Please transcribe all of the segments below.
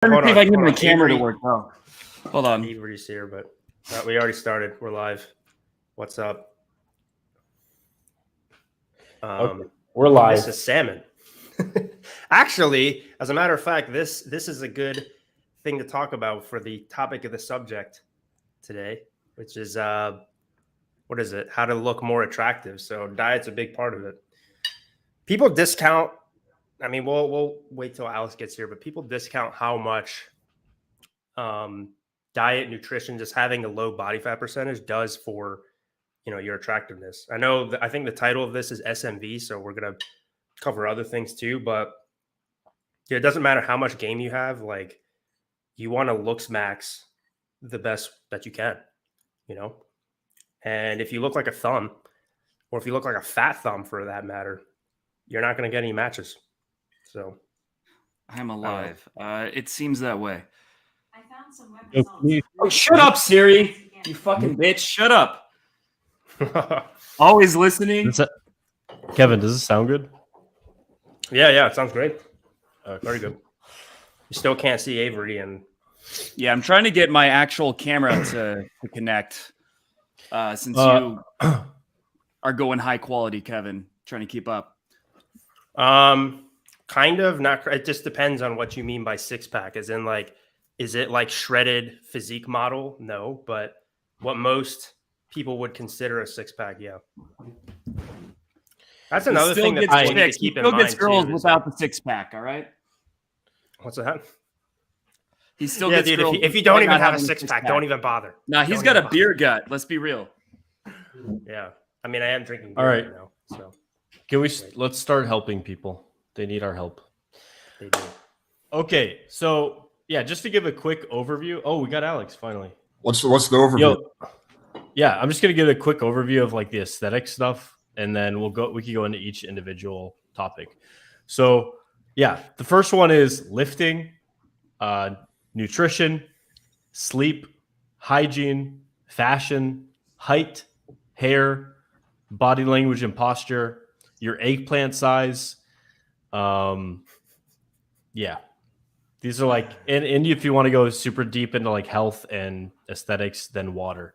Hold see if I can get my on. camera to Avery- work. Oh, hold on. Avery's here, but we already started. We're live. What's up? Okay. We're live. This is salmon. Actually, as a matter of fact, this is a good thing to talk about for the topic of the subject today, which is what is it? How to look more attractive. So diet's a big part of it. People discount. I mean, we'll wait till Alice gets here, but people discount how much diet, nutrition, just having a low body fat percentage does for your attractiveness. I think the title of this is SMV, so we're gonna cover other things too. But it doesn't matter how much game you have. Like, you want to looks max the best that you can, And if you look like a thumb, or if you look like a fat thumb for that matter, you're not going to get any matches. So I'm alive. It seems that way. I found some web results. Oh, shut up, Siri! You fucking bitch! Shut up! Always listening. Kevin, does this sound good? Yeah, it sounds great. Very good. You still can't see Avery, and Yeah, I'm trying to get my actual camera to connect. Since you are going high quality, Kevin, trying to keep up. kind of not. It just depends on what you mean by six pack. As in, like, is it like shredded physique model? No, but what most people would consider a six pack. Yeah, that's another thing that I need to keep in mind. He still gets girls too, without the six pack. All right. What's that? He still gets girls. If you don't even have a six pack, don't even bother. Nah, he's got a beer gut. Let's be real. Yeah, I mean, I am drinking beer all right now. So let's start helping people. They need our help. They do. Okay, so yeah, just to give a quick overview. Oh, we got Alex finally. What's the overview? Yeah, I'm just gonna give a quick overview of like the aesthetic stuff, and then we can go into each individual topic. So yeah, the first one is lifting, nutrition, sleep, hygiene, fashion, height, hair, body language and posture, your eggplant size. Yeah, these are like, and if you want to go super deep into like health and aesthetics, then water.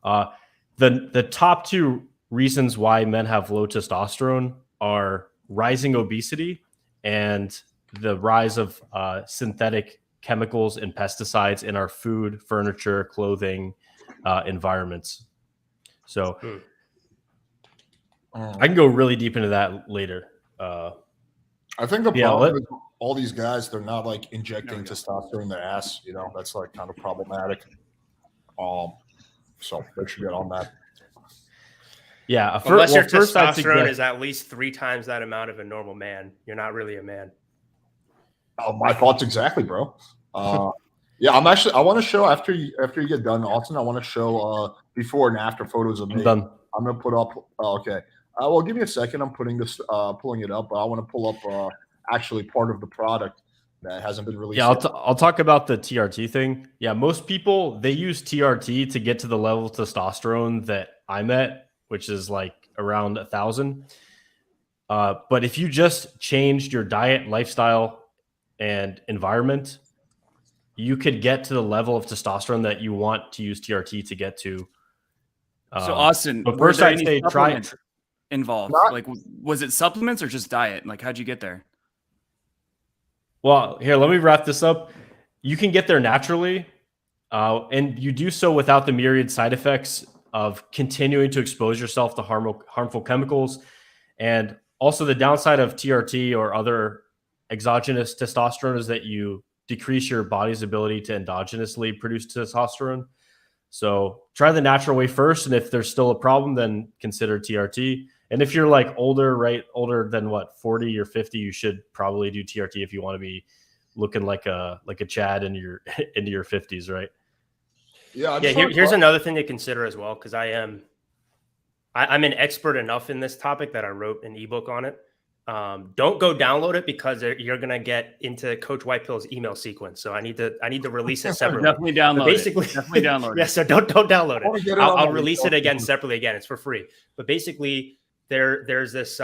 The top two reasons why men have low testosterone are rising obesity and the rise of synthetic chemicals and pesticides in our food, furniture, clothing, environments. So I can go really deep into that later. I think the problem is all these guys, they're not like injecting testosterone in their ass. That's like kind of problematic. So they should get on that. Yeah, unless your testosterone is at least 3 times that amount of a normal man, you're not really a man. Oh, my thoughts exactly, bro. Yeah, I want to show after you get done, Austen. I want to show before and after photos of me. I'm done. I'm gonna put up. Okay. Well, give me a second. I'm pulling it up. But I want to pull up actually part of the product that hasn't been released. Yeah, I'll talk about the TRT thing. Yeah, most people, they use TRT to get to the level of testosterone that I'm at, which is like around 1,000. But if you just changed your diet, lifestyle, and environment, you could get to the level of testosterone that you want to use TRT to get to. So Austen, but first I'd say try it. Involved? Like, was it supplements or just diet? Like, how'd you get there? Well, here, let me wrap this up. You can get there naturally, and you do so without the myriad side effects of continuing to expose yourself to harmful chemicals. And also the downside of TRT or other exogenous testosterone is that you decrease your body's ability to endogenously produce testosterone. So try the natural way first. And if there's still a problem, then consider TRT. And if you're like older than what, 40 or 50, you should probably do TRT if you want to be looking like a Chad in your into your 50s, right? Yeah. Here's another thing to consider as well, because I'm an expert enough in this topic that I wrote an ebook on it. Don't go download it because you're gonna get into Coach Whitepill's email sequence. So I need to release it separately. Definitely download basically, it. Definitely download it. Yeah, so don't download it. I'll release it again separately. Again, it's for free. But basically, there's this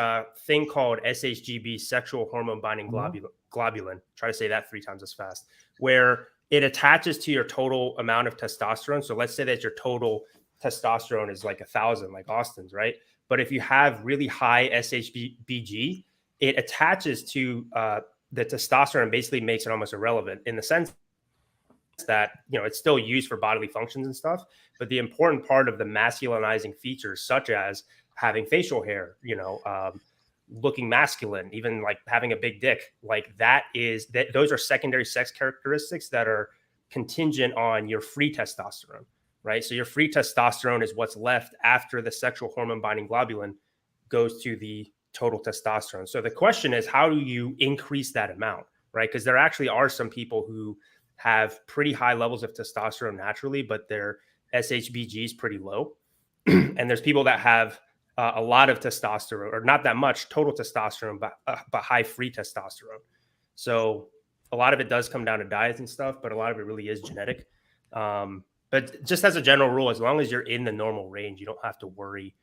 thing called SHGB, sexual hormone binding globulin. Try to say that 3 times as fast. where it attaches to your total amount of testosterone. So let's say that your total testosterone is like 1,000, like Austen's, right? But if you have really high SHBG, it attaches to the testosterone and basically makes it almost irrelevant in the sense that, you know, it's still used for bodily functions and stuff. But the important part of the masculinizing features, such as having facial hair, you know, looking masculine, even like having a big dick, like those are secondary sex characteristics that are contingent on your free testosterone, right? So your free testosterone is what's left after the sexual hormone binding globulin goes to the total testosterone. So the question is, how do you increase that amount, right? Because there actually are some people who have pretty high levels of testosterone naturally, but their SHBG is pretty low. And there's people that have a lot of testosterone, or not that much total testosterone, but high free testosterone. So a lot of it does come down to diets and stuff, but a lot of it really is genetic. But just as a general rule, as long as you're in the normal range, you don't have to worry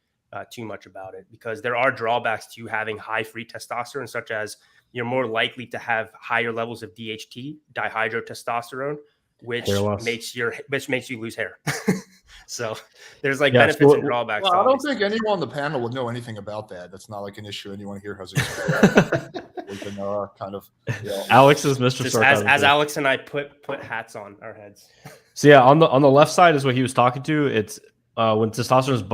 too much about it, because there are drawbacks to having high free testosterone, such as you're more likely to have higher levels of DHT, dihydrotestosterone, which makes you lose hair. So there's like benefits and drawbacks. Well, I don't think anyone on the panel would know anything about that. That's not like an issue anyone here has experienced. We can kind of, you know, Alex is Mr. Sarcasm. As Alex and I put hats on our heads. So yeah, on the left side is what he was talking to. It's when testosterone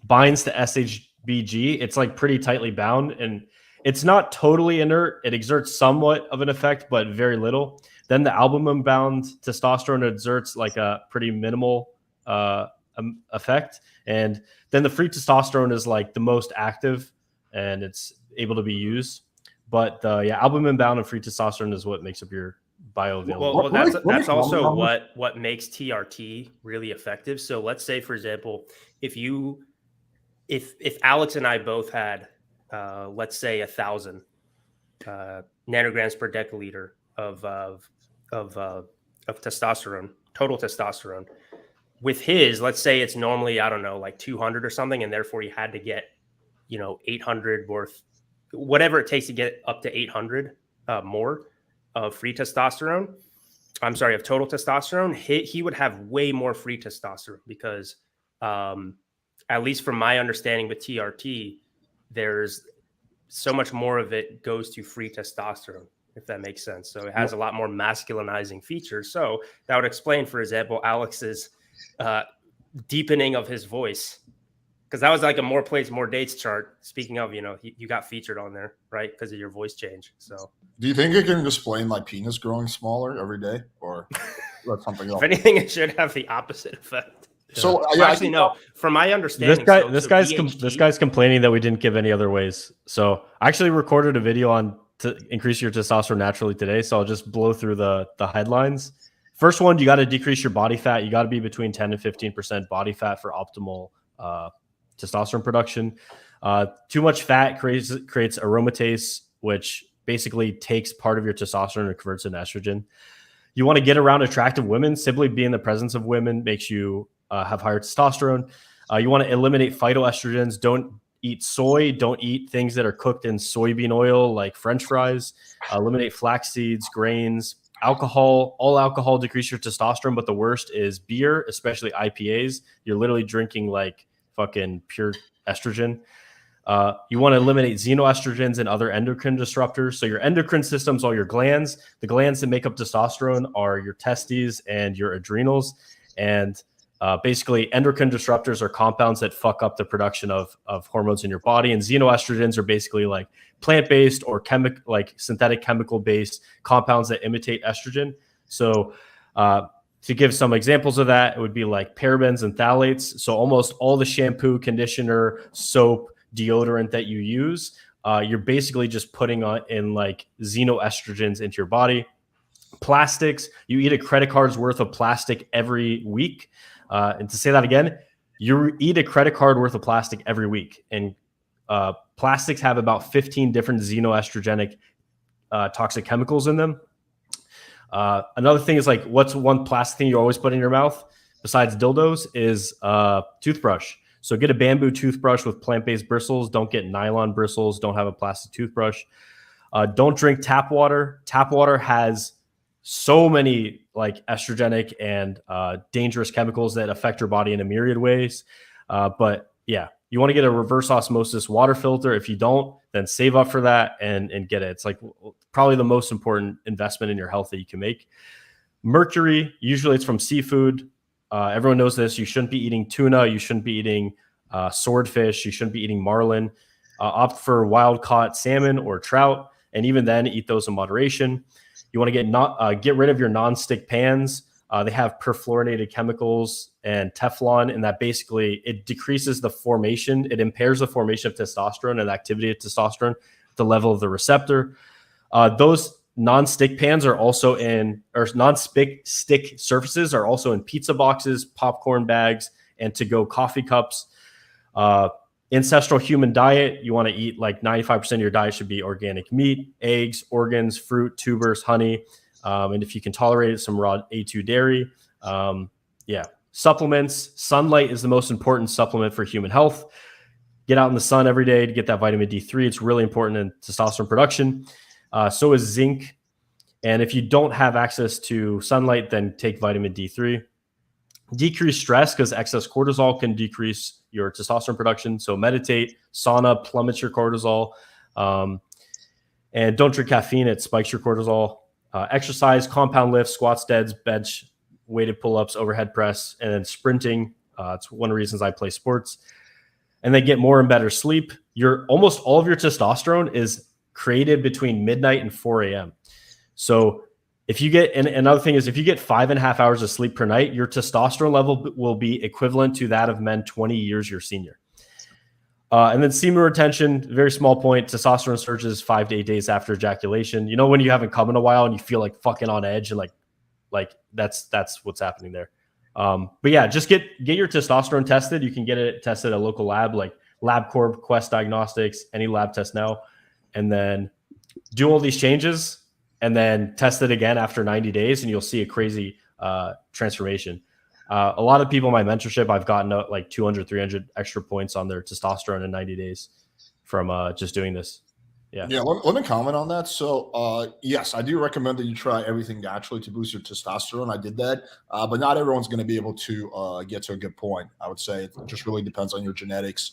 binds to SHBG, it's like pretty tightly bound, and it's not totally inert. It exerts somewhat of an effect, but very little. Then the albumin-bound testosterone exerts like a pretty minimal effect. And then the free testosterone is like the most active, and it's able to be used. But albumin-bound and free testosterone is what makes up your bioavailable. Well, that's also what makes TRT really effective. So let's say, for example, if Alex and I both had, let's say, 1,000 nanograms per deciliter of testosterone, total testosterone. With his, let's say it's normally, I don't know, like 200 or something, and therefore you had to get, 800 worth, whatever it takes to get up to 800 more of free testosterone. I'm sorry, of total testosterone. He would have way more free testosterone because, at least from my understanding with TRT, there's so much more of it goes to free testosterone, if that makes sense. So it has a lot more masculinizing features. So that would explain, for example, Alex's deepening of his voice, because that was like a more plays, more dates chart. Speaking of, you got featured on there, right? Because of your voice change. So do you think it can explain my penis growing smaller every day, or that's something else? If anything, it should have the opposite effect. So actually, no. From my understanding, this guy's complaining that we didn't give any other ways. So I actually recorded a video on to increase your testosterone naturally today. So I'll just blow through the headlines. First one, you got to decrease your body fat. You got to be between 10 and 15% body fat for optimal testosterone production. Too much fat creates aromatase, which basically takes part of your testosterone and converts it into estrogen. You want to get around attractive women. Simply being in the presence of women makes you have higher testosterone. You want to eliminate phytoestrogens. Don't eat soy. Don't eat things that are cooked in soybean oil like French fries. Eliminate flax seeds, grains, alcohol. All alcohol decreases your testosterone, but the worst is beer, especially IPAs. You're literally drinking like fucking pure estrogen. You want to eliminate xenoestrogens and other endocrine disruptors. So your endocrine system's all your glands. The glands that make up testosterone are your testes and your adrenals. And basically, endocrine disruptors are compounds that fuck up the production of hormones in your body. And xenoestrogens are basically like plant-based or synthetic chemical-based compounds that imitate estrogen. So to give some examples of that, it would be like parabens and phthalates. So almost all the shampoo, conditioner, soap, deodorant that you use, you're basically just putting in like xenoestrogens into your body. Plastics, you eat a credit card's worth of plastic every week. And to say that again, you eat a credit card worth of plastic every week. And plastics have about 15 different xenoestrogenic toxic chemicals in them. Another thing is like, what's one plastic thing you always put in your mouth besides dildos is toothbrush. So get a bamboo toothbrush with plant-based bristles. Don't get nylon bristles. Don't have a plastic toothbrush. Don't drink tap water. Tap water has so many like estrogenic and dangerous chemicals that affect your body in a myriad ways. But yeah, you want to get a reverse osmosis water filter. If you don't, then save up for that and get it. It's like probably the most important investment in your health that you can make. Mercury, usually it's from seafood. Everyone knows this. You shouldn't be eating tuna. You shouldn't be eating swordfish. You shouldn't be eating marlin. Opt for wild caught salmon or trout. And even then, eat those in moderation. You want to get rid of your non-stick pans. They have perfluorinated chemicals and Teflon, and that basically it decreases the formation. It impairs the formation of testosterone and activity of testosterone at the level of the receptor. Those non-stick pans are also non-stick surfaces are also in pizza boxes, popcorn bags, and to-go coffee cups. Ancestral human diet, you want to eat like 95% of your diet should be organic meat, eggs, organs, fruit, tubers, honey. And if you can tolerate it, some raw A2 dairy. Supplements. Sunlight is the most important supplement for human health. Get out in the sun every day to get that vitamin D3. It's really important in testosterone production. So is zinc. And if you don't have access to sunlight, then take vitamin D3. Decrease stress, because excess cortisol can decrease your testosterone production. So meditate, sauna plummets your cortisol. And don't drink caffeine. It spikes your cortisol. Exercise, compound lifts, squats, deads, bench, weighted pull-ups, overhead press, and then sprinting. It's one of the reasons I play sports. And then get more and better sleep. Almost all of your testosterone is created between midnight and 4 a.m. So if you get, and another thing is if you get 5.5 hours of sleep per night, your testosterone level will be equivalent to that of men 20 years your senior. And then semen retention, very small point. Testosterone surges 5 to 8 days after ejaculation. You know, when you haven't come in a while and you feel like fucking on edge and like that's what's happening there. But yeah, just get your testosterone tested. You can get it tested at a local lab like LabCorp, Quest Diagnostics, any lab test now, and then do all these changes and then test it again after 90 days and you'll see a crazy transformation. A lot of people in my mentorship, I've gotten like 200, 300 extra points on their testosterone in 90 days from just doing this. Yeah. Let me comment on that. So, yes, I do recommend that you try everything naturally to boost your testosterone. I did that, but not everyone's going to be able to get to a good point. I would say it just really depends on your genetics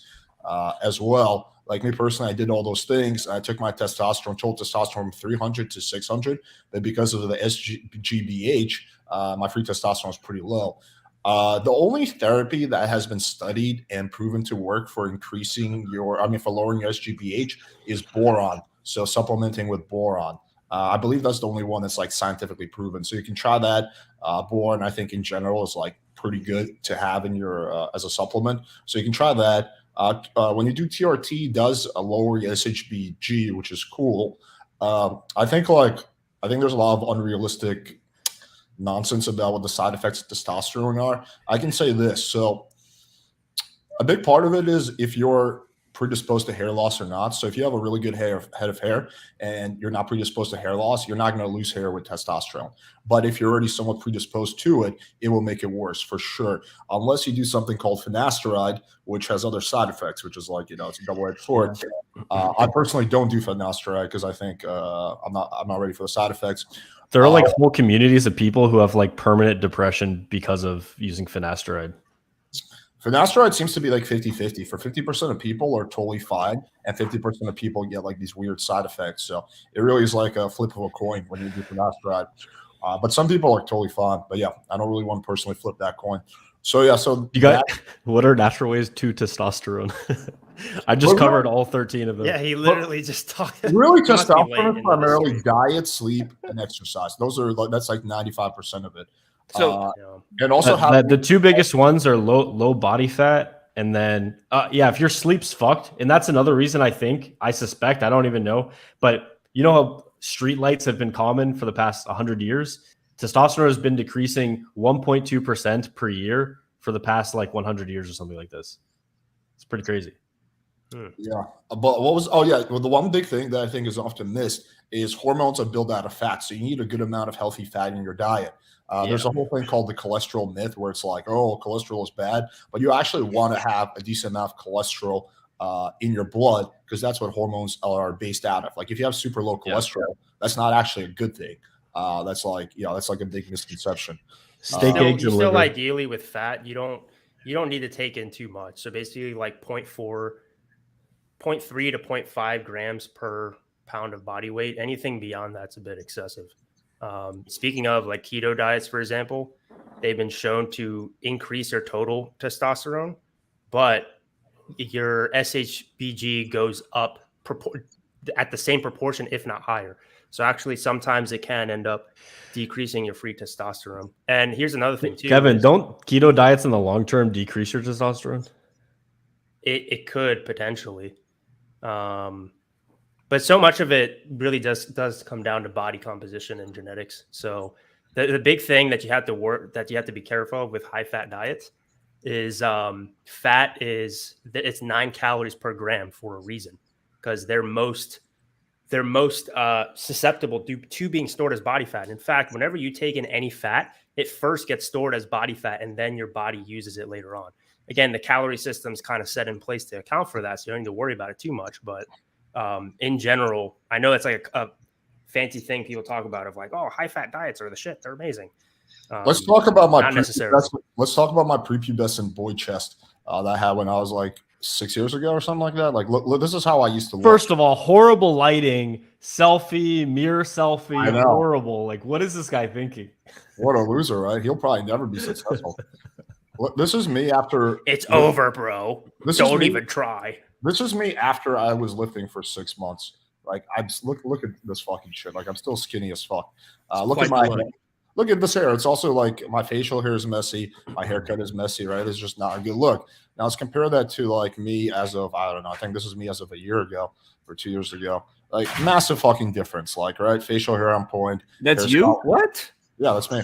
as well. Like me personally, I did all those things. I took my total testosterone from 300 to 600, but because of the SGBH, my free testosterone was pretty low. The only therapy that has been studied and proven to work for for lowering your SGBH is boron. So supplementing with boron. I believe that's the only one that's like scientifically proven. So you can try that. Boron, I think in general is like pretty good to have in your as a supplement. So you can try that. When you do TRT, it does lower your SHBG, which is cool. I think there's a lot of unrealistic nonsense about what the side effects of testosterone are. I can say this. So a big part of it is if you're predisposed to hair loss or not. So if you have a really good head of hair and you're not predisposed to hair loss, you're not going to lose hair with testosterone. But if you're already somewhat predisposed to it, it will make it worse for sure. Unless you do something called finasteride, which has other side effects, which is like, it's a double-edged sword. I personally don't do finasteride because I think I'm not ready for the side effects. There are like whole communities of people who have like permanent depression because of using finasteride. Finasteride seems to be like 50-50. For 50% of people are totally fine, and 50% of people get like these weird side effects. So it really is like a flip of a coin when you do finasteride. But some people are totally fine. But yeah, I don't really want to personally flip that coin. So yeah, so you got what are natural ways to testosterone? I just covered all 13 of them. Yeah, he literally just talked. Really, testosterone is primarily diet, sleep, and exercise. That's like 95% of it. So and also the two biggest ones are low body fat, and then if your sleep's fucked, and that's another reason I suspect, I don't even know, but you know how street lights have been common for the past 100 years? Testosterone has been decreasing 1.2% per year for the past like 100 years or something like this. It's pretty crazy. Yeah, but the one big thing that I think is often missed is hormones are built out of fat, so you need a good amount of healthy fat in your diet. There's a whole thing called the cholesterol myth where it's like, oh, cholesterol is bad, but you actually want to have a decent amount of cholesterol in your blood because that's what hormones are based out of. Like if you have super low cholesterol, that's not actually a good thing. That's like that's like a big misconception. Steak, eggs, You and still liver. ideally with fat, you don't need to take in too much. So basically like 0.4, 0.3 to 0.5 grams per pound of body weight. Anything beyond that's a bit excessive. Speaking of like keto diets, for example, they've been shown to increase your total testosterone, but your SHBG goes up at the same proportion, if not higher. So actually, sometimes it can end up decreasing your free testosterone. And here's another thing too. Kevin, don't keto diets in the long term decrease your testosterone? It could potentially, but so much of it really does come down to body composition and genetics. So the big thing that you have to be careful of with high fat diets is fat it's 9 calories per gram for a reason, because they're most susceptible to being stored as body fat. In fact, whenever you take in any fat, it first gets stored as body fat and then your body uses it later on. Again, the calorie system's kind of set in place to account for that, so you don't need to worry about it too much. But in general, I know it's like a fancy thing people talk about of like, oh, high fat diets are the shit. They're amazing. Let's talk about my let's talk about my prepubescent boy chest that I had when I was like 6 years ago or something like that. Like, look, this is how I used to look. First of all, horrible lighting, selfie, mirror selfie, I know. horrible. Like, what is this guy thinking? What a loser, right? He'll probably never be successful. This is me after it's over, bro. Don't even try. This is me after I was lifting for 6 months. Like, I just look at this fucking shit. Like, I'm still skinny as fuck. Look at my hair. Look at this hair. It's also like my facial hair is messy. My haircut is messy, right? It's just not a good look. Now let's compare that to like me as of, I don't know, I think this is me as of a year ago or 2 years ago. Like, massive fucking difference. Like, right? Facial hair on point. That's you? What? Yeah, that's me.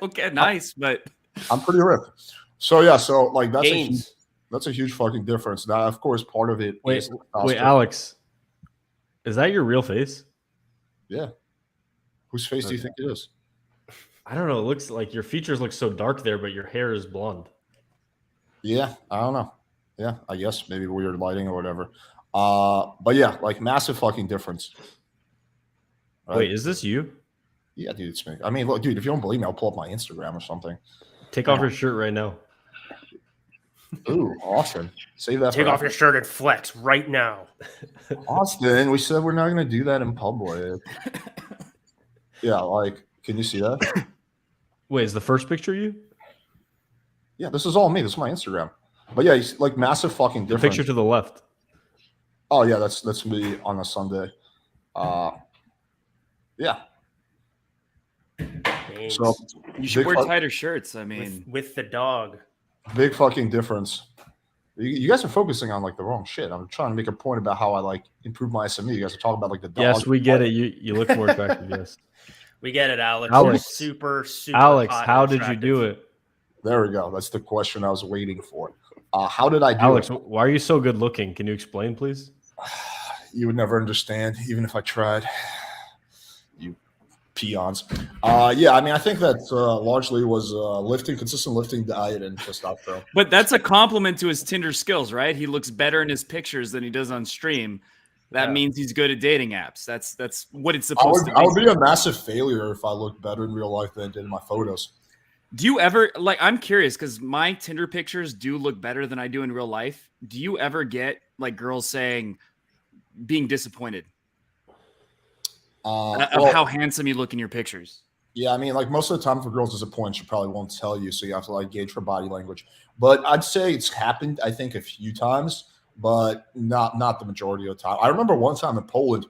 Okay, nice, but I'm pretty ripped. So yeah, so like that's a huge fucking difference. Now, of course, part of it Wait, is Alex, is that your real face? Yeah. Whose face do you think it is? I don't know. It looks like your features look so dark there, but your hair is blonde. Yeah, I don't know. Yeah, I guess maybe weird lighting or whatever. But yeah, like massive fucking difference. Right? Wait, is this you? Yeah, dude, it's me. I mean, look, dude, if you don't believe me, I'll pull up my Instagram or something. Take off your shirt right now. Ooh, Austen. Save that. Take off your shirt and flex right now. Austen, we said we're not going to do that in public. Yeah, like, can you see that? Wait, is the first picture you? Yeah, this is all me. This is my Instagram. But yeah, like massive fucking difference. The picture to the left. Oh yeah, that's me on a Sunday. Yeah. So you should wear tighter shirts. I mean, with the dog. Big fucking difference. You guys are focusing on like the wrong shit. I'm trying to make a point about how I like improve my SME. You guys are talking about like the dog. Yes, we get it. You look more attractive. Yes. We get it, Alex. Alex, super. Alex, how did you do it? There we go. That's the question I was waiting for. How did I do Alex, it? Why are you so good looking? Can you explain, please? You would never understand, even if I tried. You peons. Yeah, I mean, I think that largely was consistent lifting diet and testosterone. But that's a compliment to his Tinder skills, right? He looks better in his pictures than he does on stream. That means he's good at dating apps. That's what it's supposed to be. I would be a massive failure if I looked better in real life than I did in my photos. Do you ever, like, I'm curious because my Tinder pictures do look better than I do in real life. Do you ever get like girls being disappointed of how handsome you look in your pictures? Yeah, I mean, like most of the time, if a girl's disappointed, she probably won't tell you, so you have to like gauge her body language. But I'd say it's happened, I think, a few times, but not the majority of the time. I remember one time in Poland,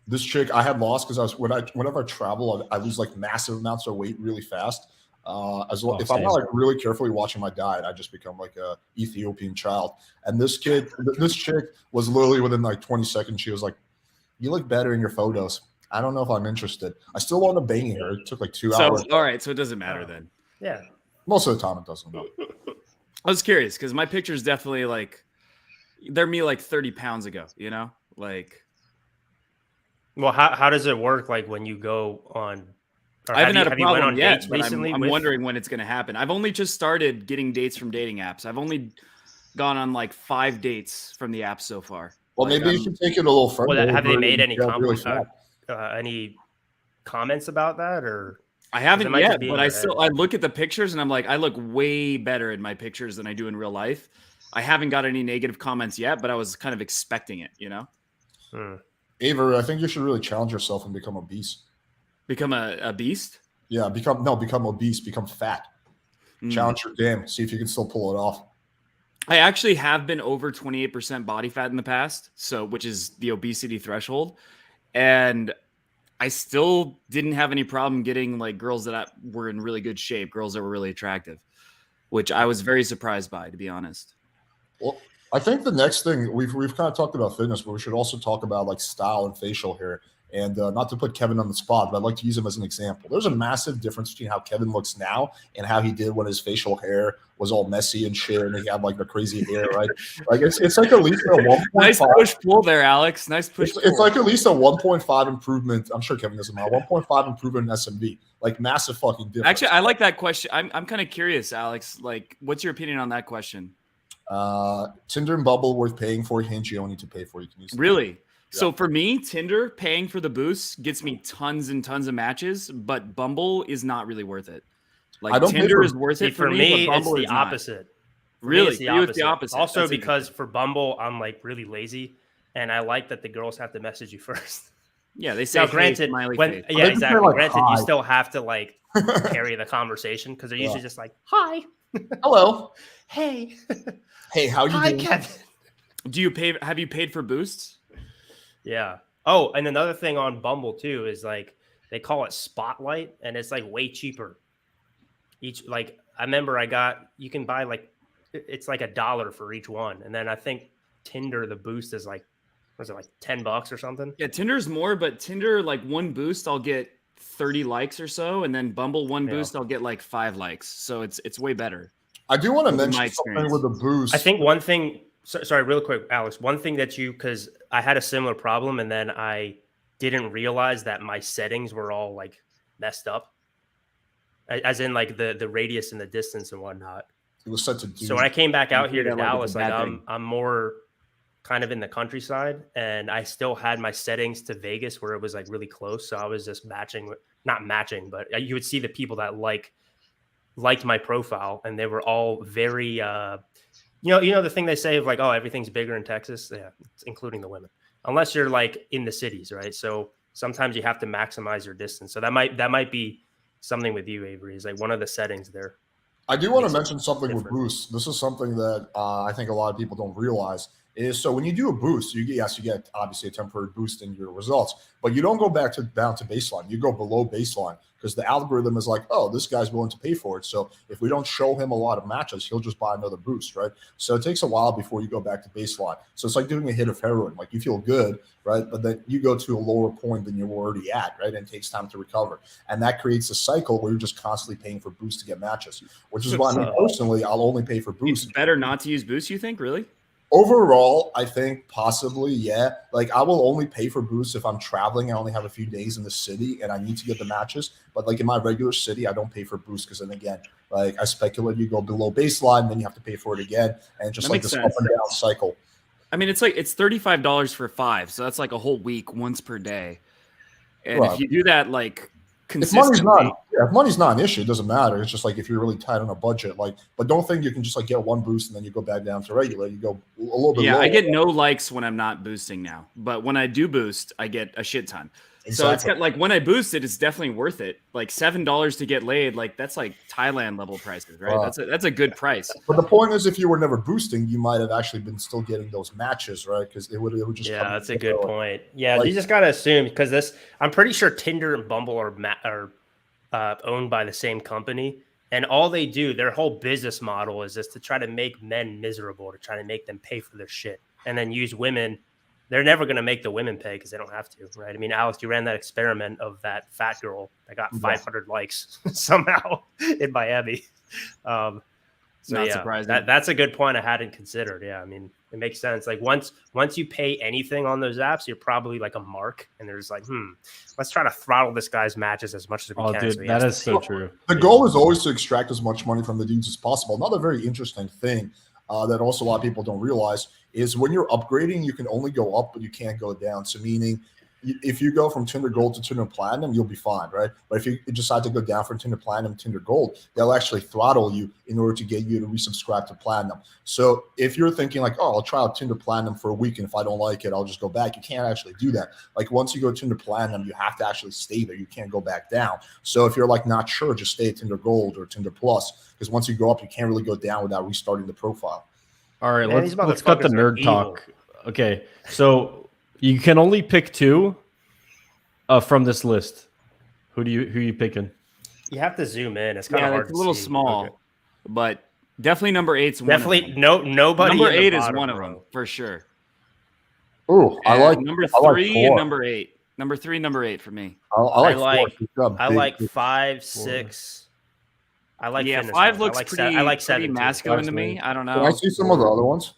this chick I had lost because whenever I travel, I lose like massive amounts of weight really fast. If I'm not like really carefully watching my diet, I just become like a Ethiopian child. And this chick was literally within like 20 seconds. She was like, "You look better in your photos. I don't know if I'm interested." I still wound up banging her. It took like 2 hours. All right, so it doesn't matter then. Yeah, most of the time it doesn't. I was curious because my pictures definitely like they're me like 30 pounds ago. You know, like. Well, how does it work? Like when you go on. I haven't had a problem yet, but I'm wondering when it's going to happen. I've only just started getting dates from dating apps. I've only gone on like 5 dates from the app so far. Well, maybe you should take it a little further. Well, have they made any compliments? Any comments about that, or I haven't might just yet, be in but your I look at the pictures and I'm like, I look way better in my pictures than I do in real life. I haven't got any negative comments yet, but I was kind of expecting it, you know? Avery, I think you should really challenge yourself and become obese. Become a beast? Yeah, become obese, become fat. Challenge your game, see if you can still pull it off. I actually have been over 28% body fat in the past, so which is the obesity threshold. And I still didn't have any problem getting like girls that were in really good shape, girls that were really attractive, which I was very surprised by, to be honest. Well, I think the next thing we've kind of talked about fitness, but we should also talk about like style and facial hair. And not to put Kevin on the spot, but I'd like to use him as an example. There's a massive difference between how Kevin looks now and how he did when his facial hair was all messy and shit, and he had like the crazy hair, right? Like it's like at least a 1.5. Nice push pull there, Alex. Nice push. It's like at least a 1.5 improvement. I'm sure Kevin doesn't mind. 1.5 improvement in SMV, like massive fucking difference. Actually, I like that question. I'm kind of curious, Alex. Like, what's your opinion on that question? Tinder and Bumble worth paying for. Hinge, you don't need to pay for. You can use them. Really? So for me, Tinder paying for the boost gets me tons and tons of matches, but Bumble is not really worth it. Like Tinder is worth it for me. but It's Bumble the is not. opposite. Really, it's the opposite. Also, That's because for Bumble, I'm like really lazy, and I like that the girls have to message you first. Yeah, they say. Now, Hey, granted, smiley when face. yeah, They exactly. say, like, Granted, hi. you still have to like carry the conversation because they're usually just like, "Hi, Hello. hey, Hey, how you hi, doing? Kevin." Do you pay? Have you paid for boosts? Yeah. Oh, and another thing on Bumble too is like they call it Spotlight, and it's like way cheaper. Each like I remember you can buy like it's like $1 for each one, and then I think Tinder the boost is like was it like $10 or something? Yeah, Tinder's more, but Tinder like one boost I'll get 30 likes or so, and then Bumble one boost I'll get like 5 likes. So it's way better. I do want to In my mention something with the boost. I think one thing. Sorry, real quick, Alex. One thing that because I had a similar problem, and then I didn't realize that my settings were all like messed up, as in like the radius and the distance and whatnot. it was such a So when I came back out here to that like Dallas, it's a like bad thing. I'm more kind of in the countryside, and I still had my settings to Vegas where it was like really close. So I was just not matching, but you would see the people that liked my profile, and they were all very you know the thing they say of like, oh, everything's bigger in Texas, yeah, including the women, unless you're like in the cities, right? So sometimes you have to maximize your distance. So that might be something with you, Avery, is like one of the settings there. I do want to mention something with boosts. This is something that I think a lot of people don't realize is so when you do a boost, you get obviously a temporary boost in your results, but you don't go down to baseline. You go below baseline because the algorithm is like, oh, this guy's willing to pay for it. So if we don't show him a lot of matches, he'll just buy another boost, right? So it takes a while before you go back to baseline. So it's like doing a hit of heroin. Like you feel good, right? But then you go to a lower point than you were already at, right? And it takes time to recover. And that creates a cycle where you're just constantly paying for boosts to get matches, which is why me personally, I'll only pay for boosts. It's better not to use boosts, you think, really? Overall, I think possibly, yeah. Like I will only pay for boosts if I'm traveling. I only have a few days in the city and I need to get the matches. But like in my regular city, I don't pay for boosts because then again, like I speculate you go below baseline, then you have to pay for it again, and just like this up and down cycle. I mean, it's $35 for 5, so that's like a whole week, once per day. And if you do that like consistently, if money's not an issue, it doesn't matter. It's just like if you're really tight on a budget, like, but don't think you can just like get one boost and then you go back down to regular. You go a little bit. Yeah, lower. I get no likes when I'm not boosting now, but when I do boost, I get a shit ton. Exactly. So it's got like when I boost it, it's definitely worth it. Like $7 to get laid, like that's like Thailand level prices, right? That's a good price. But the point is, if you were never boosting, you might have actually been still getting those matches, right? Because it would just that's a good point. Yeah, like, you just gotta assume because I'm pretty sure Tinder and Bumble are owned by the same company, and all they do, their whole business model is just to try to make men miserable, to try to make them pay for their shit, and then use women. They're never going to make the women pay because they don't have to, right? I mean, Alex, you ran that experiment of that fat girl that got 500 likes somehow in Miami. So Not surprising. That's a good point I hadn't considered. Yeah, I mean, it makes sense. Like once you pay anything on those apps, you're probably like a mark, and there's like, let's try to throttle this guy's matches as much as we can. Dude, so that is so true. The goal is always to extract as much money from the dudes as possible. Another very interesting thing that also a lot of people don't realize is when you're upgrading, you can only go up, but you can't go down. So meaning if you go from Tinder Gold to Tinder Platinum, you'll be fine, right? But if you decide to go down from Tinder Platinum to Tinder Gold, they'll actually throttle you in order to get you to resubscribe to Platinum. So if you're thinking like, oh, I'll try out Tinder Platinum for a week, and if I don't like it, I'll just go back. You can't actually do that. Like once you go to Tinder Platinum, you have to actually stay there. You can't go back down. So if you're like not sure, just stay at Tinder Gold or Tinder Plus, because once you go up, you can't really go down without restarting the profile. All right, Man, these let's cut the motherfuckers are nerd evil. talk. Okay, so you can only pick two from this list. Who you picking? You have to zoom in. It's kind of Yeah, hard it's to a little see. small, Okay. but definitely number 8's one. Definitely of them. nobody. Number in the 8 is bottom one of row. them for sure. Oh, I like number I like 3 and four. number 8. Number 3, number 8 for me. I like I four. like 5, 6. I like 5 Penismaxxing. looks I like pretty 7 too. masculine to me. I don't Can I know. see some of the other ones?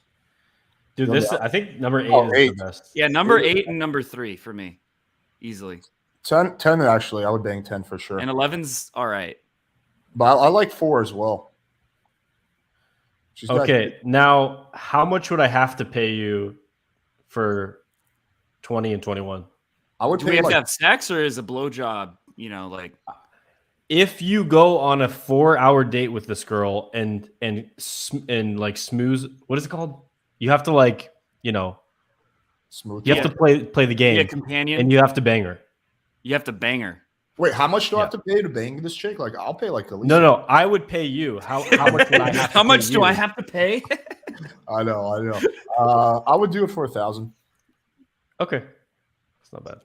Dude, I think number 8 Oh, is 8. the best. Yeah, number 8 and number 3 for me, easily. 10 actually. I would bang 10 for sure. And 11's all right. But I like 4 as well. She's got- Okay, now how much would I have to pay you for 20 and 21? I would Do we pay have like to have sex or is a blowjob? You know, like If you go on a 4-hour date with this girl and like smooth, what is it called? You have to like, smooth. you have to play the be a game, companion. and you have to bang her. You have to bang her. Wait, how much do I have to pay to bang this chick? Like, I'll pay like at least. No, I would pay you. How much would I have? How to much pay do you? I have to pay? I know. I would do it for 1,000. Okay, that's not bad.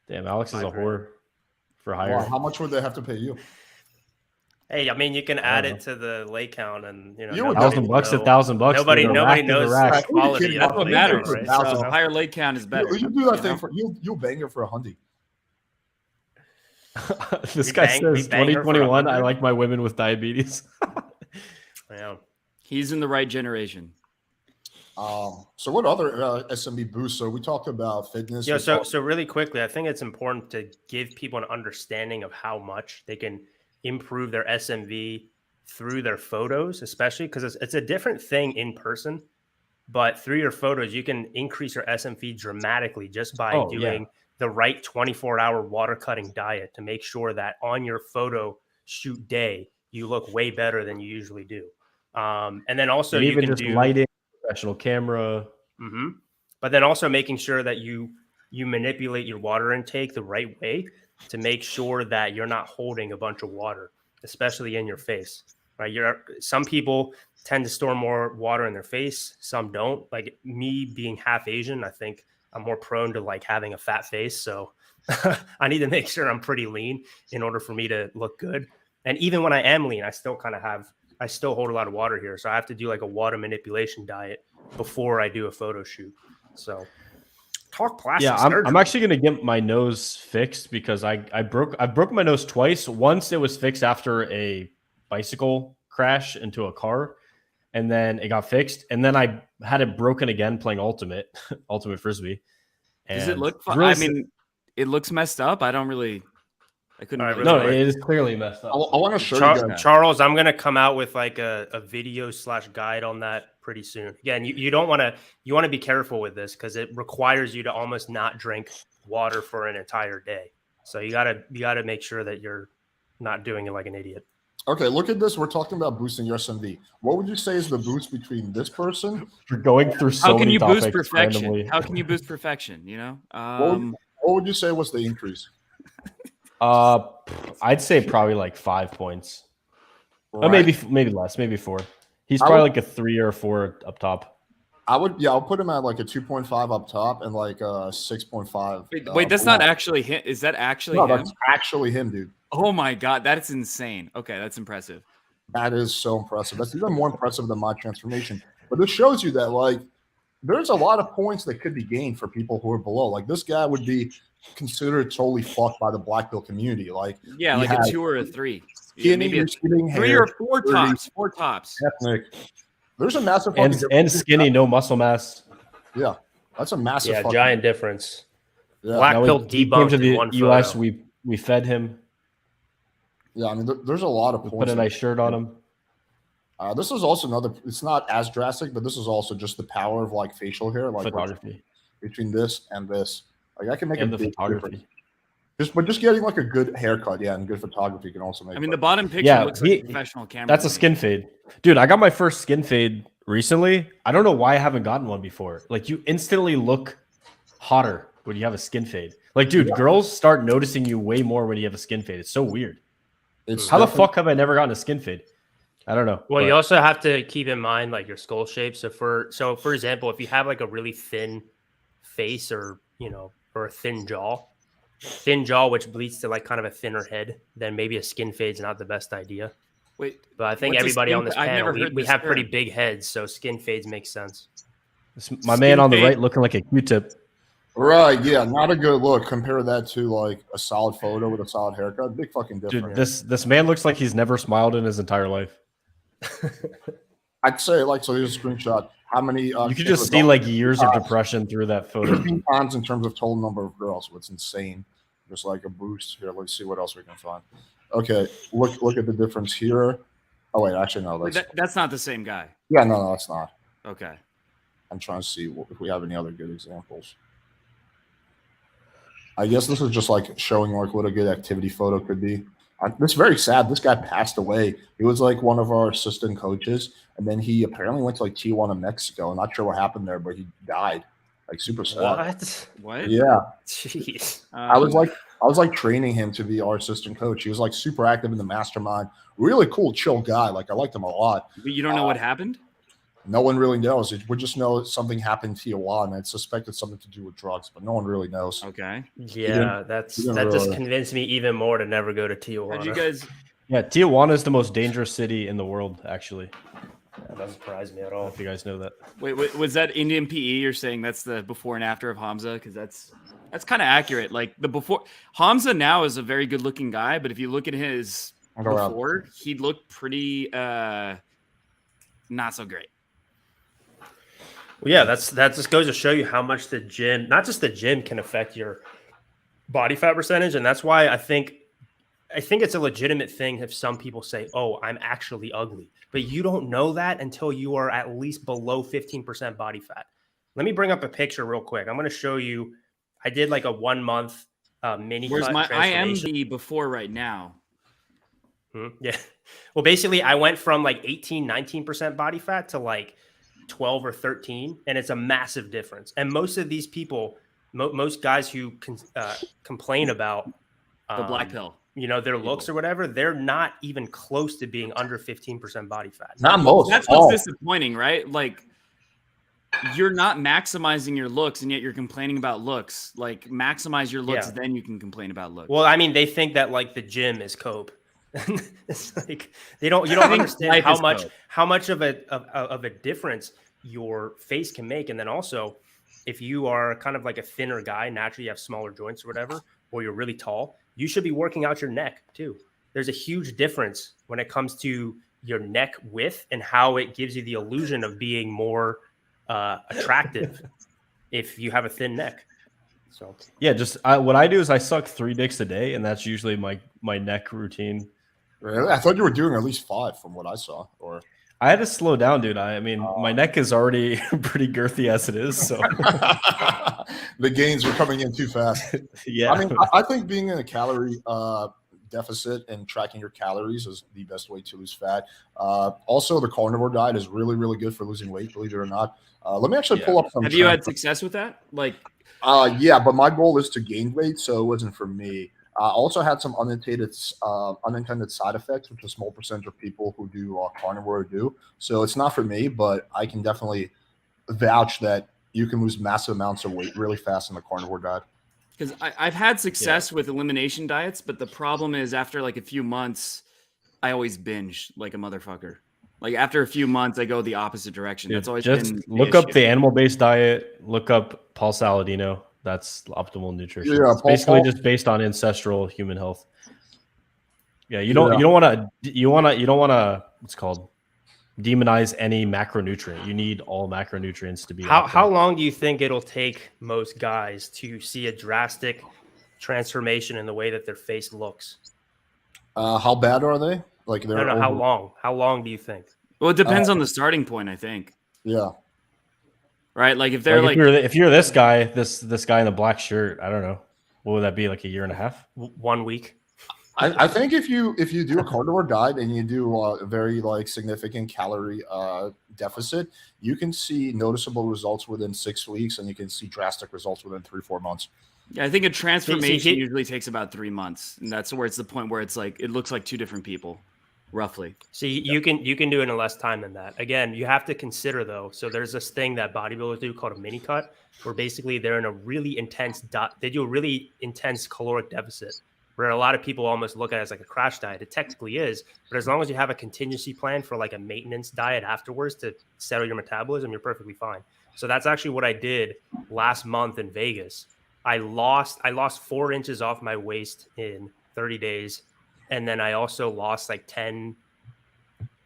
Damn, Alex is a whore for hire. Well, how much would they have to pay you? Hey, I mean, you can add know. it to the lay count, and You would nobody $1,000 will bucks, know. $1,000. Nobody dude, a nobody rack is a knows rack. the quality. That's of what the matters. lay count, Right? So So, higher lay count is better. You do that you thing know? for you'll bang her for $100. This We guy bang- we says bang her for 2021. I 100? like my women with diabetes. yeah. He's in the right generation. So what other SMB boosts? So we talked about fitness. Yeah, we so talked- really quickly, I think it's important to give people an understanding of how much they can improve their SMV through their photos, especially because it's a different thing in person. But through your photos, you can increase your SMV dramatically just by doing the right 24-hour water cutting diet to make sure that on your photo shoot day, you look way better than you usually do. And then also and you even can just do lighting, professional camera. Mm-hmm. But then also making sure that you manipulate your water intake the right way to make sure that you're not holding a bunch of water, especially in your face. Right? Some people tend to store more water in their face, some don't. Like me being half Asian, I think I'm more prone to like having a fat face. So I need to make sure I'm pretty lean in order for me to look good. And even when I am lean, I still hold a lot of water here. So I have to do like a water manipulation diet before I do a photo shoot. So talk plastic surgery. I'm actually gonna get my nose fixed because I broke my nose twice. Once it was fixed after a bicycle crash into a car, and then it got fixed, and then I had it broken again playing ultimate frisbee. Does it And look it's fun? really I mean, it looks messed up. I couldn't All right, really no, tell it is clearly messed up. I want to show you guys. Charles, I'm going to come out with like a video / guide on that pretty soon. Again, you don't want to, you want to be careful with this because it requires you to almost not drink water for an entire day. So you gotta make sure that you're not doing it like an idiot. Okay, look at this. We're talking about boosting your SMV. What would you say is the boost between this person? You're going through so How can many you boost topics perfection? randomly. How can you boost perfection? You know, What would you say was the increase? I'd say probably like 5 points, or maybe less, maybe 4. He's I probably would- like a 3 or 4 up top. I'll put him at like a 2.5 up top and like a 6.5. wait, that's not actually him. Is that actually No, him? that's actually him, dude. Oh my god, that's insane. Okay, that's impressive. That is so impressive. That's even more impressive than my transformation. But this shows you that like there's a lot of points that could be gained for people who are below. Like this guy would be considered totally fucked by the black belt community. Like Yeah, he like has a 2 or a 3. skinny, Maybe a receding 3 hair, or 4 30, tops. 4 tops. ethnic. There's a massive fucking And difference. skinny, no muscle mass. Yeah, that's a massive. fucking, giant difference. Yeah, Black Now pill he came debunked to in the one US. photo. We fed him. yeah. I mean, there's a lot of We points. put a nice shirt on him. This is also another. It's not as drastic, but this is also just the power of like facial hair. Like Photography. between this and this. Like I can make And a the big photography. difference. Just getting like a good haircut, yeah, and good photography can also make. I mean, the bottom picture Yeah, looks like a professional camera. That's a to me. skin fade. Dude, I got my first skin fade recently. I don't know why I haven't gotten one before. Like you instantly look hotter when you have a skin fade. Like, dude, girls start noticing you way more when you have a skin fade. It's so weird. It's How the fuck have I never gotten a skin fade? I don't know. Well, but- you also have to keep in mind like your skull shape. So for example, if you have like a really thin face or or a thin jaw which leads to like kind of a thinner head, then maybe a skin fade's not the best idea. Wait, But I think what's a everybody skin on this fa- I've panel, never heard we this have pretty term. big heads, so skin fades make sense. My man on the fade. right looking like a Q-tip. right, yeah, not a good look. Compare that to like a solid photo with a solid haircut. Big fucking difference. Dude, this man looks like he's never smiled in his entire life. I'd say like so. Here's a screenshot. How many? You could just see like years of depression through that photo. 15 times in terms of total number of girls. So it's insane. Just like a boost here. Let's see what else we can find. Okay, look at the difference here. Oh wait, actually no, that's not the same guy. yeah, no, that's not. Okay. I'm trying to see if we have any other good examples. I guess this is just like showing like what a good activity photo could be. This is very sad. This guy passed away. He was like one of our assistant coaches, and then he apparently went to like Tijuana, Mexico. I'm not sure what happened there, but he died. Like super sad. What? Yeah. Jeez. I was like training him to be our assistant coach. He was like super active in the mastermind. Really cool, chill guy. Like I liked him a lot. But you don't know what happened? No one really knows. We just know something happened in Tijuana. It's suspected something to do with drugs, but no one really knows. Okay. Yeah, that just convinced me even more to never go to Tijuana. How'd you guys? Yeah, Tijuana is the most dangerous city in the world, actually. That doesn't surprise me at I don't all. know if you guys know that. Wait, was that Indian PE? You're saying that's the before and after of Hamza? Because that's kind of accurate. Like the before, Hamza now is a very good looking guy, but if you look at his before, he looked pretty not so great. Well, yeah, that just goes to show you how much the gym, not just the gym, can affect your body fat percentage, and that's why I think it's a legitimate thing if some people say, "Oh, I'm actually ugly," but you don't know that until you are at least below 15% body fat. Let me bring up a picture real quick. I'm going to show you. I did like a 1 month mini. Where's cut my? I am transformation. the before right now. Yeah. Well, basically, I went from like 19% body fat to like 12 or 13, and it's a massive difference. And most of these people, most guys who complain about The black pill. their looks or whatever, they're not even close to being under 15% body fat. Not most. That's what's disappointing, right? Like you're not maximizing your looks, and yet you're complaining about looks. Like maximize your looks, then you can complain about looks. Well, I mean, they think that like the gym is cope. It's like you don't understand how much of a difference your face can make. And then also, if you are kind of like a thinner guy, naturally you have smaller joints or whatever, or you're really tall, you should be working out your neck too. There's a huge difference when it comes to your neck width and how it gives you the illusion of being more attractive if you have a thin neck. So yeah, just what I do is I suck 3 dicks a day, and that's usually my neck routine. Really? I thought you were doing at least 5 from what I saw. Or I had to slow down, dude. I mean, my neck is already pretty girthy as it is. So the gains were coming in too fast. yeah, I mean, I think being in a calorie deficit and tracking your calories is the best way to lose fat. Also, the carnivore diet is really, really good for losing weight, believe it or not. Let me actually pull up some. Have you had success with that? Like, yeah, but my goal is to gain weight, so it wasn't for me. I also had some unintended side effects, which a small percentage of people who do carnivore do. So it's not for me, but I can definitely vouch that you can lose massive amounts of weight really fast in the carnivore diet. because I've had success with elimination diets, but the problem is after like a few months, I always binge like a motherfucker. Like after a few months, I go the opposite direction. Dude, that's always just been look up the animal-based diet. Look up Paul Saladino. That's optimal nutrition. Yeah, it's basically just based on ancestral human health. Yeah, you don't want to what's called demonize any macronutrient. You need all macronutrients to be how long do you think it'll take most guys to see a drastic transformation in the way that their face looks? How bad are they? Like they're How long? How long do you think? Well, it depends on the starting point, I think. Yeah. right? Like if they're Like, if you're this guy, this guy in the black shirt, I don't know, what would that be, like a year and a half? 1 week. I think if you do a carnivore diet and you do a very like significant calorie deficit, you can see noticeable results within 6 weeks, and you can see drastic results within 3-4 months. Yeah, I think a transformation usually takes about 3 months, and that's where it's the point where it's like it looks like two different people, roughly. So you can do it in less time than that. Again, you have to consider though. So there's this thing that bodybuilders do called a mini cut, where basically they're in a really intense they do a really intense caloric deficit, where a lot of people almost look at it as like a crash diet. It technically is, but as long as you have a contingency plan for like a maintenance diet afterwards to settle your metabolism, you're perfectly fine. So that's actually what I did last month in Vegas. I lost 4 inches off my waist in 30 days. And then I also lost like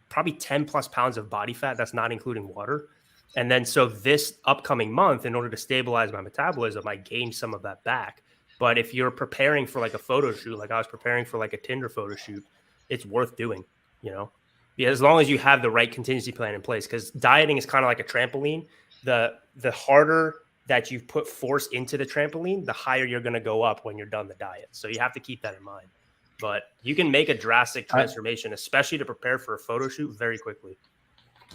probably 10 plus pounds of body fat. That's not including water. And then so this upcoming month, in order to stabilize my metabolism, I gained some of that back. But if you're preparing for like a photo shoot, like I was preparing for like a Tinder photo shoot, it's worth doing, you know? Yeah, as long as you have the right contingency plan in place, because dieting is kind of like a trampoline. The harder that you put force into the trampoline, the higher you're going to go up when you're done the diet. So you have to keep that in mind. But you can make a drastic transformation, especially to prepare for a photo shoot, very quickly.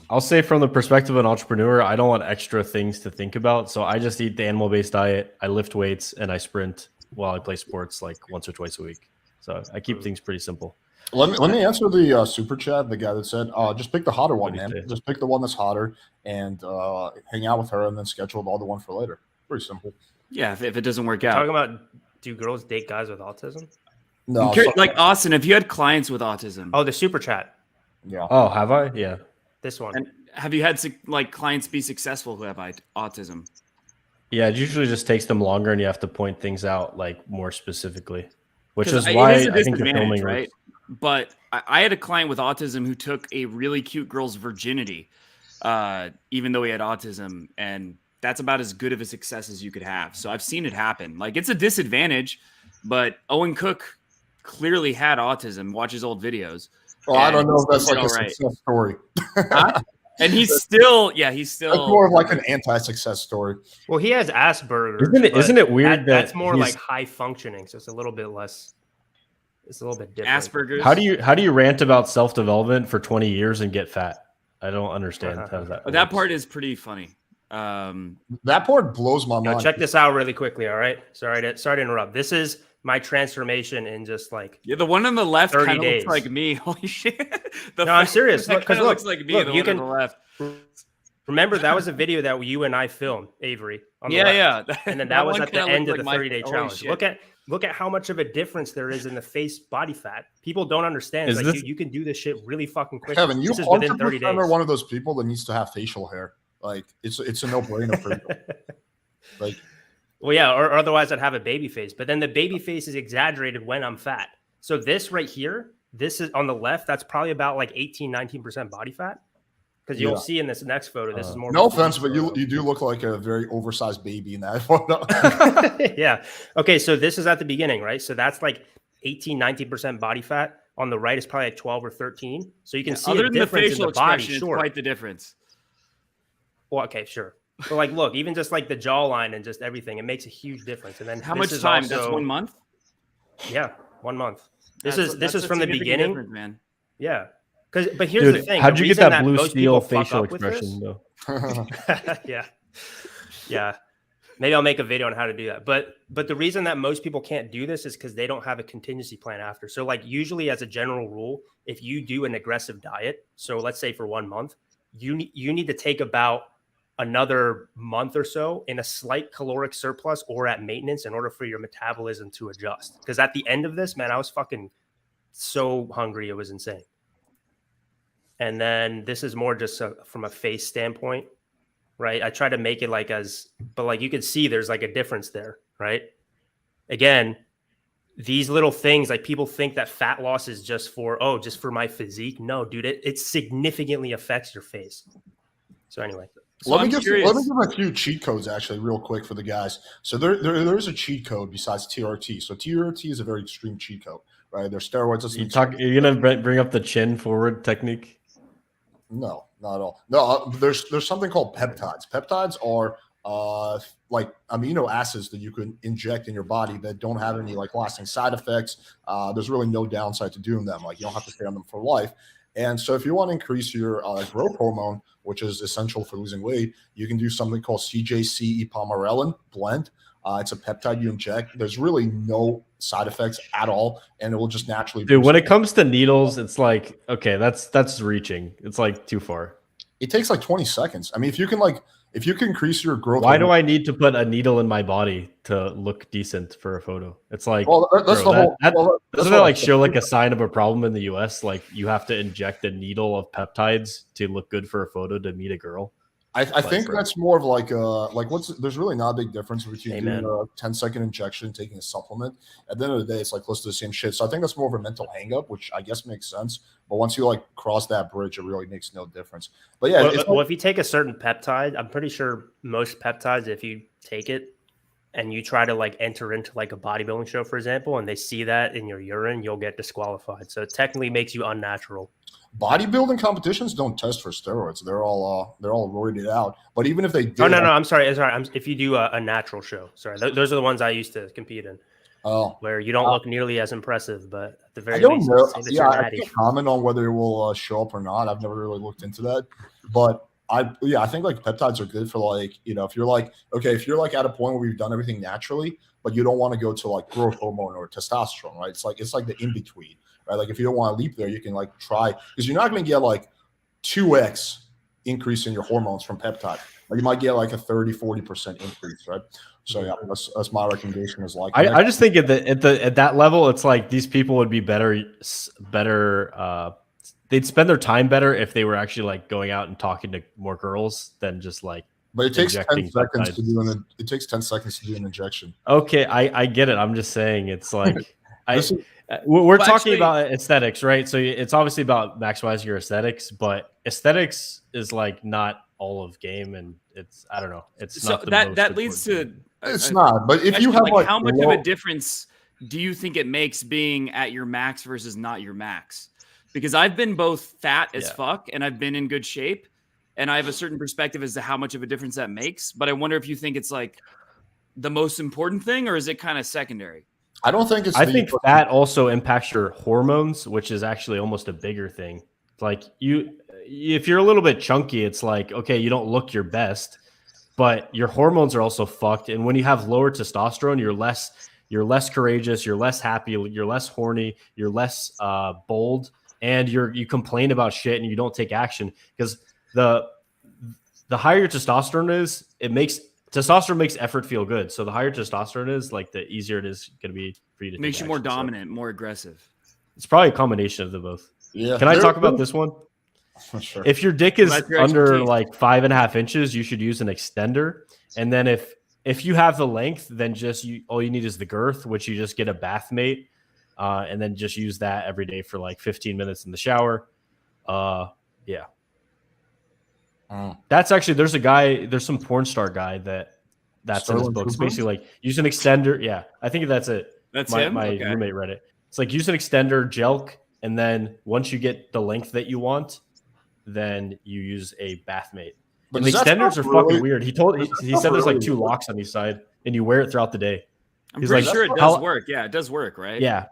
I'll say from the perspective of an entrepreneur, I don't want extra things to think about. So I just eat the animal-based diet. I lift weights and I sprint while I play sports like once or twice a week. So I keep things pretty simple. Let me answer the super chat. The guy that said, just pick the hotter one, man. Just pick the one that's hotter and hang out with her, and then schedule the other one for later. Pretty simple. Yeah, if it doesn't work out. Talking about, do girls date guys with autism? No, like Austen, if you had clients with autism. Oh, the super chat. Yeah. Oh, have I? Yeah. This one. And have you had like clients be successful who have autism? Yeah, it usually just takes them longer, and you have to point things out like more specifically, which is it why is a I think the disadvantage, filming right? But I had a client with autism who took a really cute girl's virginity, even though he had autism, and that's about as good of a success as you could have. So I've seen it happen. Like, it's a disadvantage, but Owen Cook clearly had autism. Watch his old videos. Well, I don't know if that's like a success story. And he's still That's more of like an anti-success story. Well, he has Asperger's. Isn't it weird that's more like high functioning, so it's a little bit less. It's a little bit different. Asperger's. How do you rant about self-development for 20 years and get fat? I don't understand how that. That part is pretty funny. That part blows my mind. Check this out really quickly. All right, sorry to interrupt. This is my transformation in just like the one on the left 30 kind of days. looks like me. Holy shit! No, I'm serious. Because look, looks like me. Look, the you one can on the left. Remember that was a video that you and I filmed, Avery. On the Yeah. And then that was at the end of the like 30-day challenge. Look at how much of a difference there is in the face body fat. People don't understand. It's like, you can do this shit really fucking quick. Kevin, you within 30 days. are one of those people that needs to have facial hair. Like it's a no-brainer for you. Like, well, yeah, or otherwise I'd have a baby face. But then the baby face is exaggerated when I'm fat. So this right here, this is on the left. That's probably about like 19% body fat. Because you'll see in this next photo, this is more. No offense, but you do look like a very oversized baby in that photo. Yeah. Okay, so this is at the beginning, right? So that's like 19% body fat. On the right is probably like 12 or 13. So you can see other the than the difference facial in the body. expression, it's quite the difference. Well, okay, sure. But like, look, even just like the jawline and just everything, it makes a huge difference. And then how much time? That's 1 month. Yeah, 1 month. This is from the beginning, man. Yeah. But here's the thing. How'd you get that blue steel facial expression though? Yeah. Maybe I'll make a video on how to do that. But the reason that most people can't do this is because they don't have a contingency plan after. So like usually as a general rule, if you do an aggressive diet, so let's say for 1 month, you need to take about another month or so in a slight caloric surplus or at maintenance in order for your metabolism to adjust. Because at the end of this, man, I was fucking so hungry. It was insane. And then this is more just from a face standpoint, right? I try to make it but like you can see there's like a difference there, right? Again, these little things, like people think that fat loss is just for my physique. No, dude, it significantly affects your face. So anyway. Let me give a few cheat codes actually real quick for the guys. So there's a cheat code besides TRT. So TRT is a very extreme cheat code, right? There's steroids. You're gonna bring up the chin forward technique? No. Not at all. No, there's something called peptides. Peptides are like amino acids that you can inject in your body that don't have any like lasting side effects. There's really no downside to doing them. Like you don't have to stay on them for life. And so if you want to increase your growth hormone, which is essential for losing weight, you can do something called CJC epomerelin blend. It's a peptide you inject. There's really no side effects at all, and it will just naturally. Dude, when it comes to needles, it's like, okay, that's reaching. It's like too far. It takes like 20 seconds. I mean, if you can increase your growth. Why do I need to put a needle in my body to look decent for a photo? It's like, well, that's bro, the whole. Doesn't it like show like a sign of a problem in the US? Like you have to inject a needle of peptides to look good for a photo to meet a girl. I think that's more of like there's really not a big difference between doing a 10-second injection and taking a supplement. At the end of the day, it's like close to the same shit. So I think that's more of a mental hang up, which I guess makes sense. But once you like cross that bridge, it really makes no difference. But yeah, well, if you take a certain peptide, I'm pretty sure most peptides, if you take it and you try to like enter into like a bodybuilding show, for example, and they see that in your urine, you'll get disqualified. So it technically makes you unnatural. Bodybuilding competitions don't test for steroids. They're all roided out. But even if they did, no, I'm sorry. If you do a natural show, sorry, those are the ones I used to compete in. Oh, where you don't look nearly as impressive, but at the very least, yeah, I can't comment on whether it will show up or not. I've never really looked into that, but I think like peptides are good for like, you know, if you're like at a point where you've done everything naturally, but you don't want to go to like growth hormone or testosterone, right? It's like the in between. Right? Like if you don't want to leap there, you can like try, because you're not going to get like 2x increase in your hormones from peptide. Like you might get like a 30-40% increase, right? So yeah, that's my recommendation. Is like I just think at that level, it's like these people would be better. They'd spend their time better if they were actually like going out and talking to more girls than just like. But it takes 10 seconds peptides. to do it takes 10 seconds to do an injection. Okay, I get it. I'm just saying it's like we're talking about aesthetics, right? So it's obviously about maximizing your aesthetics, but aesthetics is like not all of game, and it's I don't know. It's not that leads to it's not. But if you have like how much of a difference do you think it makes being at your max versus not your max? Because I've been both fat as fuck and I've been in good shape, and I have a certain perspective as to how much of a difference that makes. But I wonder if you think it's like the most important thing, or is it kind of secondary? I don't think it's. I think that also impacts your hormones, which is actually almost a bigger thing. Like if you're a little bit chunky, it's like, okay, you don't look your best, but your hormones are also fucked. And when you have lower testosterone, you're less courageous, you're less happy, you're less horny, you're less bold, and you complain about shit and you don't take action, because the higher your testosterone is, testosterone makes effort feel good. So the higher testosterone is, like the easier it is going to be for you to makes take you more action. dominant, more aggressive. It's probably a combination of the both. Yeah. Can I talk about this one? Sure. If your dick is under like 5.5 inches, you should use an extender. And then if you have the length, then all you need is the girth, which you just get a bath mate, and then just use that every day for like 15 minutes in the shower. Yeah. That's actually, there's some Pornstar guy that's in his book. It's basically like use an extender. Yeah, I think that's it. That's my him? My Okay. roommate read it. It's like use an extender, jelq, and then once you get the length that you want, then you use a bath mate. But the extenders are fucking weird. He said there's like 2 locks on each side, and you wear it throughout the day. I'm pretty sure it does work. Yeah, it does work, right? Yeah.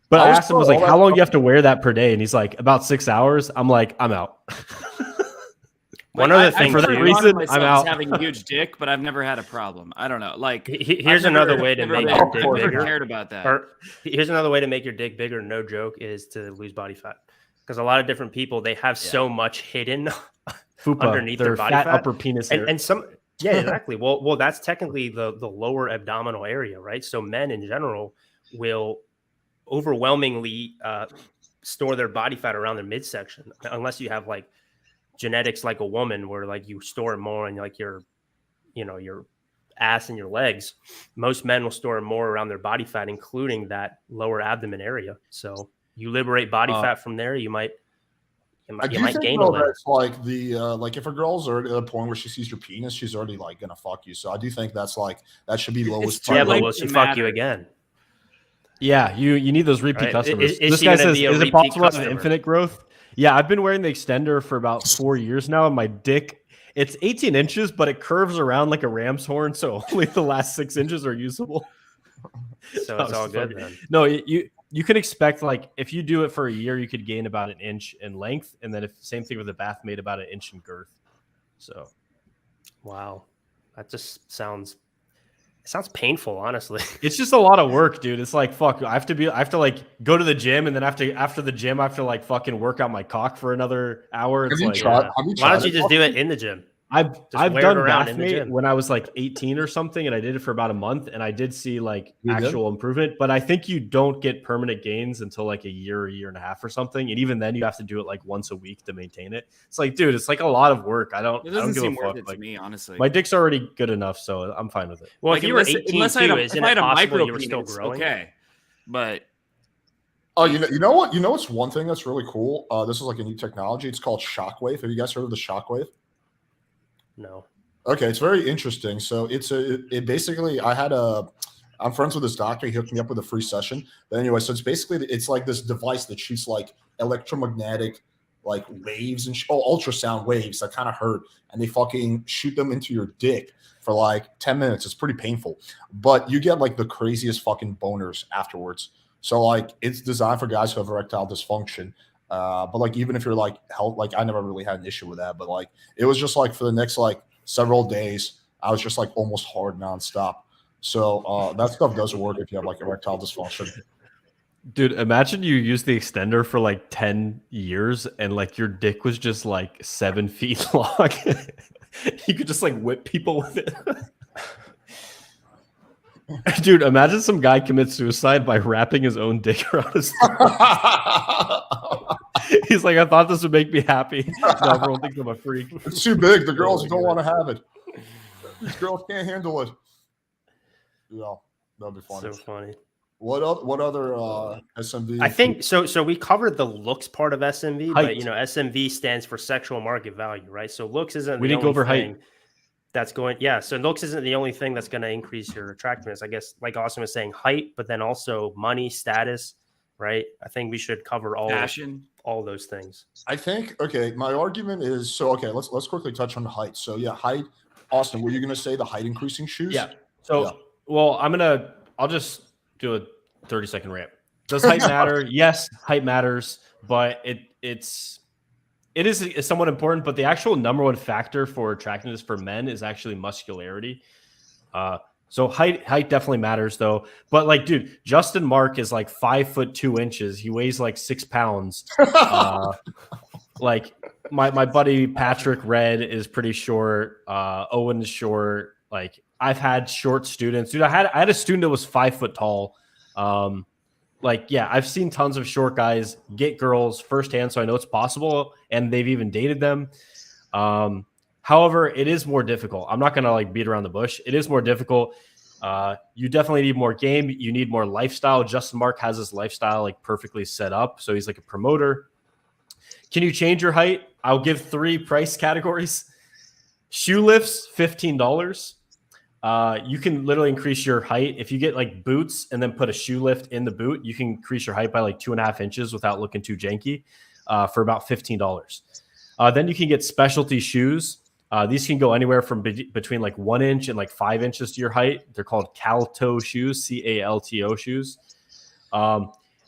But I asked him, how long do you have to wear that per day? And he's like, about 6 hours. I'm like, I'm out. One other thing, for that reason, I'm out. Having a huge dick, but I've never had a problem. I don't know. Like, here's another way to make your dick bigger. Cared about that. Or here's another way to make your dick bigger. No joke, is to lose body fat, because a lot of different people, they have so much hidden underneath their body fat, upper penis area. And some. Yeah, exactly. Well, that's technically the lower abdominal area, right? So men in general will overwhelmingly store their body fat around their midsection, unless you have like genetics like a woman, where like you store more in like your ass and your legs. Most men will store more around their body fat, including that lower abdomen area. So you liberate body fat from there, you might gain a little. Like like if a girl's already at a point where she sees your penis, she's already like gonna fuck you. So I do think that should be lowest. Yeah, but will she fuck you again? Yeah, you need those repeat customers. Is this she guy gonna says, be a is it repeat possible to have customer? infinite growth? Yeah, I've been wearing the extender for about 4 years now, and my dick, it's 18 inches, but it curves around like a ram's horn, so only the last 6 inches are usable. So No, it's all just good fucking- then. No, you can expect, like, if you do it for a year, you could gain about an inch in length, and then if same thing with the bath made about an inch in girth. So Wow, that just sounds painful, honestly. it's just a lot of work, dude. It's like, fuck, I have to like go to the gym, and then after the gym, I have to like fucking work out my cock for another hour. It's like, Why don't you just do it in the gym? I've wear it done around in the bathmate gym. when I was like 18 or something, and I did it for about a month, and I did see like You did? actual improvement. But I think you don't get permanent gains until like a year and a half or something, and even then you have to do it like once a week to maintain it. It's like, dude, it's like a lot of work. I don't It doesn't give seem a worth fuck. it to Like, me, honestly. my dick's already good enough, so I'm fine with it. Well, Like, if you were unless- 18 unless I too, had a, isn't if I it had a possible micro you were still penis, growing? okay, but Oh, you know what? You know what's one thing that's really cool? This is like a new technology. It's called shockwave. Have you guys heard of the shockwave? No. Okay, it's very interesting. So it basically I'm friends with this doctor. He hooked me up with a free session. But anyway, so it's like this device that shoots like electromagnetic like waves and ultrasound waves that kind of hurt, and they fucking shoot them into your dick for like 10 minutes. It's pretty painful, but you get like the craziest fucking boners afterwards. So like it's designed for guys who have erectile dysfunction. But like even if you're like health, like I never really had an issue with that, but like it was just like for the next like several days, I was just like almost hard nonstop. So that stuff does work if you have like erectile dysfunction. Dude, imagine you use the extender for like 10 years and like your dick was just like 7 feet long. You could just like whip people with it. Dude, imagine some guy commits suicide by wrapping his own dick around his He's like, I thought this would make me happy. Now everyone thinks I'm a freak. It's too big. The girls don't want to have it. These girls can't handle it. Yeah, that'd be funny. So funny. What other SMV? I think so. So we covered the looks part of SMV, Height. but you know, SMV stands for sexual market value, right? So looks isn't We the didn't go only over height. thing that's going. Yeah, so looks isn't the only thing that's going to increase your attractiveness. I guess, like Austen was saying, height, but then also money, status, right? I think we should cover all those things. I think my argument is so. Okay, let's quickly touch on the height. So yeah, height. Austen, were you going to say the height increasing shoes? Yeah. So, well, I'll just do a 30-second rant. Does height matter? Yes, height matters, but it is somewhat important. But the actual number one factor for attractiveness for men is actually muscularity. So height definitely matters though. But like, dude, Justin Mark is like 5'2". He weighs like 6 pounds. Like my buddy Patrick Red is pretty short. Owen is short. Like I've had short students. Dude, I had a student that was 5 foot tall. Like, yeah, I've seen tons of short guys get girls firsthand, so I know it's possible, and they've even dated them. However, it is more difficult. I'm not gonna like beat around the bush. It is more difficult. You definitely need more game. You need more lifestyle. Justin Mark has his lifestyle like perfectly set up, so he's like a promoter. Can you change your height? I'll give 3 price categories. Shoe lifts, $15. You can literally increase your height. If you get like boots and then put a shoe lift in the boot, you can increase your height by like 2.5 inches without looking too janky for about $15. Then you can get specialty shoes. These can go anywhere from between like 1 inch and like 5 inches to your height. They're called Calto shoes, CALTO shoes.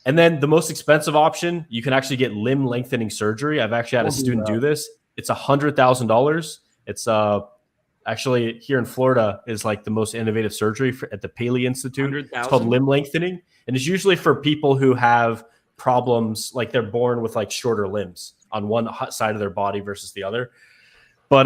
And then the most expensive option, you can actually get limb lengthening surgery. I've actually had a student do this. It's $100,000. It's actually here in Florida is like the most innovative surgery at the Paley Institute. It's called limb lengthening. And it's usually for people who have problems, like they're born with like shorter limbs on one side of their body versus the other. But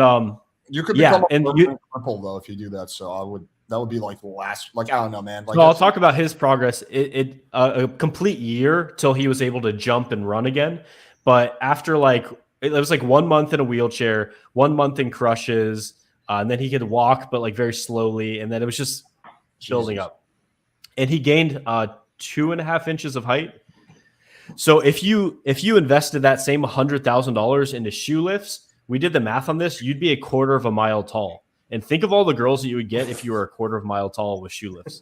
you could become a cripple though if you do that. So that would be like the last, like, I don't know, man. Like, so I'll talk about his progress. A complete year till he was able to jump and run again. But after like, it was like 1 month in a wheelchair, 1 month in crutches, and then he could walk, but like very slowly. And then it was just building up. And he gained 2.5 inches of height. So if you invested that same $100,000 into shoe lifts, we did the math on this, you'd be 1/4 mile tall. And think of all the girls that you would get if you were 1/4 mile tall with shoe lifts.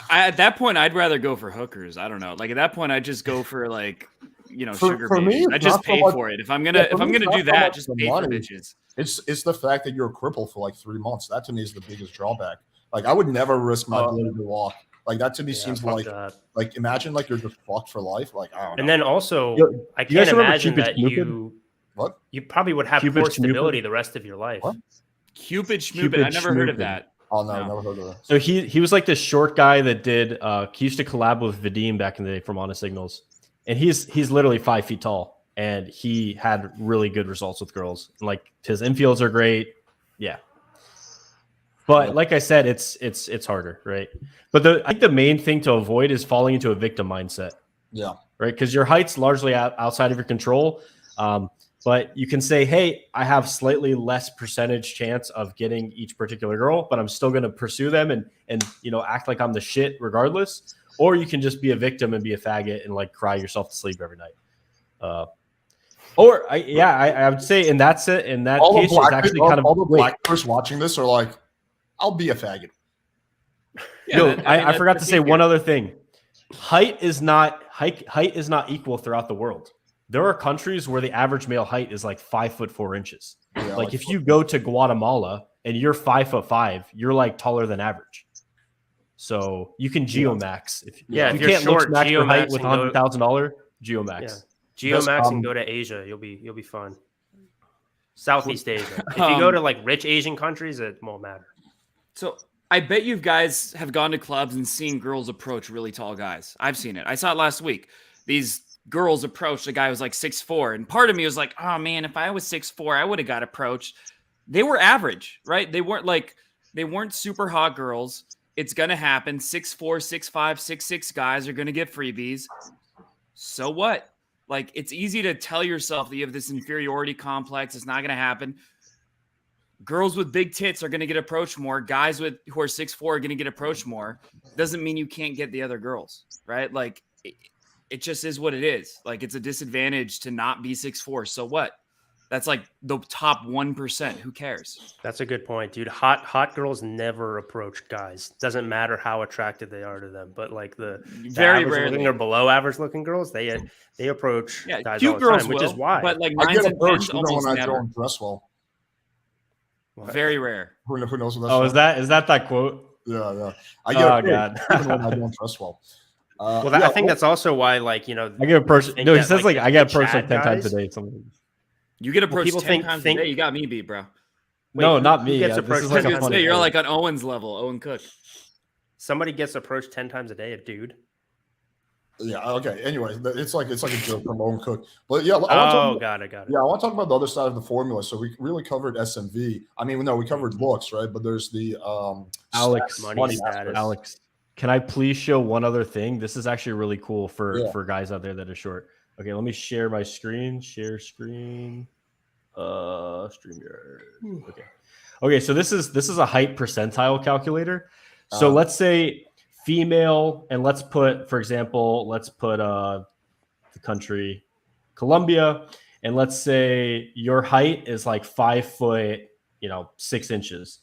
At that point, I'd rather go for hookers. I don't know. Like at that point, I'd just go for like sugar for me, babies. it's I just not so pay much- for it. If I'm Yeah, gonna for me, it's not do so that, much just the pay for money. bitches. It's the fact that you're crippled for like 3 months. That to me is the biggest drawback. Like I would never risk my ability to walk. Like that to me seems fuck like that. imagine like you're just fucked for life. Like I don't know. And then also, Yo, I you guys can't remember imagine Cupid's that Cupid? What? you probably would have Cupid's poor stability Cupid? the rest of your life. What? Cupid Schmoopid. I Cupid never heard of Schmoopid. that. Oh no, No. never heard of that. So he was like this short guy that did he used to collab with Vadim back in the day from Honest Signals, and he's literally 5 feet tall, and he had really good results with girls. And like his infields are great, yeah. But like I said, it's harder, right? But I think the main thing to avoid is falling into a victim mindset. Yeah. Right, because your height's largely outside of your control. But you can say, hey, I have slightly less percentage chance of getting each particular girl, but I'm still going to pursue them and act like I'm the shit regardless. Or you can just be a victim and be a faggot and like cry yourself to sleep every night. I would say in that case, it's actually kind of all the black girls watching this are like, I'll be a faggot. Yeah, I forgot to say one other thing. Height is not equal throughout the world. There are countries where the average male height is like 5'4". Yeah, like if you go to Guatemala and you're 5'5", you're like taller than average. So you can geomax. If you you're can't short, max your height with geomaxing $100,000, geomax. Yeah. Geomaxing, go to Asia. You'll be fine. Southeast Asia. If you go to like rich Asian countries, it won't matter. So I bet you guys have gone to clubs and seen girls approach really tall guys. I've seen it. I saw it last week. These girls approached a guy who was like 6'4", and part of me was like, oh man, if I was 6'4", I would have got approached. They were average, right? They weren't super hot girls. It's gonna happen. 6'4", 6'5", 6'6" guys are gonna get freebies. So what? Like, it's easy to tell yourself that you have this inferiority complex. It's not gonna happen. Girls with big tits are going to get approached more. Guys who are 6'4" are going to get approached more. Doesn't mean you can't get the other girls, right? Like, it just is what it is. Like, it's a disadvantage to not be 6'4". So what? That's like the top 1%. Who cares? That's a good point, dude. Hot girls never approach guys. Doesn't matter how attractive they are to them. But like the Very average rarely looking or below average looking girls, they approach guys cute all the girls time, which will, is why. But like I nines get and approached tens even almost when I never. don't dress well. Very rare. Who knows what that's Oh, from? is that quote? Yeah. I get approached God. even when I don't dress well. I think that's also why, like, I get approached. think No, he that, says like, I get the approached like Chad 10 times a guys- day. Something. You get approached people 10 times a think- day. You got me beat, bro. No, who- not who me. gets This approached is like 10 a times funny. a day? You're like on Owen's level, Owen Cook. somebody gets approached 10 times a day, a dude. Yeah. Okay. Anyway, it's like a joke from Owen Cook. But yeah, Got it. Yeah, I want to talk about the other side of the formula. So we really covered SMV. I mean, no, we covered looks, right? But there's the Alex, money status. Alex, can I please show one other thing? This is actually really cool for guys out there that are short. Okay, let me share my screen. Share screen. StreamYard. Okay. So this is a height percentile calculator. So let's say female, and let's put the country Colombia, and let's say your height is like 5 foot, 6 inches.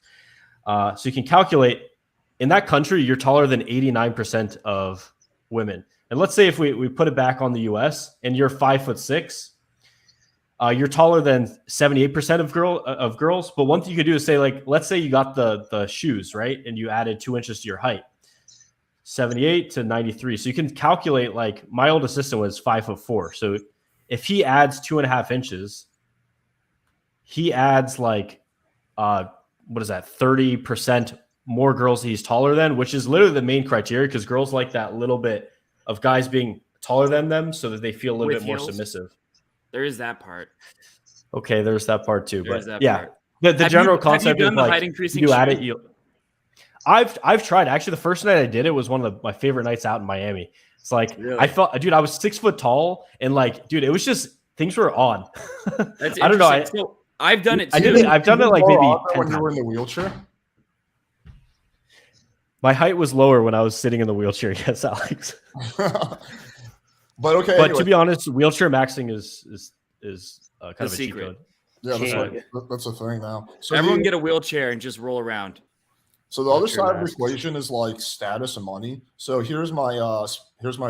So you can calculate in that country, you're taller than 89% of women. And let's say if we put it back on the US and you're 5'6", you're taller than 78% of girls. But one thing you could do is say, like, let's say you got the shoes, right? And you added 2 inches to your height, 78 to 93. So you can calculate, like, my old assistant was 5'4". So if he adds 2.5 inches, he adds like, what is that? 30% more girls he's taller than, which is literally the main criteria, because girls like that little bit of guys being taller than them so that they feel a little With bit more heels? submissive. There is that part. Okay, there's that part too. There's But that yeah, part. the general concept have you is done the like height increasing you add shoe? it. I've tried. Actually, the first night I did it was one of my favorite nights out in Miami. It's like Really? I felt, dude, I was 6 foot tall, and like, dude, it was just things were on. That's I don't know. interesting. So I've done it too. I did it. I've done it like maybe 10 when you were in times. the wheelchair. My height was lower when I was sitting in the wheelchair. Yes, Alex. But okay. But anyway. to be honest, wheelchair maxing is kind of a cheat secret. code. Yeah, King. that's a thing now. So Everyone get a wheelchair and just roll around. So the Not other true side of the masks. equation is like status and money. So here's my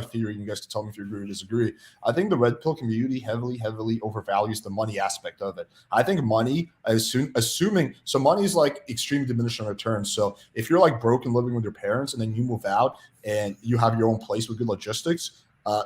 theory. You guys can tell me if you agree or disagree. I think the red pill community heavily overvalues the money aspect of it. I think money, assuming so money is like extreme diminishing returns. So if you're like broke and living with your parents and then you move out and you have your own place with good logistics,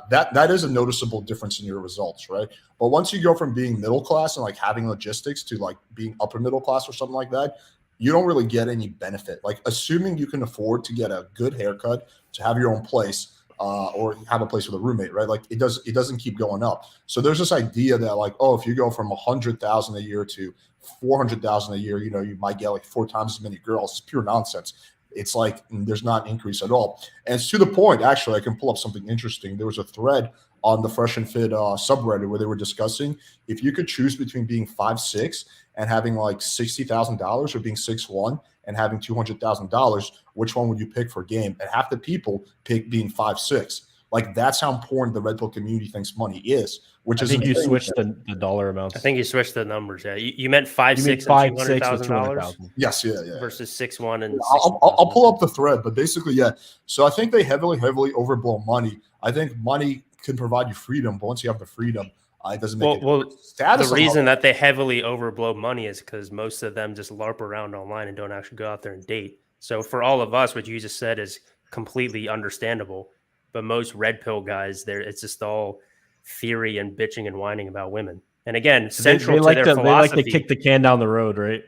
that is a noticeable difference in your results, right? But once you go from being middle class and like having logistics to like being upper middle class or something like that, you don't really get any benefit. Like assuming you can afford to get a good haircut, to have your own place, or have a place with a roommate, right? Like it doesn't keep going up. So there's this idea that like, oh, if you go from 100,000 a year to 400,000 a year, you might get like 4 times as many girls. It's pure nonsense. It's like there's not an increase at all. And it's to the point, actually, I can pull up something interesting. There was a thread on the Fresh and Fit subreddit where they were discussing if you could choose between being 5'6" and having like $60,000 or being 6'1" and having $200,000, which one would you pick for game? And half the people pick being 5'6". Like that's how important the red pill community thinks money is. Which I is think you insane. switched the dollar amounts. I think you switched the numbers. Yeah, you meant 5'6" you mean and 5'6" with $200,000 $200,000. Yes, yeah. versus 6'1" and I'll pull up the thread, but basically, yeah. So I think they heavily overblow money. I think money can provide you freedom, but once you have the freedom, it doesn't make it. Status the reason that they heavily overblow money is because most of them just LARP around online and don't actually go out there and date. So for all of us, what you just said is completely understandable. But most red pill guys, it's just all theory and bitching and whining about women. And again, central to their philosophy, they like to kick the can down the road, right?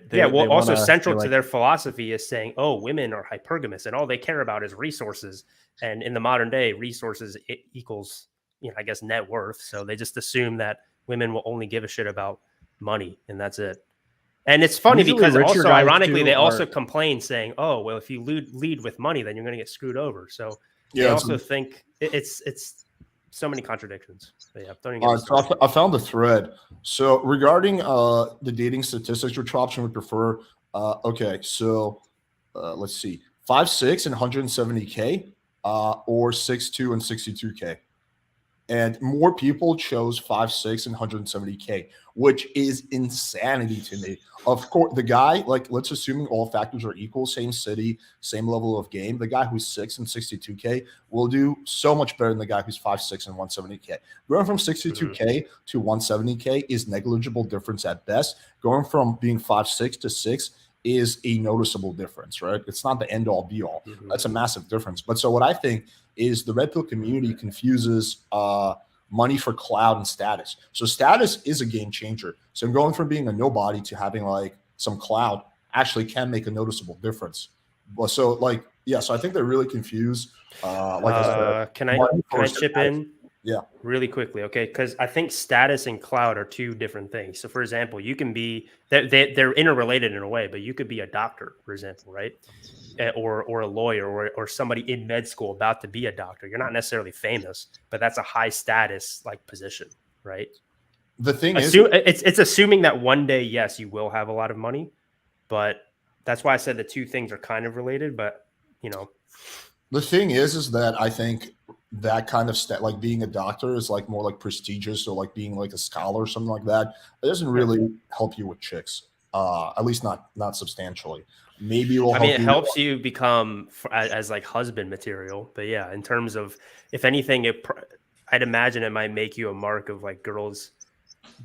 Also central to their philosophy is saying, "Oh, women are hypergamous, and all they care about is resources." And in the modern day, resources equals, I guess, net worth. So they just assume that women will only give a shit about money, and that's it. And it's funny because also, ironically, they also complain saying, "Oh, well, if you lead with money, then you're going to get screwed over." So they also think it's so many contradictions. But yeah, so I found the thread. So regarding the dating statistics, which option would prefer? Okay, so let's see, 5'6" and 170K, or 6'2" and 62K. And more people chose 5'6" and 170K, which is insanity to me. Of course, the guy, like, let's assuming all factors are equal, same city, same level of game. The guy who's 6 and 62K will do so much better than the guy who's 5'6" and 170K. Going from 62K to 170K is negligible difference at best. Going from being 5'6" to 6 is a noticeable difference, right? It's not the end all be all. That's a massive difference. But so what I think is the red pill community confuses money for clout and status. So status is a game changer. So going from being a nobody to having like some clout actually can make a noticeable difference. Well, so like, yeah, so I think they're really confused. Can I chip in? Yeah. Really quickly, okay? Because I think status and clout are two different things. So, for example, you can be they're interrelated in a way, but you could be a doctor, for example, right? Or a lawyer or somebody in med school about to be a doctor. You're not necessarily famous, but that's a high status like position, right? The thing is, it's assuming that one day, yes, you will have a lot of money, but that's why I said the two things are kind of related. But the thing is that I think that kind of like being a doctor is like more like prestigious, or like being like a scholar or something like that. It doesn't really help you with chicks, at least not substantially. Maybe it helps you become as like husband material. But yeah, in terms of, if anything, I'd imagine it might make you a mark of like girls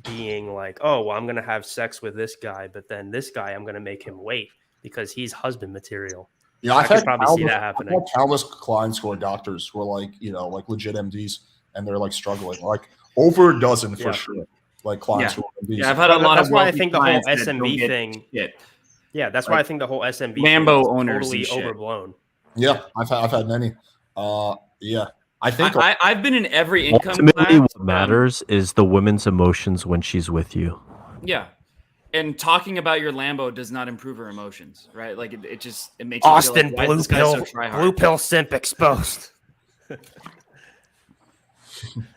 being like, oh, well, I'm going to have sex with this guy, but then this guy, I'm going to make him wait because he's husband material. Yeah, I could probably see that happening. I've had countless clients who are doctors who are like, like legit MDs, and they're like struggling, like over a dozen for sure. Like clients who are MDs. Yeah, I've had a lot of. That's why I think the whole SMB thing. Yeah, that's why I think the whole SMB Lambo thing owners is totally overblown. Yeah, I've had many. Yeah, I think I've been in every income ultimately class. What matters is the woman's emotions when she's with you. Yeah. And talking about your Lambo does not improve her emotions, right? Like it makes Austen, you feel like, blue pill simp exposed.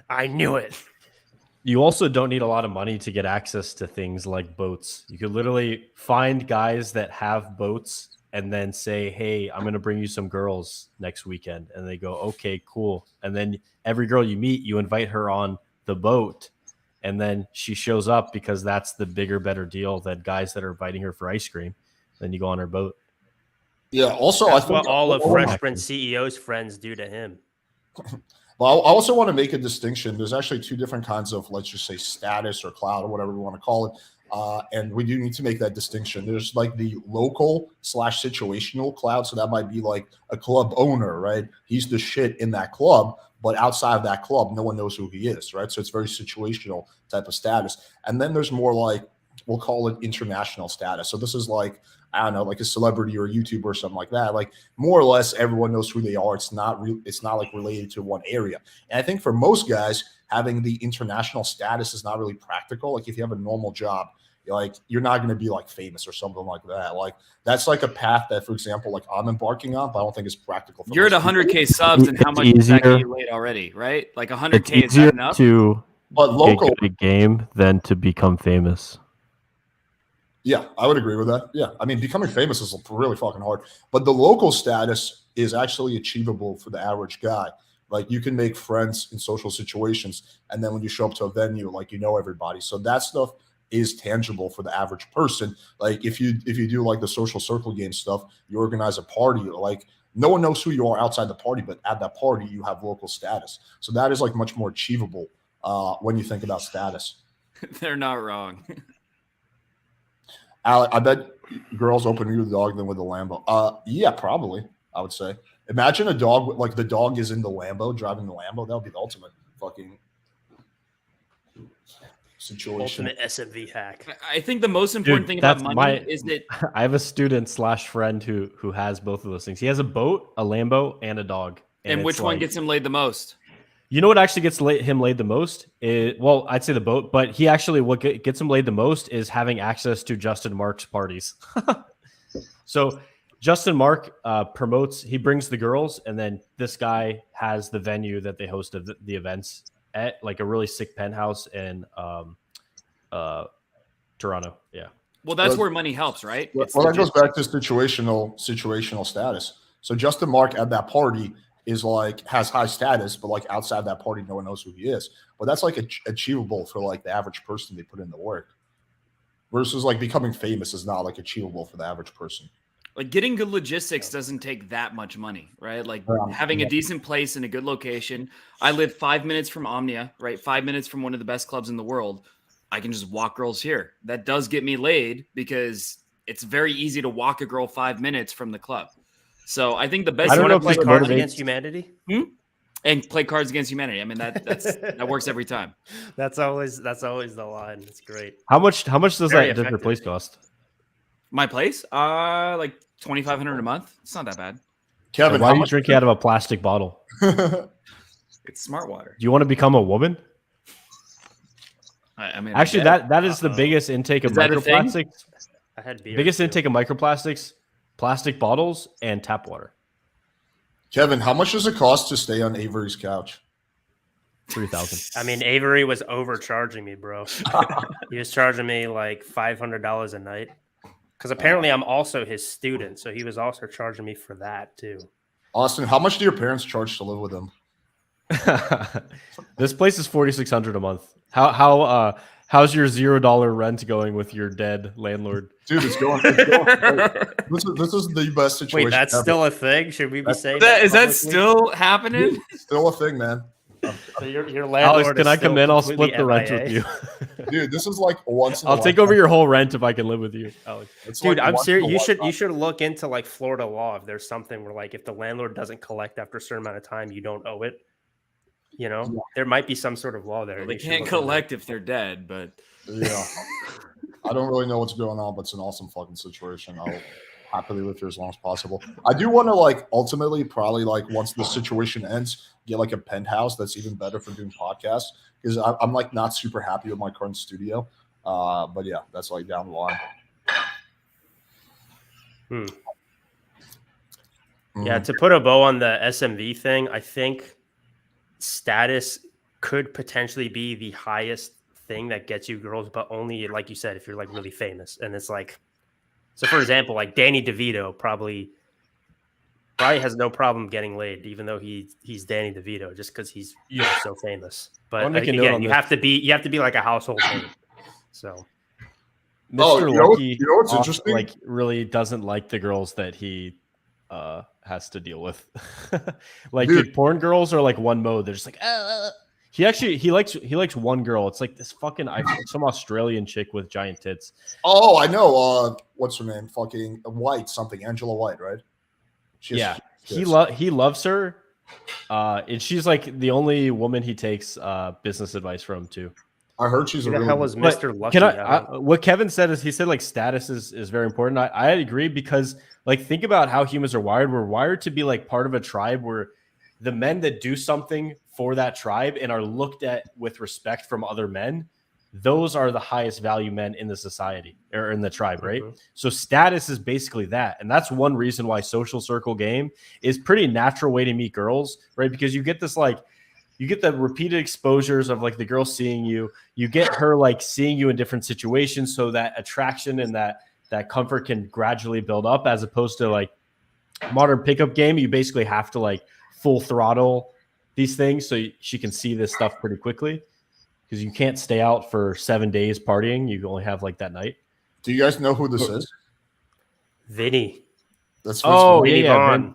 I knew it. You also don't need a lot of money to get access to things like boats. You could literally find guys that have boats and then say, hey, I'm going to bring you some girls next weekend. And they go, okay, cool. And then every girl you meet, you invite her on the boat. And then she shows up because that's the bigger, better deal than guys that are inviting her for ice cream. Then you go on her boat. Yeah. Also, That's I think what all of Oh, Fresh actually. Prince CEO's friends do to him. Well, I also want to make a distinction. There's actually two different kinds of, let's just say, status or clout or whatever we want to call it. And we do need to make that distinction. There's like the local / situational clout. So that might be like a club owner, right? He's the shit in that club, but outside of that club, no one knows who he is, right? So it's very situational type of status. And then there's more like, we'll call it international status. So this is like, I don't know, like a celebrity or a YouTuber or something like that. Like more or less everyone knows who they are. It's not it's not like related to one area. And I think for most guys, having the international status is not really practical. Like if you have a normal job, you're not going to be like famous or something like that. Like that's like a path that, for example, like I'm embarking on, but I don't think it's practical. You're at most people. 100K subs, and how It's much does that get easier- you laid already, right? Like It's 100K, is easier that enough? to But get local, good at game than to become famous. yeah, I would agree with that. Yeah, I mean, becoming famous is really fucking hard, but the local status is actually achievable for the average guy. Like you can make friends in social situations, and then when you show up to a venue, like you know everybody. So that stuff is tangible for the average person. Like if you do like the social circle game stuff, you organize a party, like no one knows who you are outside the party, but at that party you have local status. So that is like much more achievable when you think about status. They're not wrong. Alec, I bet girls open you the dog than with the Lambo. Yeah, probably. I would say. Imagine a dog like the dog is in the Lambo, driving the Lambo. That would be the ultimate fucking situation. Ultimate SMV hack. I think the most important thing about money is that I have a student / friend who has both of those things. He has a boat, a Lambo, and a dog. and which it's one like- gets him laid the most? You know what actually gets him laid the most? Well, I'd say the boat, but he actually what gets him laid the most is having access to Justin Mark's parties. So Justin Mark he brings the girls, and then this guy has the venue that they host the events at, like a really sick penthouse in Toronto. Yeah. Well, that's Well, where money helps, right? Well, It's that goes legit. back to situational status. So Justin Mark at that party is like has high status, but like outside that party, no one knows who he is. But that's like achievable for like the average person. They put in the work. Versus like becoming famous is not like achievable for the average person. Like getting good logistics doesn't take that much money, right? Like having a decent place in a good location. I live 5 minutes from Omnia, right? 5 minutes from one of the best clubs in the world. I can just walk girls here. That does get me laid because it's very easy to walk a girl 5 minutes from the club. So I think the best I don't You know want to if play this Cards motivates- Against Humanity? and play Cards Against Humanity. I mean that works every time. That's always the line. It's great. How much does Very that different effective. place cost? My place, like $2,500 a month. It's not that bad. Kevin, Why how are you much? drinking out of a plastic bottle? It's smart water. Do you want to become a woman? I mean, Actually, I get it. that is the biggest intake of Is that a thing? microplastics. I had beer. Biggest too. intake of microplastics, plastic bottles, and tap water. Kevin, how much does it cost to stay on Avery's couch? 3,000. I mean, Avery was overcharging me, bro. He was charging me like $500 a night. Because apparently I'm also his student, so he was also charging me for that too. Austin, how much do your parents charge to live with him? This place is $4,600 a month. How's your $0 rent going with your dead landlord? Dude, it's going. This is the best situation. Wait, that's ever. still a thing? Should we be saying Is that publicly? still happening? Still a thing, man. So your landlord Alex, can is I come still in? I'll completely split the rent with MIA? you. Dude, this is like once. In a I'll take lifetime. over your whole rent if I can live with you, Alex. It's Dude, like I'm once serious. in a You lifetime. should look into like Florida law if there's something where like if the landlord doesn't collect after a certain amount of time, you don't owe it. You know, Yeah. there might be some sort of law there. They You should can't look into. collect if they're dead, but Yeah. I don't really know what's going on, but it's an awesome fucking situation. I'll happily live here as long as possible. I do want to like ultimately probably like once the situation ends, get like a penthouse that's even better for doing podcasts because I'm like not super happy with my current studio. But yeah, that's like down the line. Yeah, to put a bow on the SMV thing, I think status could potentially be the highest thing that gets you girls, but only like you said, if you're like really famous. And it's like, so for example, like Danny DeVito probably has no problem getting laid, even though he's Danny DeVito, just because he's so famous. But Wanna make a note again, on you this. have to be like a household name. So Mr. you know Lucky what's also, interesting? like really doesn't like the girls that he has to deal with. Like, Dude. dude, porn girls are like one mode. They're just like, he likes one girl. It's like this fucking some Australian chick with giant tits. Oh, I know. What's her name? Fucking White something. Angela White, right? Yeah, he loves her. And she's like the only woman he takes business advice from too. I heard she's Who a the really hell was Mr. Lucky? What Kevin said is he said like status is very important. I agree because like think about how humans are wired. We're wired to be like part of a tribe where the men that do something for that tribe and are looked at with respect from other men, those are the highest value men in the society or in the tribe, right? Mhm. So status is basically that. And that's one reason why social circle game is pretty natural way to meet girls, right? Because you get this like you get the repeated exposures of like the girl seeing you, you get her like seeing you in different situations so that attraction and that comfort can gradually build up, as opposed to like modern pickup game. You basically have to like full throttle these things so she can see this stuff pretty quickly, because you can't stay out for 7 days partying. You only have like that night. Do you guys know who this is? Vinny. That's Vinny Vaughn.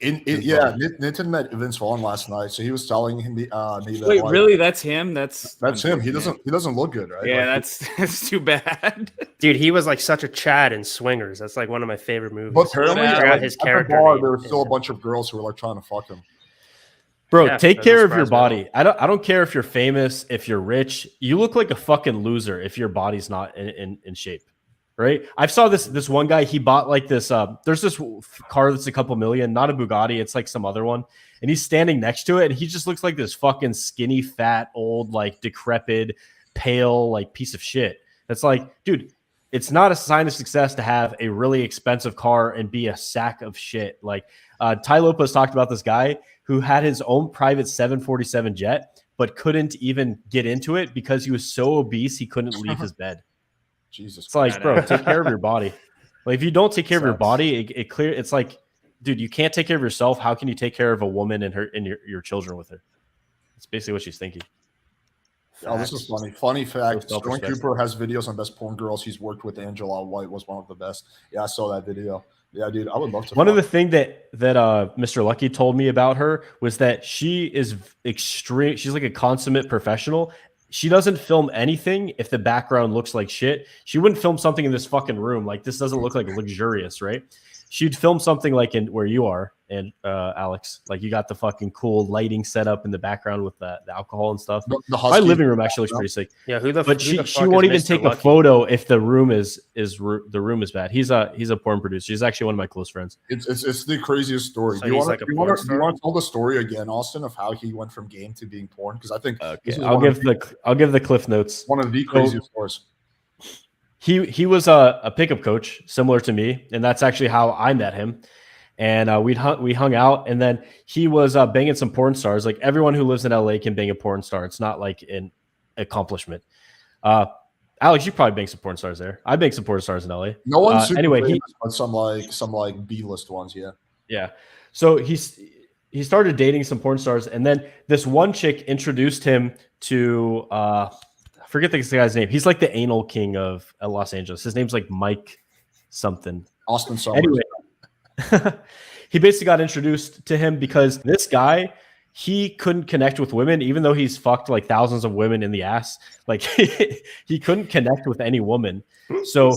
Nitin met Vince Vaughn last night, so he was telling him me that. Wait, like, really? That's him? That's him. He doesn't look good, right? Yeah, Like, that's too bad. Dude, he was like such a Chad in Swingers. That's like one of my favorite movies. But apparently, I forgot his at the character bar, name. there were still a bunch of girls who were like trying to fuck him. Bro, Yeah, take that care of your surprised me body. I don't care if you're famous, if you're rich. You look like a fucking loser if your body's not in shape, right? I saw this one guy. He bought like this. There's this car that's a couple million, not a Bugatti. It's like some other one, and he's standing next to it, and he just looks like this fucking skinny, fat, old, like decrepit, pale, like piece of shit. It's like, dude, it's not a sign of success to have a really expensive car and be a sack of shit. Like Ty Lopez talked about this guy who had his own private 747 jet, but couldn't even get into it because he was so obese he couldn't leave his bed. Jesus. It's like, bro, take care of your body. Like, if you don't take care of your body, it's like, dude, you can't take care of yourself. How can you take care of a woman and your children with her? That's basically what she's thinking. Oh, this is funny. Funny fact: So Storm self-respect. Cooper has videos on best porn girls. He's worked with Angela White. Was one of the best. Yeah, I saw that video. Yeah, dude, I would love to. One of the things that Mr. Lucky told me about her was that she is extreme. She's like a consummate professional. She doesn't film anything if the background looks like shit. She wouldn't film something in this fucking room. Like, this doesn't look like luxurious, right? She'd film something like in where you are, and Alex, like you got the fucking cool lighting set up in the background with the alcohol and stuff. My living room actually looks pretty sick. Yeah, But she won't even take a photo if the room is bad. He's a porn producer. He's actually one of my close friends. It's the craziest story. So Do you he's want like a porn star? to tell the story again, Austin, of how he went from game to being porn? Because I think this is I'll give the cliff notes. one of the craziest stories. He was a pickup coach similar to me, and that's actually how I met him. And we hung out, and then he was banging some porn stars. Like, everyone who lives in LA can bang a porn star. It's not like an accomplishment. Alex, you probably bang some porn stars there. I bang some porn stars in LA. No one's super anyway. famous, but some like B-list ones, yeah. Yeah. So he started dating some porn stars, and then this one chick introduced him to I forget this guy's name. He's like the anal king of Los Angeles. His name's like Mike something. Austin Summers. Anyway, he basically got introduced to him because this guy, he couldn't connect with women, even though he's fucked like thousands of women in the ass. Like, he couldn't connect with any woman. So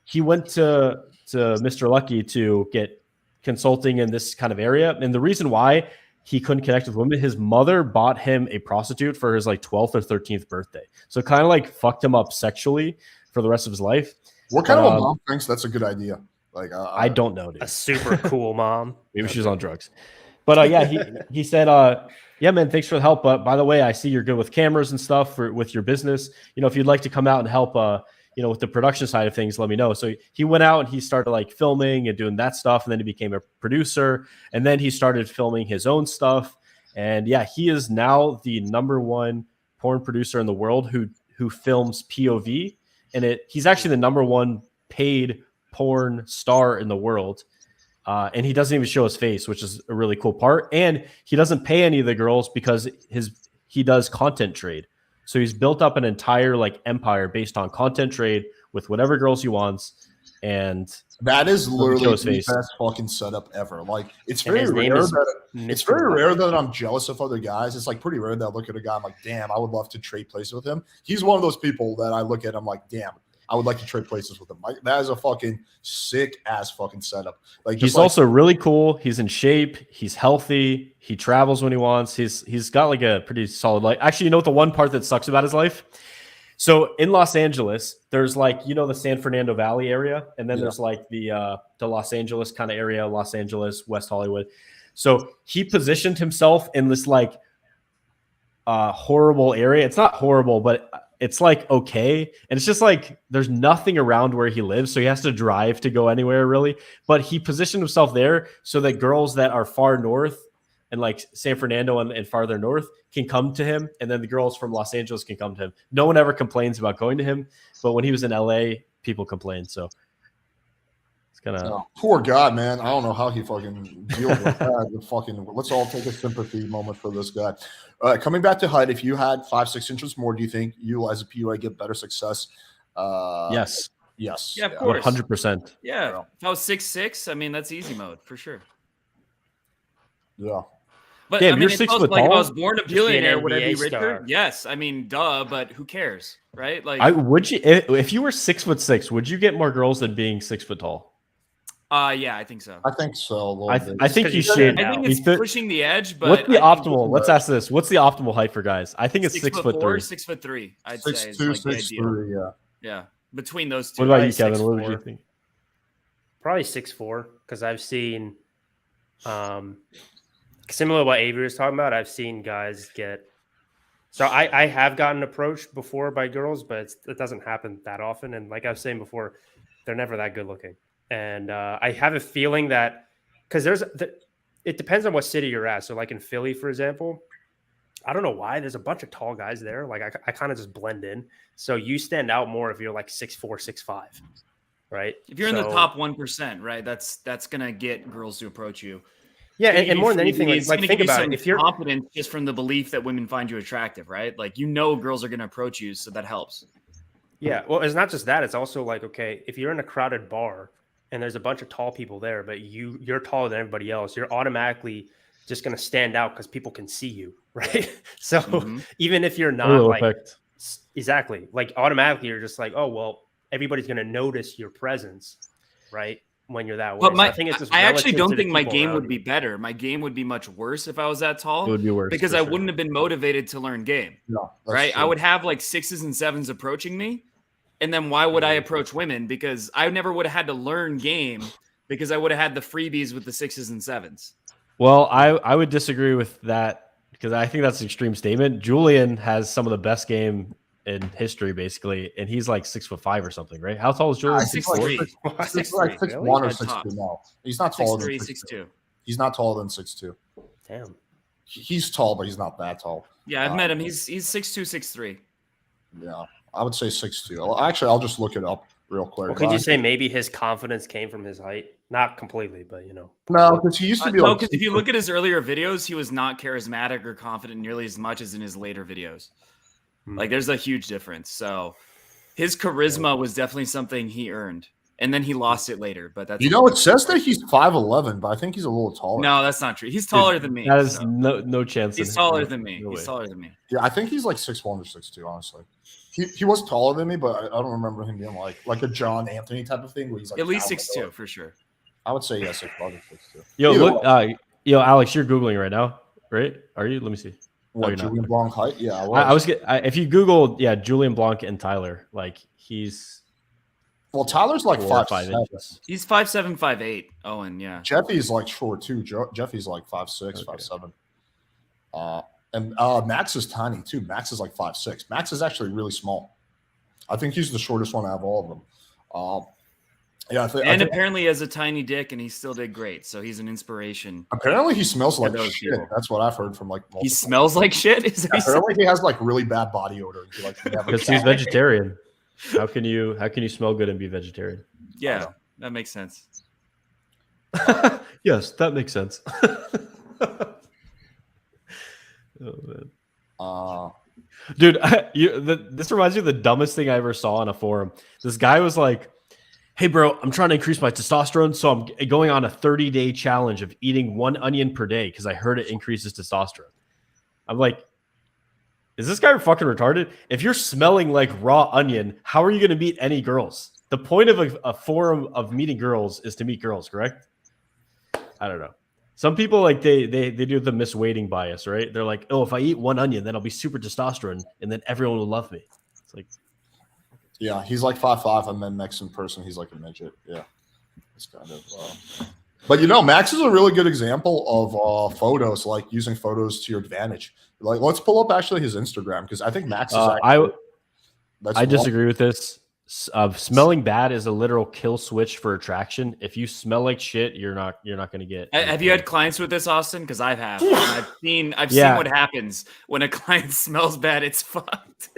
he went to Mr. Lucky to get consulting in this kind of area. And the reason why he couldn't connect with women, his mother bought him a prostitute for his like 12th or 13th birthday. So it kind of like fucked him up sexually for the rest of his life. What kind of a mom thinks that's a good idea? Like, I don't know, dude. A super cool mom. Maybe she's on drugs. But yeah, he said, yeah, man, thanks for the help. But by the way, I see you're good with cameras and stuff with your business. You know, if you'd like to come out and help, with the production side of things, let me know. So he went out and he started like filming and doing that stuff. And then he became a producer. And then he started filming his own stuff. And yeah, he is now the #1 porn producer in the world who films POV. And he's actually the #1 paid porn star in the world. And he doesn't even show his face, which is a really cool part. And he doesn't pay any of the girls because he does content trade. So he's built up an entire like empire based on content trade with whatever girls he wants. and That is literally his the face. best fucking setup ever. Like it's And very his name rare is that it's Mr. very Lucky. rare that I'm jealous of other guys. It's like pretty rare that I look at a guy, I'm like, damn, I would love to trade places with him. He's one of those people that I look at, I'm like, damn, I would like to trade places with him. Like that is a fucking sick ass fucking setup. Like He's also really cool. He's in shape. He's healthy. He travels when he wants. He's got like a pretty solid life. Actually, you know what the one part that sucks about his life? So in Los Angeles, there's like, you know, the San Fernando Valley area, and then there's like the Los Angeles kind of area, Los Angeles, West Hollywood. So he positioned himself in this like horrible area. It's not horrible, but it's like okay, and it's just like there's nothing around where he lives, so he has to drive to go anywhere really. But he positioned himself there so that girls that are far north and like San Fernando and farther north can come to him, and then the girls from Los Angeles can come to him. No one ever complains about going to him, but when he was in LA, people complained. So it's kind of poor guy, man. I don't know how he fucking deals with that. Fucking, let's all take a sympathy moment for this guy. Coming back to height, if you had 5-6 inches more, do you think you as a PUA get better success? Yes. Yes. Yeah, of course. 100%. Yeah. If I was 6'6", I mean, that's easy mode for sure. Yeah. But Damn, I mean, you're it's 6 also foot like if I tall? was born a Just be an billionaire, would I be NBA richer? star. Yes. I mean, duh, but who cares, right? Like, Would you if you were 6'6", would you get more girls than being 6 foot tall? Yeah, I think so. I think so. A little I bit. think 'cause you you should. I think You it's should- pushing the edge, but What's the I think optimal? Let's ask this. What's the optimal height for guys? I think it's 6'3". 6'3", I'd 6'2", say. Is like the ideal. 6'3", yeah. Yeah, between those two. What about you, Probably Kevin? What would you 6'4". think? Probably 6'4", because I've seen similar to what Avery was talking about. I've seen guys get. So I have gotten approached before by girls, but it doesn't happen that often. And like I was saying before, they're never that good looking. And I have a feeling that because it depends on what city you're at. So like in Philly, for example, I don't know why there's a bunch of tall guys there. Like I kind of just blend in. So you stand out more if you're like 6'4", 6'5", right? If you're in the So- top 1%, right, that's gonna get girls to approach you. Yeah, It's gonna and give more you than anything, freebies. It's like gonna think give you about some it. If you're confidence just from the belief that women find you attractive, right? Like girls are gonna approach you, so that helps. Yeah, well, it's not just that. It's also like, okay, if you're in a crowded bar and there's a bunch of tall people there, but you're taller than everybody else, you're automatically just going to stand out because people can see you, right? So even if you're not Halo like effect. exactly, like automatically you're just like, oh well, everybody's going to notice your presence, right? When you're that way. But So I think it's just I actually relative don't to the think my people game around would be you. better. My game would be much worse if I was that tall. It would be worse because for I sure. wouldn't have been motivated to learn game. No, that's Right? true. I would have like 6s and 7s approaching me. And then why would I approach women? Because I never would have had to learn game because I would have had the freebies with the 6s and 7s. Well, I would disagree with that because I think that's an extreme statement. Julian has some of the best game in history, basically, and he's like 6'5" or something, right? How tall is Julian? I think 6'3". Six, like 6'1" or At 6'2". top. No, he's not taller than 6'3", 6'2". 6'2". He's not taller than 6'2". Damn. He's tall, but he's not that tall. Yeah, I've met him. He's 6'2", 6'3". Yeah, I would say 6'2". Actually, I'll just look it up real quick. Well, could you say maybe his confidence came from his height? Not completely, but you know. No, because he used to be No, like. because if you look at his earlier videos, he was not charismatic or confident nearly as much as in his later videos. Like, there's a huge difference. So his charisma was definitely something he earned. And then he lost it later. But that's it says that he's 5'11", but I think he's a little taller. No, that's not true. He's taller than me. That is so. no chance. He's in- taller than me. no He's way. taller than me. Yeah, I think he's like 6'1" or 6'2", honestly. He was taller than me, but I don't remember him being like a John Anthony type of thing where he's like At least 6'2". 6'2", for sure. I would say 6'1" or 6'2". Yo, Either look, way. Alex, you're googling right now, right? Are you? Let me see. What, you're not. Julian Blanc height? Yeah, I was if you Google, Julian Blanc and Tyler, like he's Well, Tyler's like 4 or 5 5'7". inches. He's 5'7", 5'8". Owen, yeah. Jeffy's like short too. Jeffy's like 5'6", Okay. 5'7". And Max is tiny too. Max is like 5'6". Max is actually really small. I think he's the shortest one out of all of them. Yeah, I think Apparently he has a tiny dick, and he still did great. So he's an inspiration. apparently he smells like those shit. people. That's what I've heard from like. He multiple- smells like shit. Is that what he said? Apparently he has like really bad body odor. He, like, never because he's vegetarian. How can you smell good and be vegetarian? Yeah, that makes sense. Yes, that makes sense. Oh, man. Dude, this reminds me of the dumbest thing I ever saw on a forum. This guy was like, hey, bro, I'm trying to increase my testosterone, so I'm going on a 30-day challenge of eating 1 onion per day because I heard it increases testosterone. I'm like, is this guy fucking retarded? If you're smelling like raw onion, how are you going to meet any girls? The point of a forum of meeting girls is to meet girls, correct? I don't know. Some people like they do the misweighting bias, right? They're like, oh, if I eat 1 onion, then I'll be super testosterone, and then everyone will love me. It's like, Yeah, he's like 5'5", and then Max in person, he's like a midget. Yeah, it's kind of. But Max is a really good example of photos, like using photos to your advantage. Like, let's pull up actually his Instagram because I think Max is. I disagree with this. Smelling bad is a literal kill switch for attraction. If you smell like shit, you're not going to get. Have you had clients with this, Austin? Because I have. I've seen what happens when a client smells bad. It's fucked.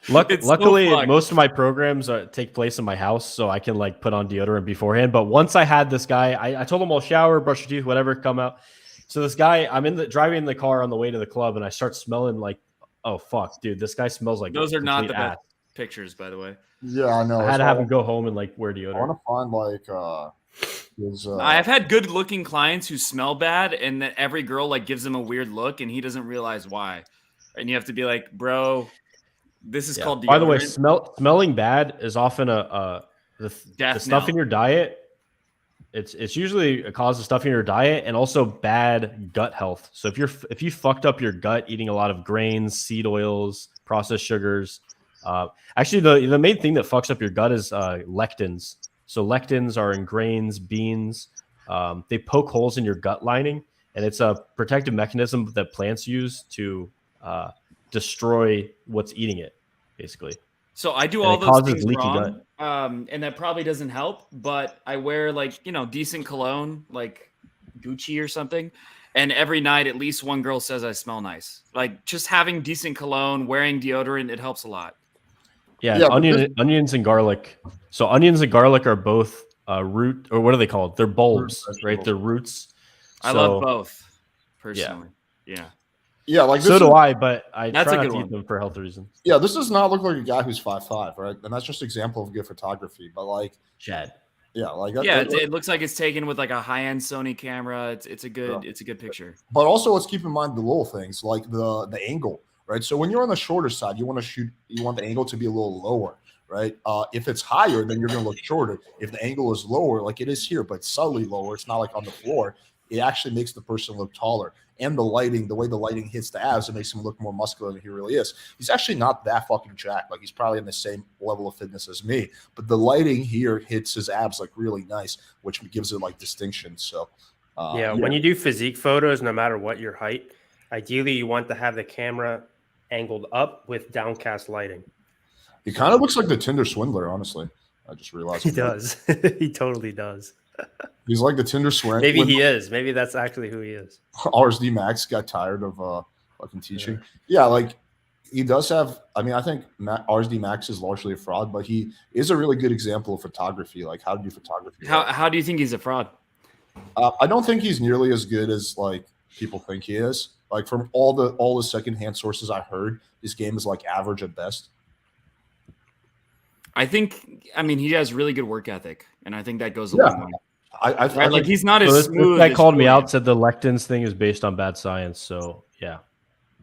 Luckily, most of my programs take place in my house, so I can like put on deodorant beforehand. But once I had this guy, I told him I'll shower, brush your teeth, whatever, come out. So this guy, I'm driving in the car on the way to the club, and I start smelling like, oh fuck, dude, this guy smells like those are not the ass. best pictures, by the way. Yeah, I know. I had to have him go home and like wear deodorant. I want to find like his. I've had good-looking clients who smell bad, and then every girl like gives him a weird look, and he doesn't realize why. And you have to be like, bro. This is called deodorant. By the way, smelling bad is often the stuff in your diet. It's usually a cause of stuff in your diet and also bad gut health. So if you fucked up your gut eating a lot of grains, seed oils, processed sugars, actually the main thing that fucks up your gut is lectins. So lectins are in grains, beans. They poke holes in your gut lining, and it's a protective mechanism that plants use to destroy what's eating it, basically. So I do all those things wrong, and that probably doesn't help. But I wear decent cologne, like Gucci or something, and every night at least one girl says I smell nice. Like just having decent cologne, wearing deodorant, it helps a lot. Yeah, onions and garlic. So onions and garlic are both root, or what are they called? They're bulbs, right? They're roots. I love both personally. Yeah. Yeah, like so do I, but I try not to eat them for health reasons. Yeah, this does not look like a guy who's 5'5", right? And that's just an example of good photography. But like Chad. Yeah, like it looks like it's taken with like a high-end Sony camera. It's a good picture. But also let's keep in mind the little things like the angle, right? So when you're on the shorter side, you want the angle to be a little lower, right? If it's higher, then you're gonna look shorter. If the angle is lower, like it is here, but subtly lower, it's not like on the floor, it actually makes the person look taller. And the way the lighting hits the abs, it makes him look more muscular than he really is. He's actually not that fucking jacked. Like he's probably in the same level of fitness as me, but the lighting here hits his abs like really nice, which gives it like distinction. So when you do physique photos, no matter what your height, ideally you want to have the camera angled up with downcast lighting. He kind of looks like the Tinder swindler, honestly. I just realized he does. He totally does. He's like the Tinder swindler. Maybe he is. Maybe that's actually who he is. RSD Max got tired of fucking teaching. Yeah, like he does have. I mean, I think RSD Max is largely a fraud, but he is a really good example of photography, like how to do photography. How do you think he's a fraud? I don't think he's nearly as good as like people think he is. Like from all the secondhand sources I heard, his game is like average at best. I mean, he has really good work ethic, and I think that goes a long way. I like he's not as smooth. This guy called me out, said the lectins thing is based on bad science. So yeah,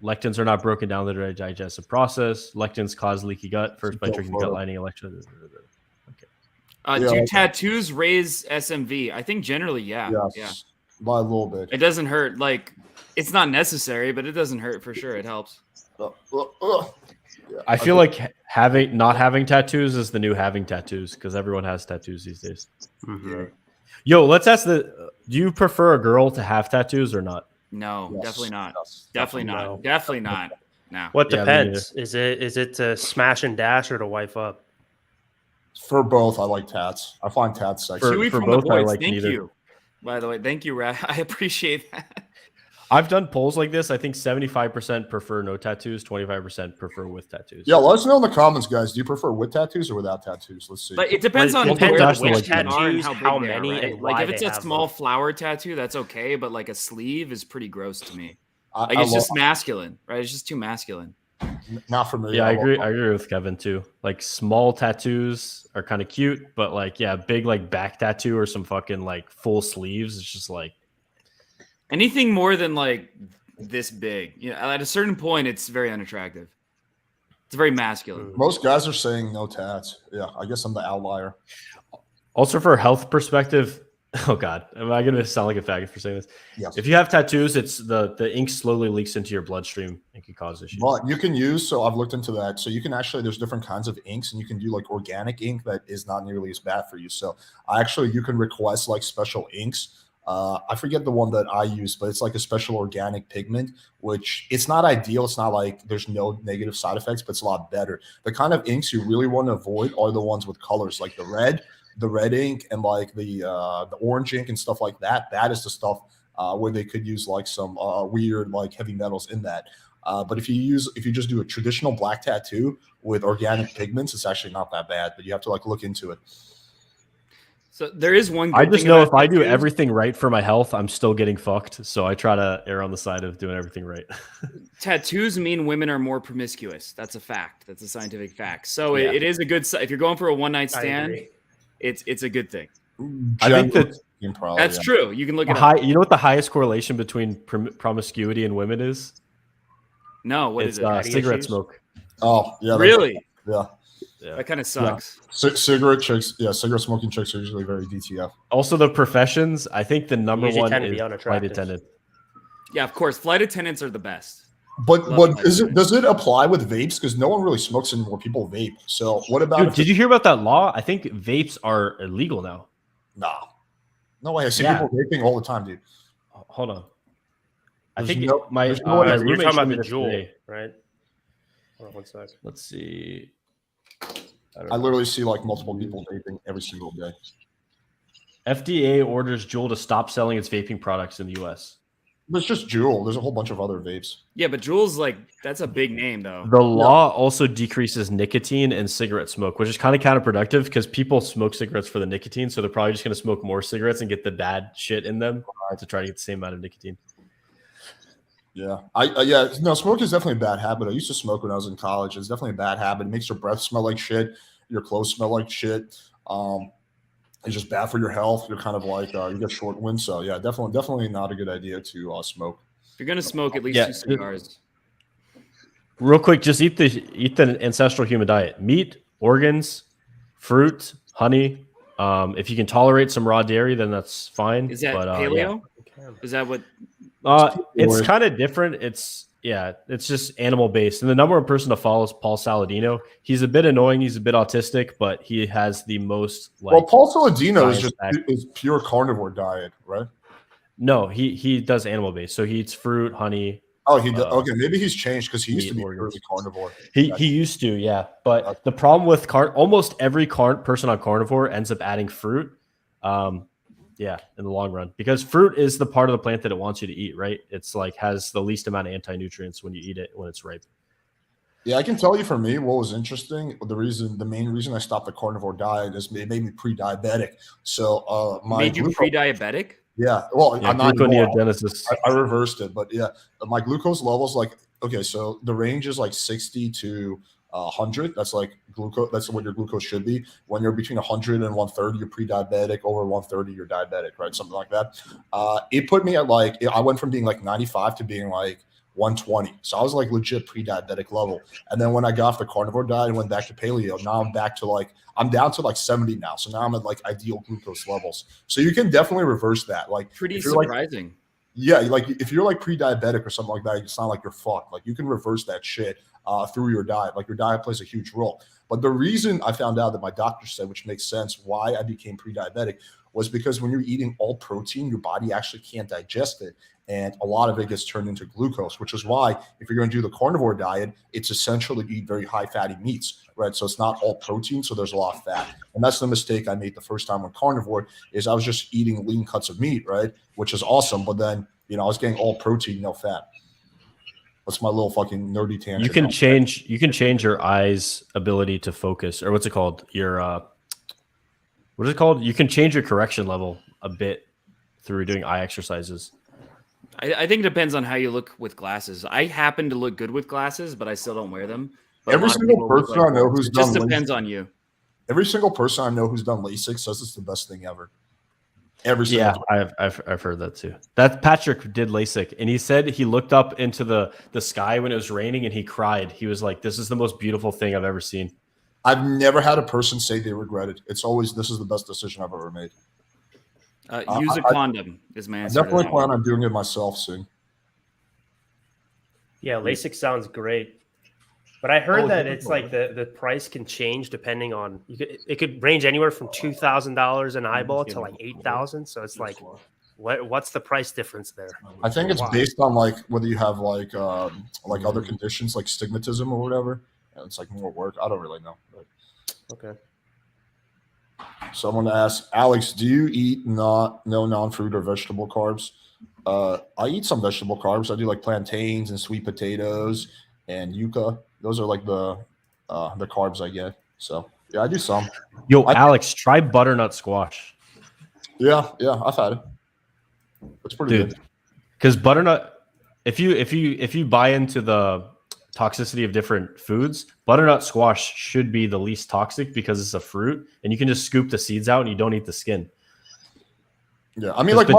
lectins are not broken down the digestive process. Lectins cause leaky gut first by tricking the gut lining. Do tattoos raise SMV? I think generally, yeah. By a little bit. It doesn't hurt. Like it's not necessary, but it doesn't hurt for sure. It helps. I feel like not having tattoos is the new having tattoos because everyone has tattoos these days. Mm-hmm. Yo, let's ask do you prefer a girl to have tattoos or not? No, Yes. definitely not. Yes. Definitely not. No. Definitely not. No. What Yeah, me depends? Is it to smash and dash or to wife up? For both, I like tats. I find tats sexy. Chewy for from both, the I boys. like Thank neither. you. By the way, thank you, Rat. I appreciate that. I've done polls like this. I think 75% prefer no tattoos, 25% prefer with tattoos. Yeah, let us know in the comments, guys. Do you prefer with tattoos or without tattoos? Let's see. But it depends Well, on it depends where on the which tattoos are and tattoos, how how big they are, many, right? and Like why if it's they a have small them. flower tattoo, that's okay. But like a sleeve is pretty gross to me. I Like it's just masculine, right? It's just too masculine. Not for me. Yeah, I agree. I agree with Kevin too. Like small tattoos are kind of cute, but like big like back tattoo or some fucking like full sleeves. It's just like anything more than like this big. You know, at a certain point, it's very unattractive. It's very masculine. Most guys are saying no tats. Yeah, I guess I'm the outlier. also for a health perspective. Oh God, am I gonna sound like a faggot for saying this? Yes. If you have tattoos, it's the ink slowly leaks into your bloodstream and can cause issues. But you can use, so I've looked into that. So you can actually, there's different kinds of inks, and you can do like organic ink that is not nearly as bad for you. So you can request like special inks. I forget the one that I use, but it's like a special organic pigment, which it's not ideal. It's not like there's no negative side effects, but it's a lot better. The kind of inks you really want to avoid are the ones with colors, like the red ink and like the orange ink and stuff like that. That is the stuff where they could use like some weird like heavy metals in that. But if you just do a traditional black tattoo with organic pigments, it's actually not that bad. But you have to like look into it. So there is one. I just know if I do everything right for my health, I'm still getting fucked. So I try to err on the side of doing everything right. Tattoos mean women are more promiscuous. That's a fact. That's a scientific fact. So it is a good. If you're going for a one night stand, it's a good thing. I think that's true. You can look at high. You know what the highest correlation between promiscuity and women is? No, what is it? Cigarette smoke. Oh yeah, really? Yeah. That kind of sucks. Yeah. Cigarette chicks, cigarette smoking chicks are usually very DTF. Also, the professions. I think the number one is flight unattractive. attendant. Yeah, of course. Flight attendants are the best. But does it apply with vapes? Because no one really smokes anymore. People vape. So what about? Dude, did you hear about that law? I think vapes are illegal now. Nah, no way. I see people vaping all the time, dude. Hold on. I There's think no- my there's no way- roommate You're talking showed about me the this Juul, today. right? Hold on 1 sec. Let's see. I literally see like multiple people vaping every single day. FDA orders Juul to stop selling its vaping products in the U.S. But it's just Juul. There's a whole bunch of other vapes. Yeah, but Juul's like that's a big name though. The law also decreases nicotine and cigarette smoke, which is kind of counterproductive because people smoke cigarettes for the nicotine, so they're probably just going to smoke more cigarettes and get the bad shit in them to try to get the same amount of nicotine. Yeah, smoke is definitely a bad habit. I used to smoke when I was in college. It's definitely a bad habit. It makes your breath smell like shit. Your clothes smell like shit. It's just bad for your health. You're kind of like you get short wind. So yeah, definitely not a good idea to smoke. If you're gonna smoke, at least 2 cigars. Real quick, just eat the ancestral human diet: meat, organs, fruit, honey. If you can tolerate some raw dairy, then that's fine. Is that paleo? Yeah. Is that what? It's kind of different. It's just animal based. And the number one person to follow is Paul Saladino. He's a bit annoying. He's a bit autistic, but he has the most. Paul Saladino is pure carnivore diet, right? No, he does animal based. So he eats fruit, honey. Oh, he does. Okay, maybe he's changed because he used to be purely carnivore. He used to, yeah. But the problem with almost every person on carnivore ends up adding fruit. Yeah, in the long run, because fruit is the part of the plant that it wants you to eat, right? It's like has the least amount of anti-nutrients when you eat it when it's ripe. Yeah, I can tell you for me what was interesting. The main reason I stopped the carnivore diet is it made me pre-diabetic. So made you pre-diabetic? Yeah, well, I'm not gluconeogenesis. I reversed it, but yeah, my glucose levels so the range is like 60 to 100. That's like glucose. That's what your glucose should be. When you're between 100 and 130, you're pre-diabetic. Over 130, you're diabetic, right? Something like that. It put me at I went from being like 95 to being like 120. So I was like legit pre-diabetic level. And then when I got off the carnivore diet and went back to paleo, now I'm back to I'm down to 70 now. So now I'm at ideal glucose levels. So you can definitely reverse that. Pretty surprising. If you're pre-diabetic or something like that, it's not like you're fucked. You can reverse that shit through your diet. Your diet plays a huge role. But the reason I found out that my doctor said, which makes sense, why I became pre-diabetic was because when you're eating all protein, your body actually can't digest it. And a lot of it gets turned into glucose, which is why if you're going to do the carnivore diet, it's essential to eat very high fatty meats, right? So it's not all protein, so there's a lot of fat. And that's the mistake I made the first time on carnivore is I was just eating lean cuts of meat, right? Which is awesome. But then, I was getting all protein, no fat. That's my little fucking nerdy tangent. You can change your eyes' ability to focus, or what's it called? What is it called? You can change your correction level a bit through doing eye exercises. I think it depends on how you look with glasses. I happen to look good with glasses, but I still don't wear them. But Every single person I know who's it just done depends on you. Every single person I know who's done LASIK says it's the best thing ever. Every single I've heard that too. That Patrick did LASIK, and he said he looked up into the sky when it was raining, and he cried. He was like, "This is the most beautiful thing I've ever seen." I've never had a person say they regret it. It's always, this is the best decision I've ever made. Use a condom is my answer. I definitely plan on doing it myself soon. Yeah, LASIK sounds great. But I heard that it's like the price can change depending on it could range anywhere from $2,000 an eyeball to like $8,000. So it's like, what's the price difference there? I think it's based on like whether you have like other conditions like stigmatism or whatever. And it's like more work. I don't really know. But. Okay. Someone asked, Alex, do you eat no non-fruit or vegetable carbs? I eat some vegetable carbs. I do like plantains and sweet potatoes and yuca. Those are like the carbs I get. So yeah, I do some. Yo, Alex, try butternut squash. Yeah, I've had it. It's pretty good. Because butternut, if you buy into the toxicity of different foods, butternut squash should be the least toxic because it's a fruit, and you can just scoop the seeds out and you don't eat the skin. Yeah, I mean, like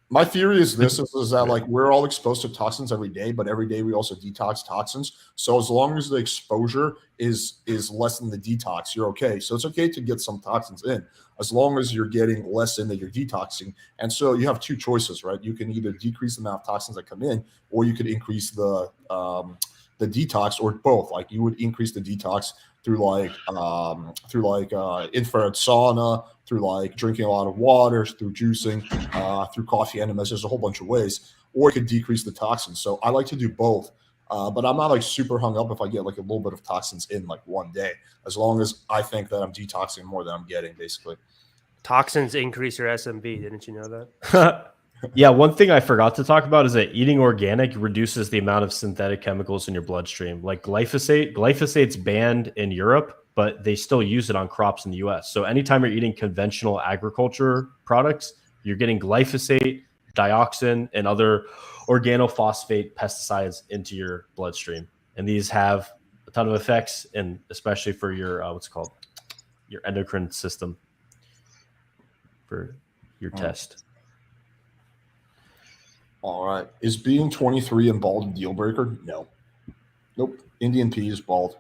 my theory is this is that like we're all exposed to toxins every day, but every day we also detox toxins. So as long as the exposure is less than the detox, you're okay. So it's okay to get some toxins in as long as you're getting less in that you're detoxing. And so you have two choices, right? You can either decrease the amount of toxins that come in, or you could increase the detox, or both. Like you would increase the detox through infrared sauna, through like drinking a lot of water, through juicing, through coffee enemas. There's a whole bunch of ways, or it could decrease the toxins. So I like to do both, but I'm not like super hung up if I get like a little bit of toxins in like one day, as long as I think that I'm detoxing more than I'm getting, basically. Toxins increase your SMV. Didn't you know that? Yeah, one thing I forgot to talk about is that eating organic reduces the amount of synthetic chemicals in your bloodstream. Like glyphosate's banned in Europe, but they still use it on crops in the US. So anytime you're eating conventional agriculture products, you're getting glyphosate, dioxin, and other organophosphate pesticides into your bloodstream. And these have a ton of effects, and especially for your your endocrine system, for your test. All right. Is being 23 and bald a deal breaker? No. Nope. Indian P is bald.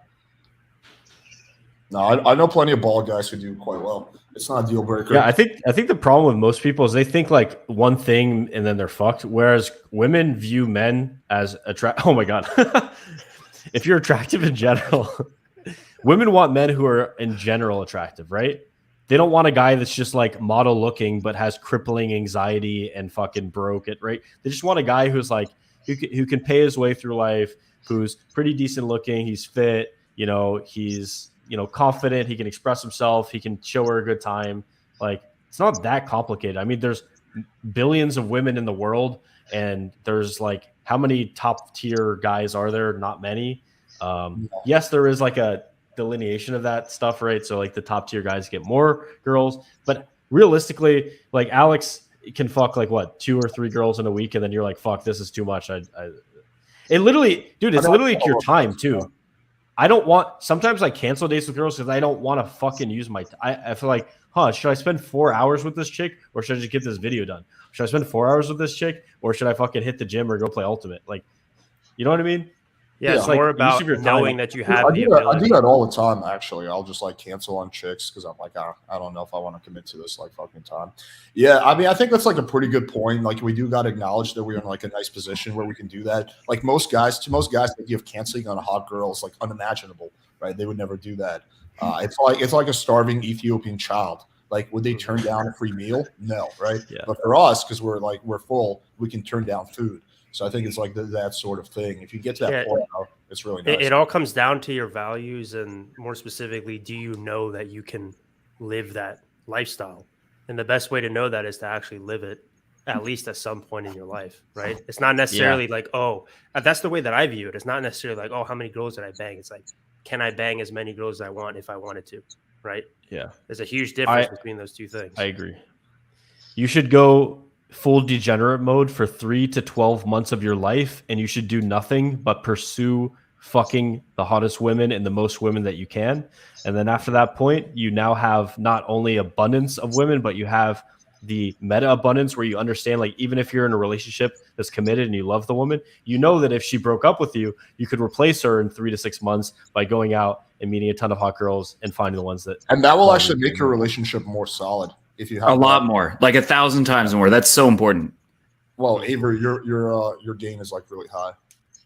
No, I know plenty of bald guys who do quite well. It's not a deal breaker. Yeah, I think the problem with most people is they think like one thing and then they're fucked. Whereas women view men as oh my God. If you're attractive in general, women want men who are in general attractive, right? They don't want a guy that's just like model looking, but has crippling anxiety and fucking broke it, right? They just want a guy who's like, who can pay his way through life, who's pretty decent looking, he's fit, he's, confident, he can express himself, he can show her a good time. Like, it's not that complicated. I mean, there's billions of women in the world, and there's like, how many top tier guys are there? Not many. Yes, there is like a delineation of that stuff, right? So like the top tier guys get more girls, but realistically, like Alex can fuck like what 2 or 3 girls in a week, and then you're like, fuck, this is too much. It literally, dude, it's literally your time too. Sometimes I cancel dates with girls because I don't want to fucking use I feel like, should I spend 4 hours with this chick, or should I just get this video done? Should I spend 4 hours with this chick, or should I fucking hit the gym or go play Ultimate? Like, you know what I mean? Yeah, it's more about knowing that you have the ability. I do that all the time, actually. I'll just like cancel on chicks because I'm like, I don't know if I want to commit to this like fucking time. Yeah, I mean, I think that's like a pretty good point. Like, we do got to acknowledge that we're in like a nice position where we can do that. Like most guys, that give canceling on a hot girl is like unimaginable, right? They would never do that. It's like a starving Ethiopian child. Like, would they turn down a free meal? No, right? Yeah. But for us, because we're full, we can turn down food. So I think it's like that sort of thing. If you get to that point, it's really nice. It all comes down to your values, and more specifically, do you know that you can live that lifestyle? And the best way to know that is to actually live it, at least at some point in your life, right? It's not necessarily like, that's the way that I view it. It's not necessarily like, how many girls did I bang? It's like, can I bang as many girls as I want if I wanted to, right? Yeah. There's a huge difference between those two things. I agree. You should go full degenerate mode for 3 to 12 months of your life, and you should do nothing but pursue fucking the hottest women and the most women that you can. And then after that point, you now have not only abundance of women, but you have the meta abundance where you understand, like, even if you're in a relationship that's committed and you love the woman, you know that if she broke up with you, you could replace her in 3 to 6 months by going out and meeting a ton of hot girls and finding the ones that. And that will actually make your relationship more solid if you have A lot more, like 1,000 times more. That's so important. Well, Avery, your gain is like really high.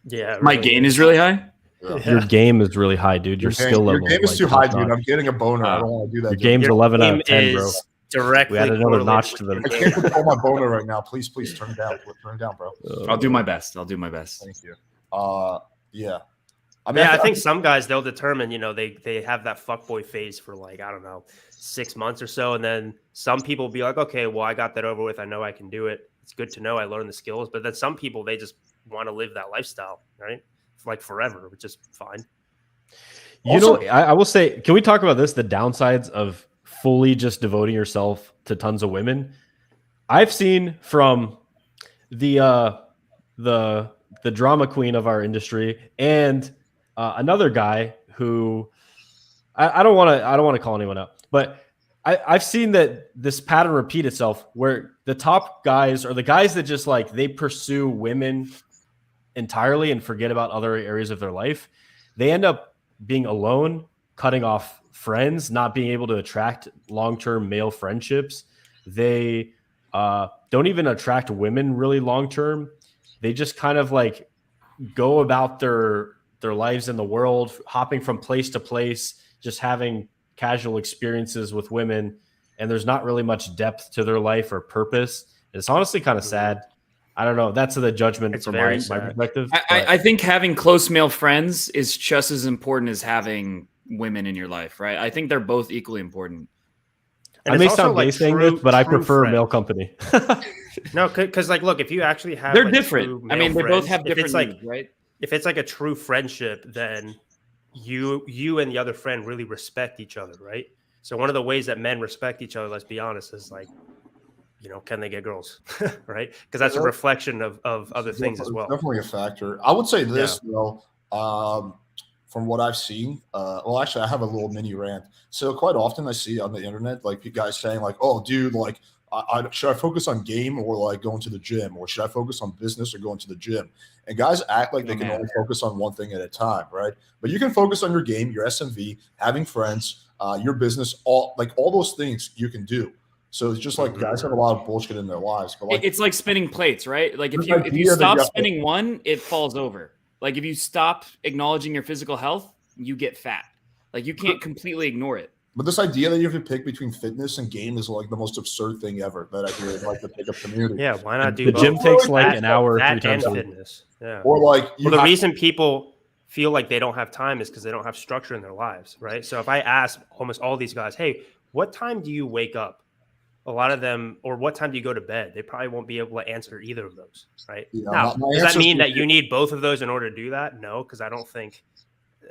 Yeah, My gain is really high. Yeah. Your game is really high, dude. Your skill level. Your game is like, too high, top-notch. dude. I'm getting a boner. I don't want to do that. Your dude. game's 11 out of 10, bro. Directly We had another correlated notch with to the- your I game. can't control my boner right now. Please turn it down. Turn it down, bro. I'll do my best. I'll do my best. Thank you. Yeah. I mean, Yeah, I think some guys, they'll determine, they have that fuckboy phase for like, I don't know, 6 months or so. And then some people will be like, okay, well, I got that over with. I know I can do it. It's good to know I learned the skills. But then some people, they just want to live that lifestyle, right? For like forever, which is fine. I will say, can we talk about this? The downsides of fully just devoting yourself to tons of women. I've seen from the drama queen of our industry and another guy who I don't want to call anyone out, but I've seen that this pattern repeat itself where the top guys are the guys that just like they pursue women entirely and forget about other areas of their life. They end up being alone, cutting off friends, not being able to attract long-term male friendships. They don't even attract women really long-term. They just kind of like go about their lives in the world, hopping from place to place, just having casual experiences with women. And there's not really much depth to their life or purpose. It's honestly kind of sad. I don't know. That's the judgment It's from very my sad. perspective. I think having close male friends is just as important as having women in your life, right? I think they're both equally important. And I it's may also, sound like, gay saying true- this, but I true prefer friends. male company. No, because like, look, if you actually have, They're like, different. true I mean, male they both friends, have if different it's like, needs, right? if it's like a true friendship, then you and the other friend really respect each other, right? So one of the ways that men respect each other, let's be honest, is like, can they get girls, right? Because that's a reflection of other things as well. Definitely a factor. I would say this, though, from what I've seen. Well, actually, I have a little mini rant. So quite often I see on the internet, like, you guys saying like, oh, dude, like, should I focus on game or like going to the gym, or should I focus on business or going to the gym? And guys act like they can only focus on one thing at a time, right? But you can focus on your game, your SMV, having friends, your business, all those things you can do. So it's just like guys have a lot of bullshit in their lives. But like, It's like spinning plates, right? Like if There's you idea that stop you have to- spinning one, it falls over. Like if you stop acknowledging your physical health, you get fat. Like you can't completely ignore it. But this idea that you have to pick between fitness and game is like the most absurd thing ever that I hear in like the pickup community. Yeah, why not do The both? gym takes like That- an hour, 3 that times and a week. fitness. Yeah. Or like Well, the reason people feel like they don't have time is because they don't have structure in their lives, right? So if I ask almost all these guys, hey, what time do you wake up? A lot of them, or what time do you go to bed? They probably won't be able to answer either of those, right? Yeah, now, my does that answer's mean gonna that you need both of those in order to do that? No, because I don't think,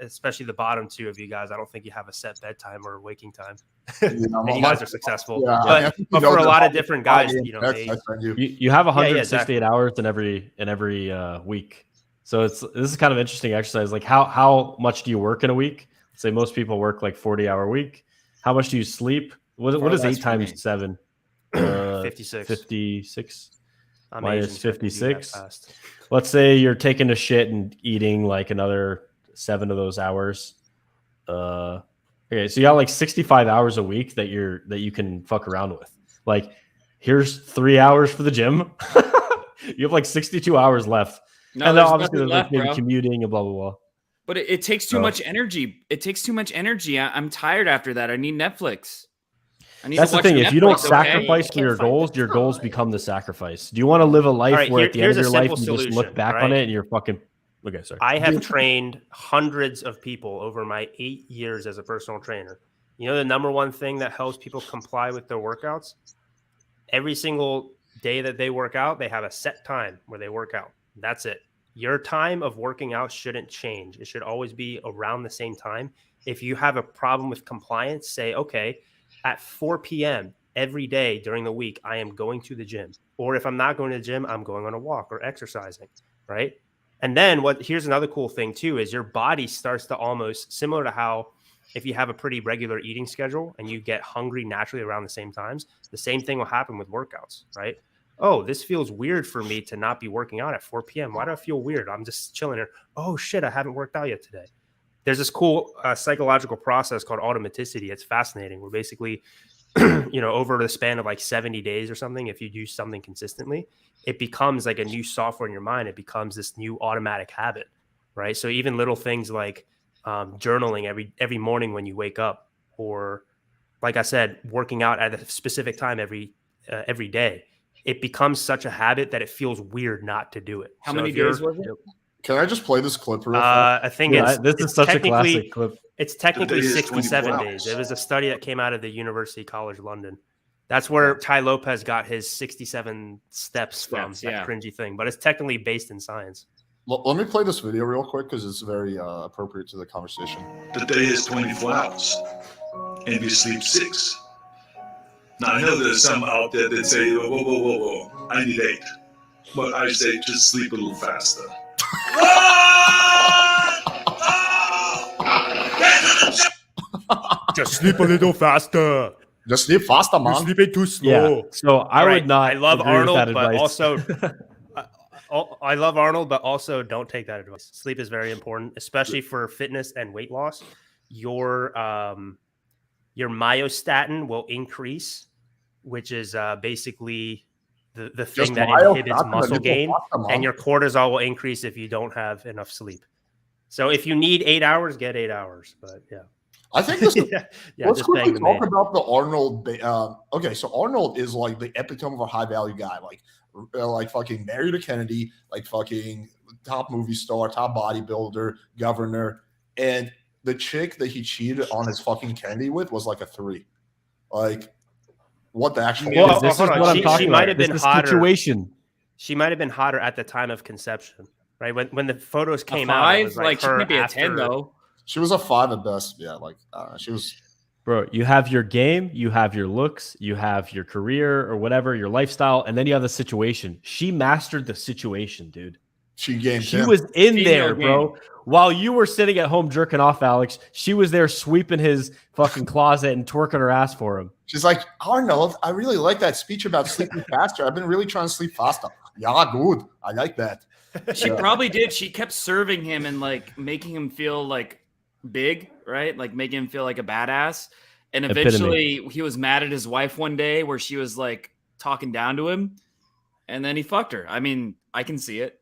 especially the bottom two of you guys, I don't think you have a set bedtime or waking time. And you guys are successful. Yeah, but, I think but you know for a that lot of all- different all guys, the they, texts I send you. You have 168 exactly. hours in every week. So this is kind of interesting exercise. Like how much do you work in a week? Say most people work like 40-hour week. How much do you sleep? What is less 8 for me. times 7? 56. 56. I'm Minus Asian, so I can do that 56. fast. Let's say you're taking a shit and eating like another 7 of those hours. Okay, so you got like 65 hours a week that you can fuck around with. Like, here's 3 hours for the gym. You have like 62 hours left. No, and then there's obviously nothing there's like left, maybe bro. commuting and blah blah blah. But it takes too much energy. It takes too much energy. I'm tired after that. I need Netflix. I need That's to the watch thing. If you don't Netflix, okay? sacrifice for your goals become the sacrifice. Do you want to live a life right, where at the end here's of a your life simple you just look solution, back on right? it and you're fucking okay? Sorry. I have trained hundreds of people over my 8 years as a personal trainer. You know, the number one thing that helps people comply with their workouts? Every single day that they work out, they have a set time where they work out. That's it. Your time of working out shouldn't change. It should always be around the same time. If you have a problem with compliance, say, okay, at 4 p.m. every day during the week, I am going to the gym. Or if I'm not going to the gym, I'm going on a walk or exercising, right? And then here's another cool thing too, is your body starts to almost similar to how if you have a pretty regular eating schedule and you get hungry naturally around the same times, the same thing will happen with workouts, right? Oh, this feels weird for me to not be working out at 4 p.m. Why do I feel weird? I'm just chilling here. Oh shit, I haven't worked out yet today. There's this cool psychological process called automaticity. It's fascinating. We're basically, over the span of like 70 days or something, if you do something consistently, it becomes like a new software in your mind. It becomes this new automatic habit, right? So even little things like journaling every morning when you wake up, or like I said, working out at a specific time every day, it becomes such a habit that it feels weird not to do it. How many days was it? Can I just play this clip real fast? I think this is such a classic clip. It's technically The day is 67 24 days. hours. It was a study that came out of the University College London. That's where Ty Lopez got his 67 steps from, that cringy thing. But it's technically based in science. Let me play this video real quick because it's very appropriate to the conversation. The day is 24 hours, and we sleep 6. Now, I know there's some out there that say, whoa, I need 8. But I say, just sleep a little faster. Just sleep a little faster. Just sleep faster, man. You're sleeping too slow. Yeah. So I would not. I love agree with Arnold, that but advice. also I love Arnold, but also don't take that advice. Sleep is very important, especially for fitness and weight loss. Your myostatin will increase, which is basically the thing that inhibits muscle gain, and your cortisol will increase if you don't have enough sleep. So if you need 8 hours, get 8 hours. But yeah. I think this is, let's just quickly bang the talk man. about the Arnold. Okay, so Arnold is like the epitome of a high value guy, like fucking married to Kennedy, like fucking top movie star, top bodybuilder, governor, and the chick that he cheated on his fucking Kennedy with was like a 3. Like, what the actual? Well, this is hold what on. I'm She talking might about. have This been is hotter. situation. She might have been hotter at the time of conception, right? When the photos A came out, it 5? was Like, she her can't be a after- 10 though. She was a 5 at best. Yeah, like she was. Bro, you have your game, you have your looks, you have your career or whatever, your lifestyle, and then you have the situation. She mastered the situation, dude. She gamed She him. was in Female there, game. bro. While you were sitting at home jerking off, Alex, she was there sweeping his fucking closet and twerking her ass for him. She's like, Arnold, I really like that speech about sleeping faster. I've been really trying to sleep faster. Yeah, good. I like that. She probably did. She kept serving him and like making him feel like big, right? Like making him feel like a badass. And eventually he was mad at his wife one day where she was like talking down to him, and then he fucked her. I mean, I can see it.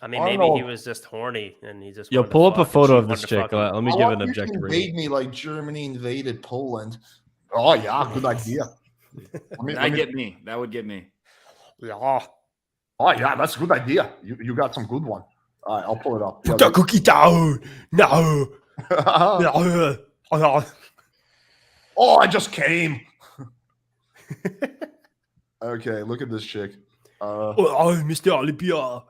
I mean, maybe Arnold. he was just horny and he just. Yo, wanted to pull up a fuck and photo she of this wanted to chick. fuck him. Let me I give want an you to objective invade rating. me like Germany invaded Poland. Oh yeah, good idea. That get me. That would get me. Yeah. Oh yeah, that's a good idea. You got some good one. All right, I'll pull it up. Put the cookie down. No. No. Oh, I just came. Okay, look at this chick. Oh, Mr. Olympia.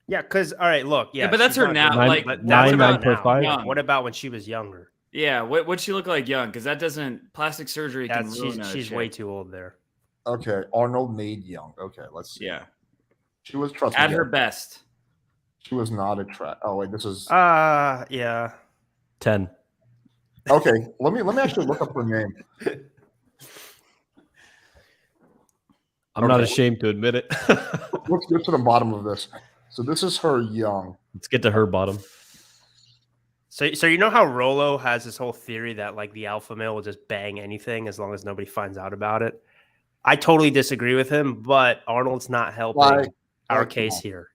Yeah, because all right, look, yeah, but that's she's her not now. good, Like, but nine, what about 9.5? now? What about when she was younger? yeah, what'd she look like young? Because that doesn't plastic surgery can ruin a She's chick. way too old there. Okay, Arnold made young. Okay, let's see. Yeah, She was trust me, at her guys, best. She was not attractive. Oh wait, this is Yeah. 10. okay. Let me actually look up her name. I'm not Okay. ashamed to admit it. Let's get to the bottom of this. So this is her young. Let's get to her bottom. So you know how Rollo has this whole theory that like the alpha male will just bang anything as long as nobody finds out about it. I totally disagree with him, but Arnold's not helping Like, our like, case come here.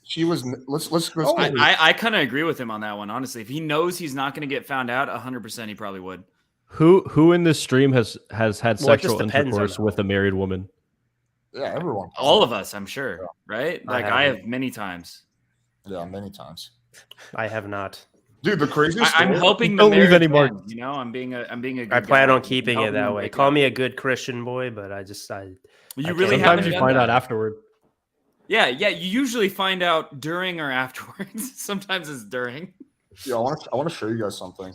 She was. Let's. I kind of agree with him on that one. Honestly, if he knows he's not going to get found out, 100% he probably would. Who in this stream has had Well, it just sexual depends on intercourse that. with a married woman? Yeah, everyone. All of us, I'm sure, right? Like I haven't. have many times. Yeah, many times. I have not. Dude, the craziest. I'm story- helping the Don't leave married any man, marks. you know, I'm being a good I plan guy. on keeping it Helping that them way. wake Call up. me a good Christian boy, but I You I really can't- haven't Sometimes you done find that. out afterward. Yeah, you usually find out during or afterwards. Sometimes it's during. Yeah, I want to show you guys something.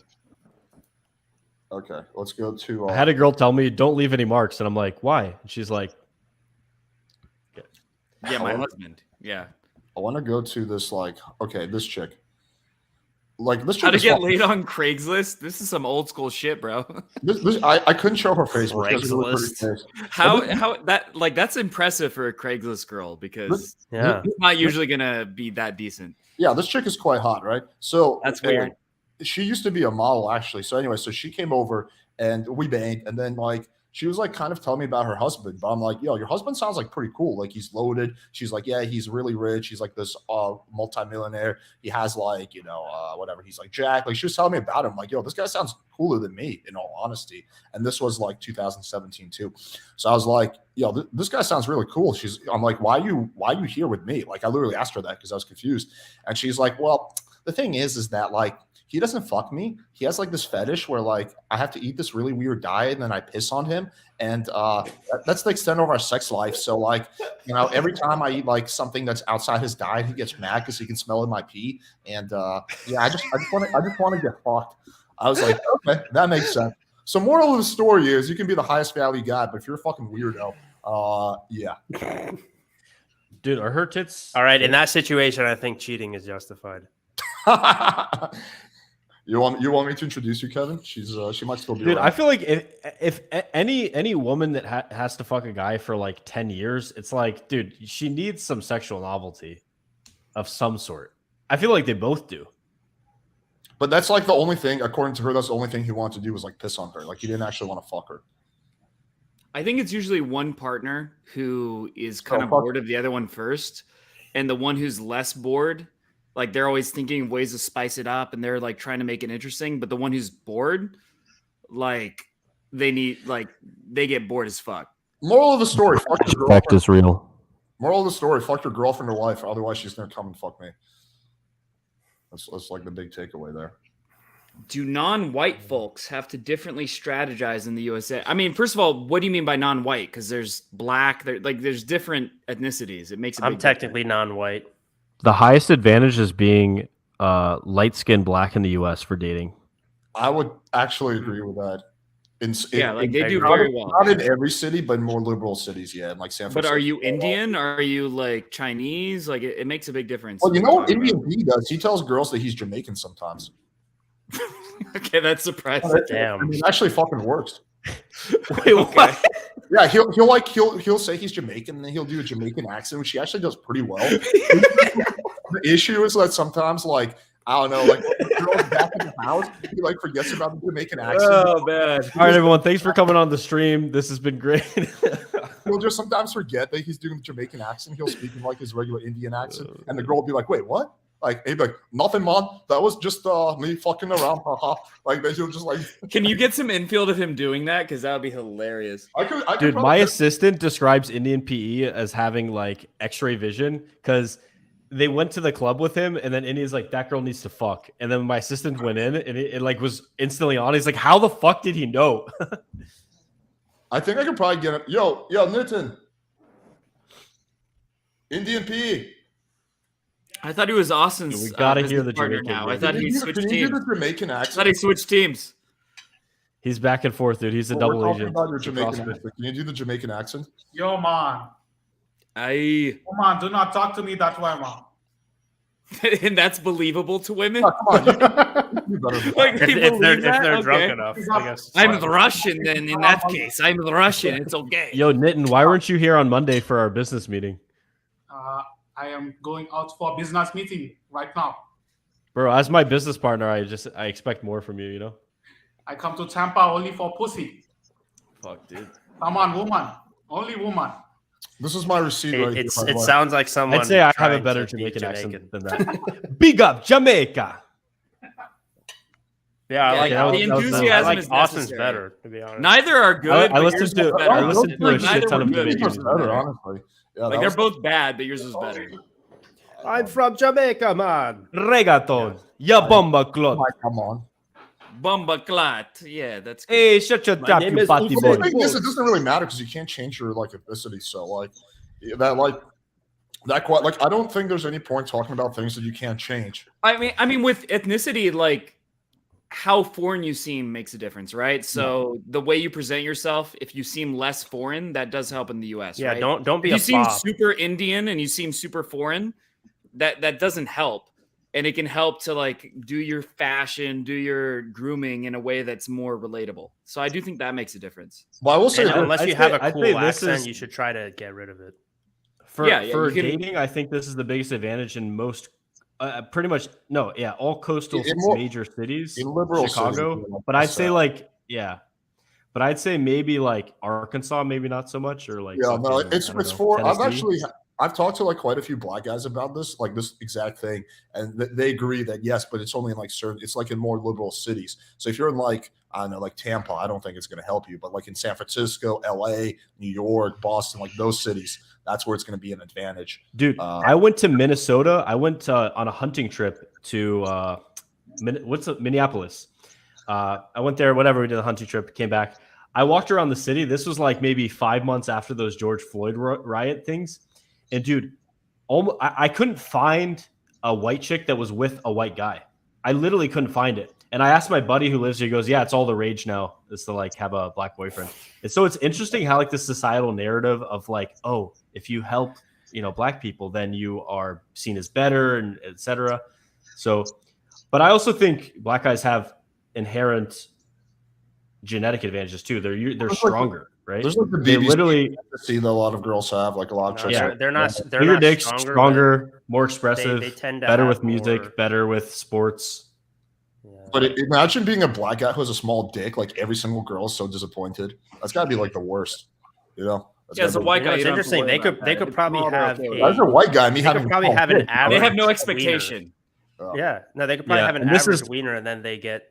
Okay, let's go to. I had a girl tell me, "Don't leave any marks," and I'm like, "Why?" And she's like, Yeah, my husband. Yeah. I want to go to this this chick. Like this chick. How to is get fucking- laid on Craigslist? This is some old school shit, bro. I couldn't show her face. But she has a really pretty Craigslist. face. How that's impressive for a Craigslist girl because Yeah. it's not usually gonna be that decent. Yeah, this chick is quite hot, right? So That's weird. She used to be a model actually. So anyway, so she came over and we banged, and then like she was like kind of telling me about her husband, but I'm like, yo, your husband sounds like pretty cool. Like he's loaded. She's like, yeah, he's really rich. He's like this multimillionaire. He has like, whatever. He's like Jack. Like she was telling me about him. Like, yo, this guy sounds cooler than me, in all honesty. And this was like 2017 too. So I was like, yo, this guy sounds really cool. I'm like, why are you here with me? Like I literally asked her that because I was confused. And she's like, well, the thing is that like he doesn't fuck me. He has like this fetish where like I have to eat this really weird diet and then I piss on him. And that's the extent of our sex life. So like, every time I eat like something that's outside his diet, he gets mad because he can smell it in my pee. And yeah, I just want to get fucked. I was like, okay, that makes sense. So moral of the story is you can be the highest value guy, but if you're a fucking weirdo, yeah. "Dude, are her tits?" All right. In that situation, I think cheating is justified. You want me to introduce you, Kevin? She might still be. Dude, around. I feel like if any woman that has to fuck a guy for like 10 years, it's like, dude, she needs some sexual novelty of some sort. I feel like they both do. But that's like the only thing, according to her, that's the only thing he wanted to do was like piss on her. Like he didn't actually want to fuck her. I think it's usually one partner who is kind of fuck. bored of the other one first, and the one who's less bored, like they're always thinking of ways to spice it up, and they're like trying to make it interesting. But the one who's bored, like they get bored as fuck. Moral of the story: fuck your Fact girlfriend. is real. Moral of the story: fuck your girlfriend or wife. Otherwise, she's gonna come and fuck me. That's like the big takeaway there. Do non-white folks have to differently strategize in the USA? I mean, first of all, what do you mean by non-white? Because there's black, there's different ethnicities. It makes a I'm big technically non-white. The highest advantage is being light-skinned black in the U.S. for dating. I would actually agree with that. They do not, very well. Not in every city, but in more liberal cities, yeah, in like San Francisco. But are you Indian? Are you like Chinese? Like it makes a big difference. Well, you know what Indian B does? He tells girls that he's Jamaican sometimes. Okay, that's surprising. Damn. I mean, it actually fucking works. Wait, what? Yeah, he'll say he's Jamaican, and then he'll do a Jamaican accent, which he actually does pretty well. The issue is that sometimes, like, I don't know, like when the girl's back in the house, he like forgets about the Jamaican accent. Oh man! All right, everyone, thanks for coming on the stream. This has been great. He'll just sometimes forget that he's doing the Jamaican accent. He'll speak in like his regular Indian accent, and the girl will be like, "Wait, what?" Like he'd be like, "Nothing, man. That was just me fucking around." Haha. Like then he'll just like. Can you get some infield of him doing that? Because that would be hilarious. I could Dude, probably my get- assistant describes Indian PE as having like X-ray vision because they went to the club with him, and then India's like, "That girl needs to fuck." And then my assistant went in, and it like was instantly on. He's like, "How the fuck did he know?" I think I could probably get him. Yo, Nitin. Indian PE. I thought he was Austen's. We gotta hear business the partner Jamaican now. I name. thought he Can switched you do teams. the Jamaican I thought accent? he switched teams. He's back and forth, dude. He's a We're double talking agent. about your It's Jamaican CrossFit. accent. Can you do the Jamaican accent? Yo, man. Come on, do not talk to me that way, man. And that's believable to women. Oh, come on, you better than Like, that. they If they're believe that? drunk Okay. enough, I guess. it's I'm fine. the Russian. Then in that case, I'm the Russian. It's okay. Yo, Nitin, why weren't you here on Monday for our business meeting? I am going out for a business meeting right now. Bro, as my business partner, I expect more from you, you know? I come to Tampa only for pussy. Fuck, dude. Come on, woman. Only woman. This is my receipt right here. by the It way. sounds like someone. I'd say I have a trying better to be Jamaican accent Jamaican. than that. Big up, Jamaica! Yeah, I like Yeah, the enthusiasm I like is Austin's necessary. better, to be honest. Neither are good. I but listened yours to- was better. I listened to a Like, shit neither ton were of good, but Jamaican yours Yours was was better, better. honestly. Yeah, Like that they're was- both bad, but yours was better. I'm from Jamaica, man. Reggaeton. Ya bomba clot. Like, come on. Bumba clat. Yeah, that's good. Hey, shut your trap, name you is party Uzo. Well, boy. the thing is, it doesn't really matter because you can't change your like ethnicity. So like that, like I don't think there's any point talking about things that you can't change. I mean, with ethnicity, like how foreign you seem makes a difference, right? So the way you present yourself, if you seem less foreign, that does help in the US, Yeah, right? don't be If you a seem fob. super Indian and you seem super foreign, that doesn't help. And it can help to like do your fashion, do your grooming in a way that's more relatable. So I do think that makes a difference. Well, I will say And that unless I'd you have say- a I'd cool say this accent, is- you should try to get rid of it. For Yeah, for you can- dating, I think this is the biggest advantage in most, pretty much all coastal In more- major cities, in liberal Chicago. cities, But I'd say but I'd say maybe like Arkansas, maybe not so much, or like Yeah, no, fucking, it's I don't know, for. Tennessee. I've talked to like quite a few black guys about this, like this exact thing, and they agree that yes, but it's only in like certain. It's like in more liberal cities. So if you're in like I don't know, like Tampa, I don't think it's going to help you. But like in San Francisco, L.A., New York, Boston, like those cities, that's where it's going to be an advantage. Dude, I went to Minnesota. I went on a hunting trip to Minneapolis. I went there, whatever. We did a hunting trip, came back. I walked around the city. This was like maybe 5 months after those George Floyd riot things. And dude, I couldn't find a white chick that was with a white guy. I literally couldn't find it. And I asked my buddy who lives here, he goes, yeah, it's all the rage now is to like have a black boyfriend. And so it's interesting how like this societal narrative of like, oh, if you help, black people, then you are seen as better and et cetera. So, but I also think black guys have inherent genetic advantages too. They're stronger, right? There's like the They BBC literally fantasy that a lot of girls have, like a lot of chicks. Yeah, they're not. They're bigger not dicks, stronger, more but expressive, They tend to better have with music, more- better with sports. Yeah. But imagine being a black guy who has a small dick. Like every single girl is so disappointed. That's got to be like the worst. That's Yeah, gotta as a be- white You know, guy, it's you don't have to interesting. worry They about could. They that. could It's probably not have. okay with As a white guy, me They having could probably a small have an dick, average. They have no wiener. expectation. Yeah, no, they could probably Yeah, have an and this average is- wiener, and then they get,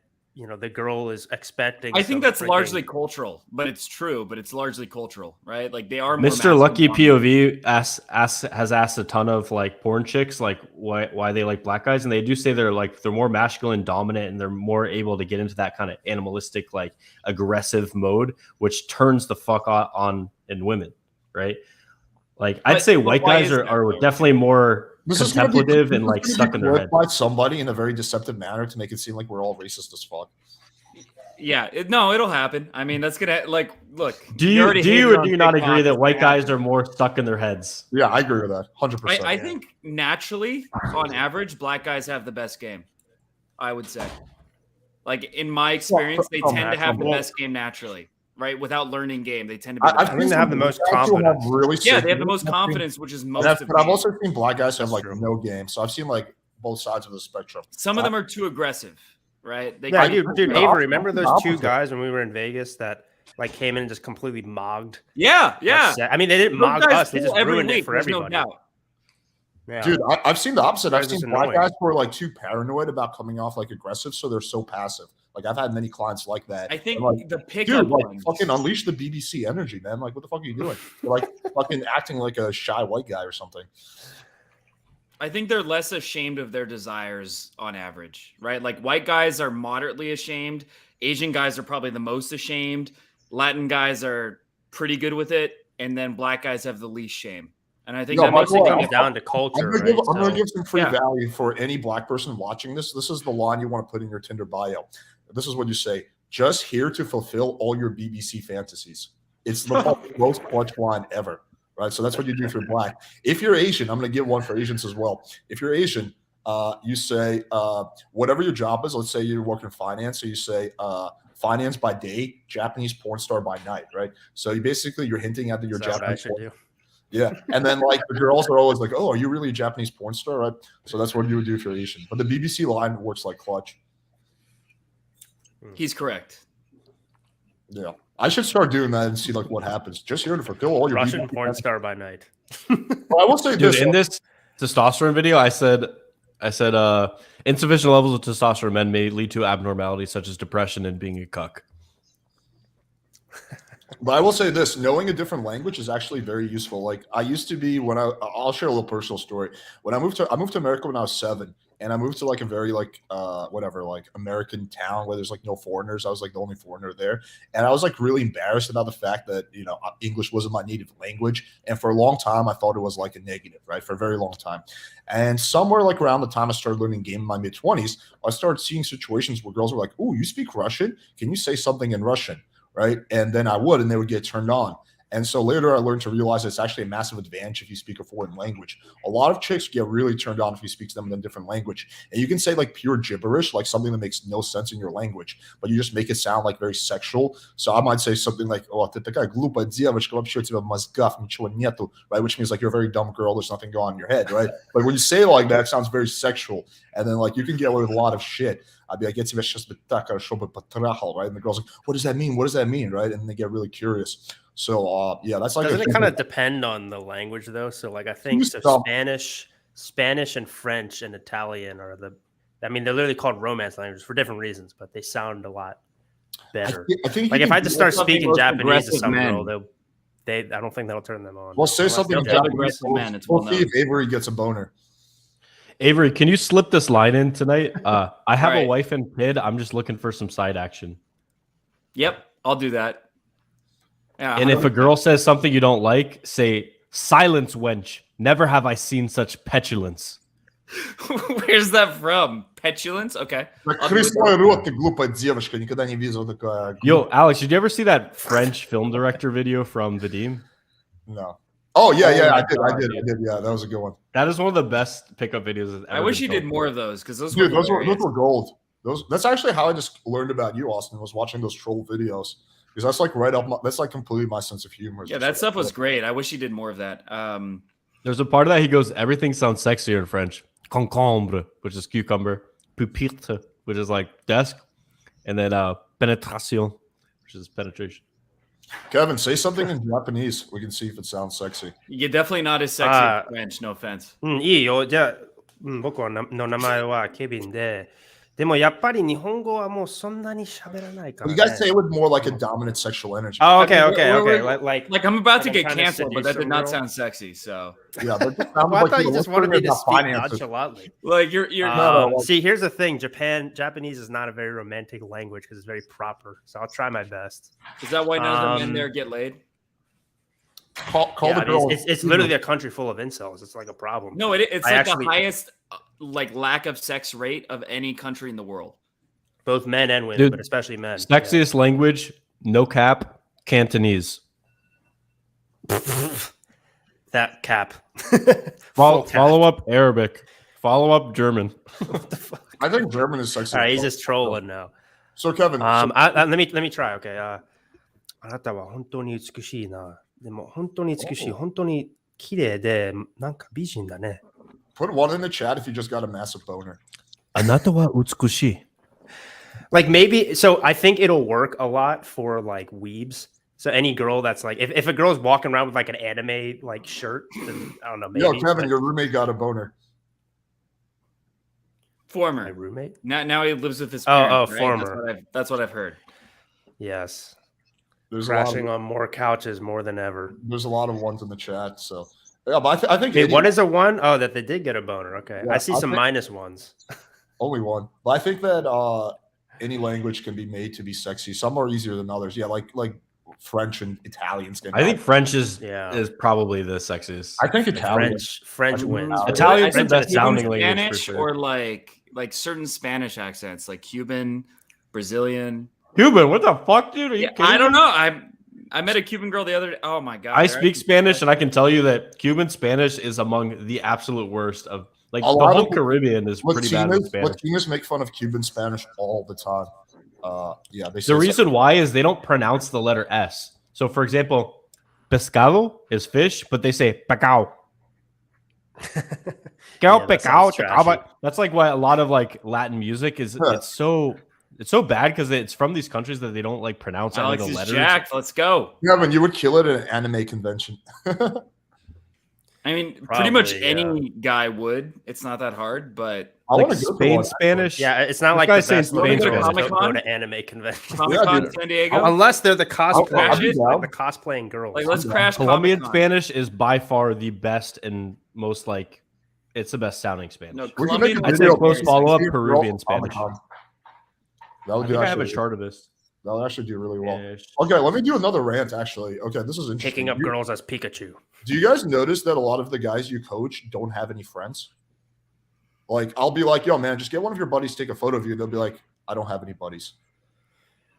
the girl is expecting. I think some that's freaking- largely cultural, but it's true. But it's largely cultural, right? Like they are more Mr. Lucky masculine POV has asked a ton of like porn chicks like why they like black guys, and they do say they're more masculine dominant and they're more able to get into that kind of animalistic like aggressive mode, which turns the fuck on in women, right? Like I'd say white why guys is are that, though? definitely more This is gonna be- contemplative this and is like gonna be stuck in their flipped head. by somebody in a very deceptive manner to make it seem like we're all racist as fuck. Yeah, it'll happen. I mean, that's gonna look. Do you you already do you hated or on do you not TikTok, agree that it's white gonna happen. guys are more stuck in their heads? Yeah, I agree with that. 100%. I think naturally, on average, black guys have the best game. I would say, like in my experience, they tend to have the best game naturally, right? Without learning game, they tend to be. The I've best. think they have the most guys who have confidence. really Yeah, sick they have the games. most confidence, which is most of But I've me. also seen black guys have That's like true. no game. So I've seen like both sides of the spectrum. Some of them are too aggressive, right? They Yeah, can- dude, the Avery, opposite. remember those two Opposite. guys when we were in Vegas that like came in and just completely mogged? yeah. us? I mean, they didn't Those mog guys us; they pull just every ruined it week, for there's everybody. No doubt. Yeah. Dude, I've seen the opposite. I've Guys is seen black annoying. guys who are like too paranoid about coming off like aggressive, so they're so passive. Like I've had many clients like that. I think I'm like, the pickup dude, like lines- fucking unleash the BBC energy, man. Like, what the fuck are you doing? You're like fucking acting like a shy white guy or something. I think they're less ashamed of their desires on average, right? Like white guys are moderately ashamed. Asian guys are probably the most ashamed. Latin guys are pretty good with it. And then black guys have the least shame. And I think No, that Michael, mostly It comes comes down to culture, I'm right? gonna So- give some free Yeah. value for any black person watching this. This is the line you want to put in your Tinder bio. This is what you say: just here to fulfill all your BBC fantasies. It's the most clutch line ever, right? So that's what you do if you're black. If you're Asian, I'm going to give one for Asians as well. If you're Asian, you say whatever your job is. Let's say you work in finance, so you say finance by day, Japanese porn star by night, right? So you're hinting at that you're Is that what I Japanese. should do? Yeah, and then like the girls are always like, "Oh, are you really a Japanese porn star?" Right? So that's what you would do if you're Asian. But the BBC line works like clutch. he's correct. Yeah, I should start doing that and see like what happens. Just here to fulfill all your Russian BBC porn star by night. Well, I will say Dude, this: in this testosterone video, I said insufficient levels of testosterone in men may lead to abnormalities such as depression and being a cuck. But I will say this: knowing a different language is actually very useful. Like I used to be when I'll share a little personal story. When I moved to America when I was 7, and I moved to like a very like whatever like American town where there's like no foreigners. I was like the only foreigner there, and I was like really embarrassed about the fact that English wasn't my native language, and for a long time I thought it was like a negative, right? For a very long time, and somewhere like around the time I started learning game in my mid-20s, I started seeing situations where girls were like, "Oh, you speak Russian? Can you say something in Russian?" Right, and then I would, and they would get turned on. And so later I learned to realize it's actually a massive advantage if you speak a foreign language. A lot of chicks get really turned on if you speak to them in a different language. And you can say like pure gibberish, like something that makes no sense in your language, but you just make it sound like very sexual. So I might say something like, "Oh, ты такая глупая девочка, вообще у тебя мозгов ничего нету," right? Which means like you're a very dumb girl, there's nothing going on in your head, right? But when you say it like that, it sounds very sexual. And then like you can get away with a lot of shit. I'd be like, "Я тебя сейчас так хорошо бы потрахал," right? And the girl's like, "What does that mean? What does that mean?" Right? And they get really curious. So yeah, that's like. Doesn't it kind of depend on the language though? So like I think so Spanish and French and Italian are they're literally called romance languages for different reasons, but they sound a lot better. I think like if I just start speaking Japanese to aggressive some men. girl, I don't think that'll turn them on. Well, say Unless something in they're Japanese. man, it's We'll well see known. if Avery gets a boner. Avery, can you slip this line in tonight? I have a Right. wife and kid. I'm just looking for some side action. Yep, I'll do that. Yeah, And if a girl says something you don't like, say, "Silence, wench. Never have I seen such petulance." where's that from? Petulance? Okay. Открой свой рот, ты глупая девочка, никогда не видел такая. Yo, Alex, did you ever see that French film director video from Vadim? No. Oh yeah, Oh I my did. God, Yeah, that was a good one. That is one of the best pickup videos. That's I ever wish been you did filmed. more of those because those Dude, were those hilarious. were gold. That's actually how I just learned about you, Austin. Was watching those troll videos because that's like right up. That's like completely my sense of humor. Yeah, that stuff was great. I wish you did more of that. There's a part of that he goes, "Everything sounds sexier in French. Concombre, which is cucumber. Pupitre, which is like desk. And then penetration, which is penetration." Kevin, say something in Japanese. We can see if it sounds sexy. You're definitely not as sexy as French. No offense. いいよ。じゃあ、僕の名前はケビンで、でもやっぱり日本語はもうそんなに喋らないから You ね。 guys say it with more like a dominant sexual energy. Oh, okay. Like I'm about to I'm get trying to canceled, but that seduce did a not girl. sound sexy. So Yeah, that just sounded Well, I like thought you were just wanted me whispering to about speak finances. nonchalantly. like you're No. See, here's the thing: Japanese is not a very romantic language because it's very proper. So I'll try my best. is that why none of the men there Um, get laid? Call Yeah, the it girl. is. It's literally a country full of incels. It's like a problem. No, it's I like actually- the highest like lack of sex rate of any country in the world. Both men and women, Dude, but especially men. Sexiest language, no cap, Cantonese. Yeah. That cap. Follow, Full cap. follow up Arabic. Follow up German. What the fuck? I think German is sexy. All right, he's just trolling now. So Kevin, let me try. Okay. あなたは本当に美しいな。でも本当に美しい。本当に綺麗でなんか美人だね。put one in the chat if you just got a massive boner. あなたは美しい。 Like maybe so I think it'll work a lot for like weebs. So any girl that's like if a girl's walking around with like an anime like shirt, then I don't know, maybe Yo, Kevin, but your roommate got a boner. my Former. roommate. Now he lives with his Oh, parents. right? former. That's what I've heard. Yes. There's a lot Crashing of, on more couches more than ever. there's a lot of ones in the chat. So yeah, but I think Wait, any- what is a one? Oh, that they did get a boner. Okay. Yeah, I see I some think- minus ones. only one. But I think that any language can be made to be sexy. Some are easier than others. Yeah, like French and Italians can. I think French is Yeah. probably the sexiest. I think Italian. French wins. Italian's I the think best Cuban sounding language for Spanish sure. or like certain Spanish accents, like Cuban, Brazilian. Cuban, what the fuck, dude? Are you Yeah, kidding I don't me? know. I met a Cuban girl the other day. Oh my god! I speak Spanish, and I can tell you that Cuban Spanish is among the absolute worst of like A the lot whole of Caribbean is pretty bad with Spanish. Latinos make fun of Cuban Spanish all the time. Yeah, they say The reason why is they don't pronounce the letter S. So, for example, pescado is fish, but they say pecao. Yeah, that sounds trashy. That's like why a lot of like Latin music is Huh. it's so bad because it's from these countries that they don't like pronounce any of Alex the is letters. jacked. Let's go. Kevin, you would kill it at an anime convention. I mean, pretty Probably, much yeah. any guy would. It's not that hard, but I Like want to go to Spain one. Spanish. Yeah, it's not This like guy the says best movies Spain to Spanish. go Comic-Con? to anime conventions. Comic Yeah, Con dude. San Diego. Unless they're the cosplay, I'll be down. like the cosplaying girls. Like let's crash Colombian Comic-Con. Spanish is by far the best and most like It's the best sounding Spanish. No, We can make Colombian a I'd was say video close of follow-up, these Peruvian girls Spanish. That I would think do I have a actually. chart of this. That would actually do really well. Yeah, Okay, let me do another rant. Actually, okay, this is interesting. Picking up girls as Pikachu. Do you guys notice that a lot of the guys you coach don't have any friends? Like, I'll be like, yo, man, just get one of your buddies to take a photo of you. They'll be like, I don't have any buddies.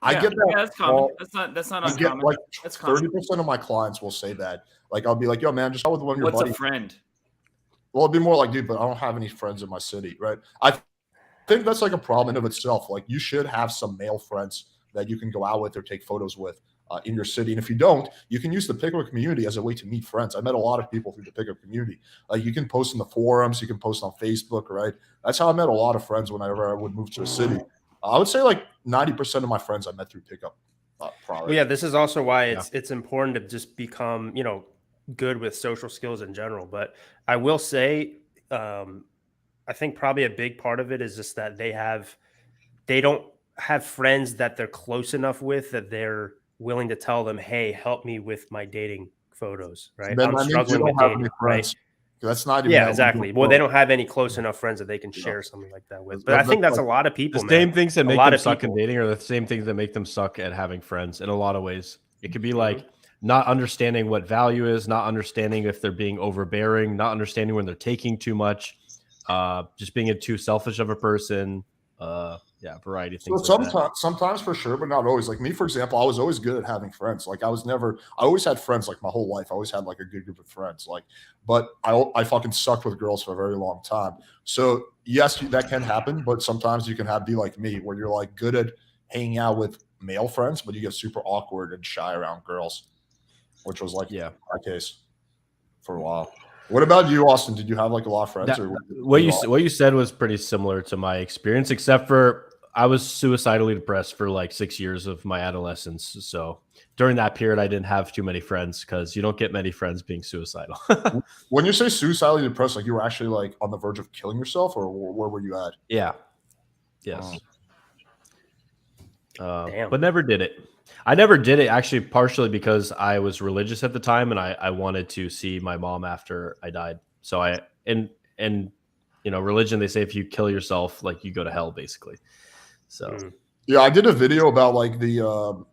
I get that. Yeah, that's common. all- That's not I get uncommon. like That's common. 30% of my clients will say that. Like, I'll be like, yo, man, just out with one of your What's a buddies. friend? Well, it'd be more like, dude, but I don't have any friends in my city, right? I think that's like a problem in of itself. Like, you should have some male friends that you can go out with or take photos with in your city. And if you don't, you can use the pickup community as a way to meet friends. I met a lot of people through the pickup community. You can post in the forums, you can post on Facebook, right? That's how I met a lot of friends whenever I would move to a city. I would say like 90% of my friends I met through pickup. Well, yeah, this is also why it's important to just become, good with social skills in general. But I will say, I think probably a big part of it is just that they don't have friends that they're close enough with that they're willing to tell them, hey, help me with my dating photos, right? Then I'm that means struggling you with don't have dating, any right? friends. That's not even Yeah, that exactly. Well, they don't have any close enough friends that they can share something like that with. But I think that's a lot of people, The man. same things that A make lot them of suck in people. dating are the same things that make them suck at having friends in a lot of ways. It could be like not understanding what value is, not understanding if they're being overbearing, not understanding when they're taking too much, just being too selfish of a person. Variety of things. So sometimes for sure, but not always. Like me, for example, I was always good at having friends. Like I always had friends like my whole life. I always had like a good group of friends. Like, but I fucking sucked with girls for a very long time. So yes, that can happen, but sometimes you can be like me, where you're like good at hanging out with male friends, but you get super awkward and shy around girls, which was like my case for a while. What about you, Austen? Did you have like a lot of friends? What you said was pretty similar to my experience, except for I was suicidally depressed for like 6 years of my adolescence. So during that period, I didn't have too many friends because you don't get many friends being suicidal. When you say suicidally depressed, like you were actually like on the verge of killing yourself, or where were you at? Yeah. Yes. Damn. But never did it. I never did it actually partially because I was religious at the time and I wanted to see my mom after I died. So religion, they say if you kill yourself, like you go to hell basically. So yeah, I did a video about like the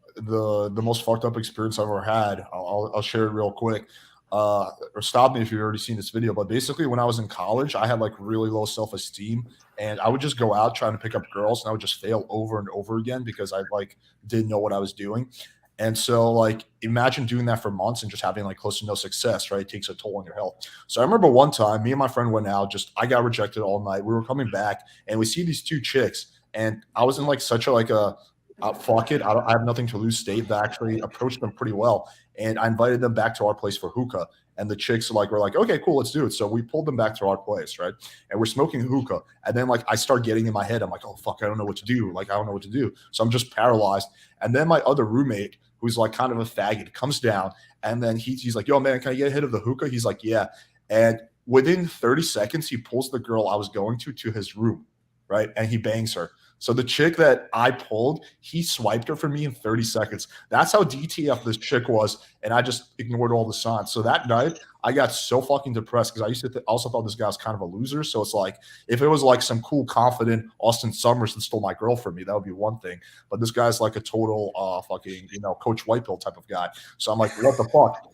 most fucked up experience I've ever had. I'll share it real quick. Or stop me if you've already seen this video. But basically, when I was in college, I had like really low self-esteem, and I would just go out trying to pick up girls, and I would just fail over and over again because I like didn't know what I was doing. And so, like, imagine doing that for months and just having like close to no success, right? It takes a toll on your health. So I remember one time, me and my friend went out. I got rejected all night. We were coming back, and we see these two chicks. And I was in like such a fuck it, I have nothing to lose state that actually approached them pretty well. And I invited them back to our place for hookah. And the chicks were like, okay, cool, let's do it. So we pulled them back to our place, right? And we're smoking hookah. And then like I start getting in my head, I'm like, oh fuck, I don't know what to do. Like I don't know what to do. So I'm just paralyzed. And then my other roommate, who's like kind of a faggot, comes down, and then he's like, yo man, can I get a hit of the hookah? He's like, yeah. And within 30 seconds, he pulls the girl I was going to his room, right? And he bangs her. So the chick that I pulled, he swiped her for me in 30 seconds. That's how DTF this chick was, and I just ignored all the signs. So that night, I got so fucking depressed because I used to also thought this guy was kind of a loser. So it's like, if it was like some cool, confident Austin Summers that stole my girl from me, that would be one thing. But this guy's like a total fucking, Coach Whitepill type of guy. So I'm like, what the fuck?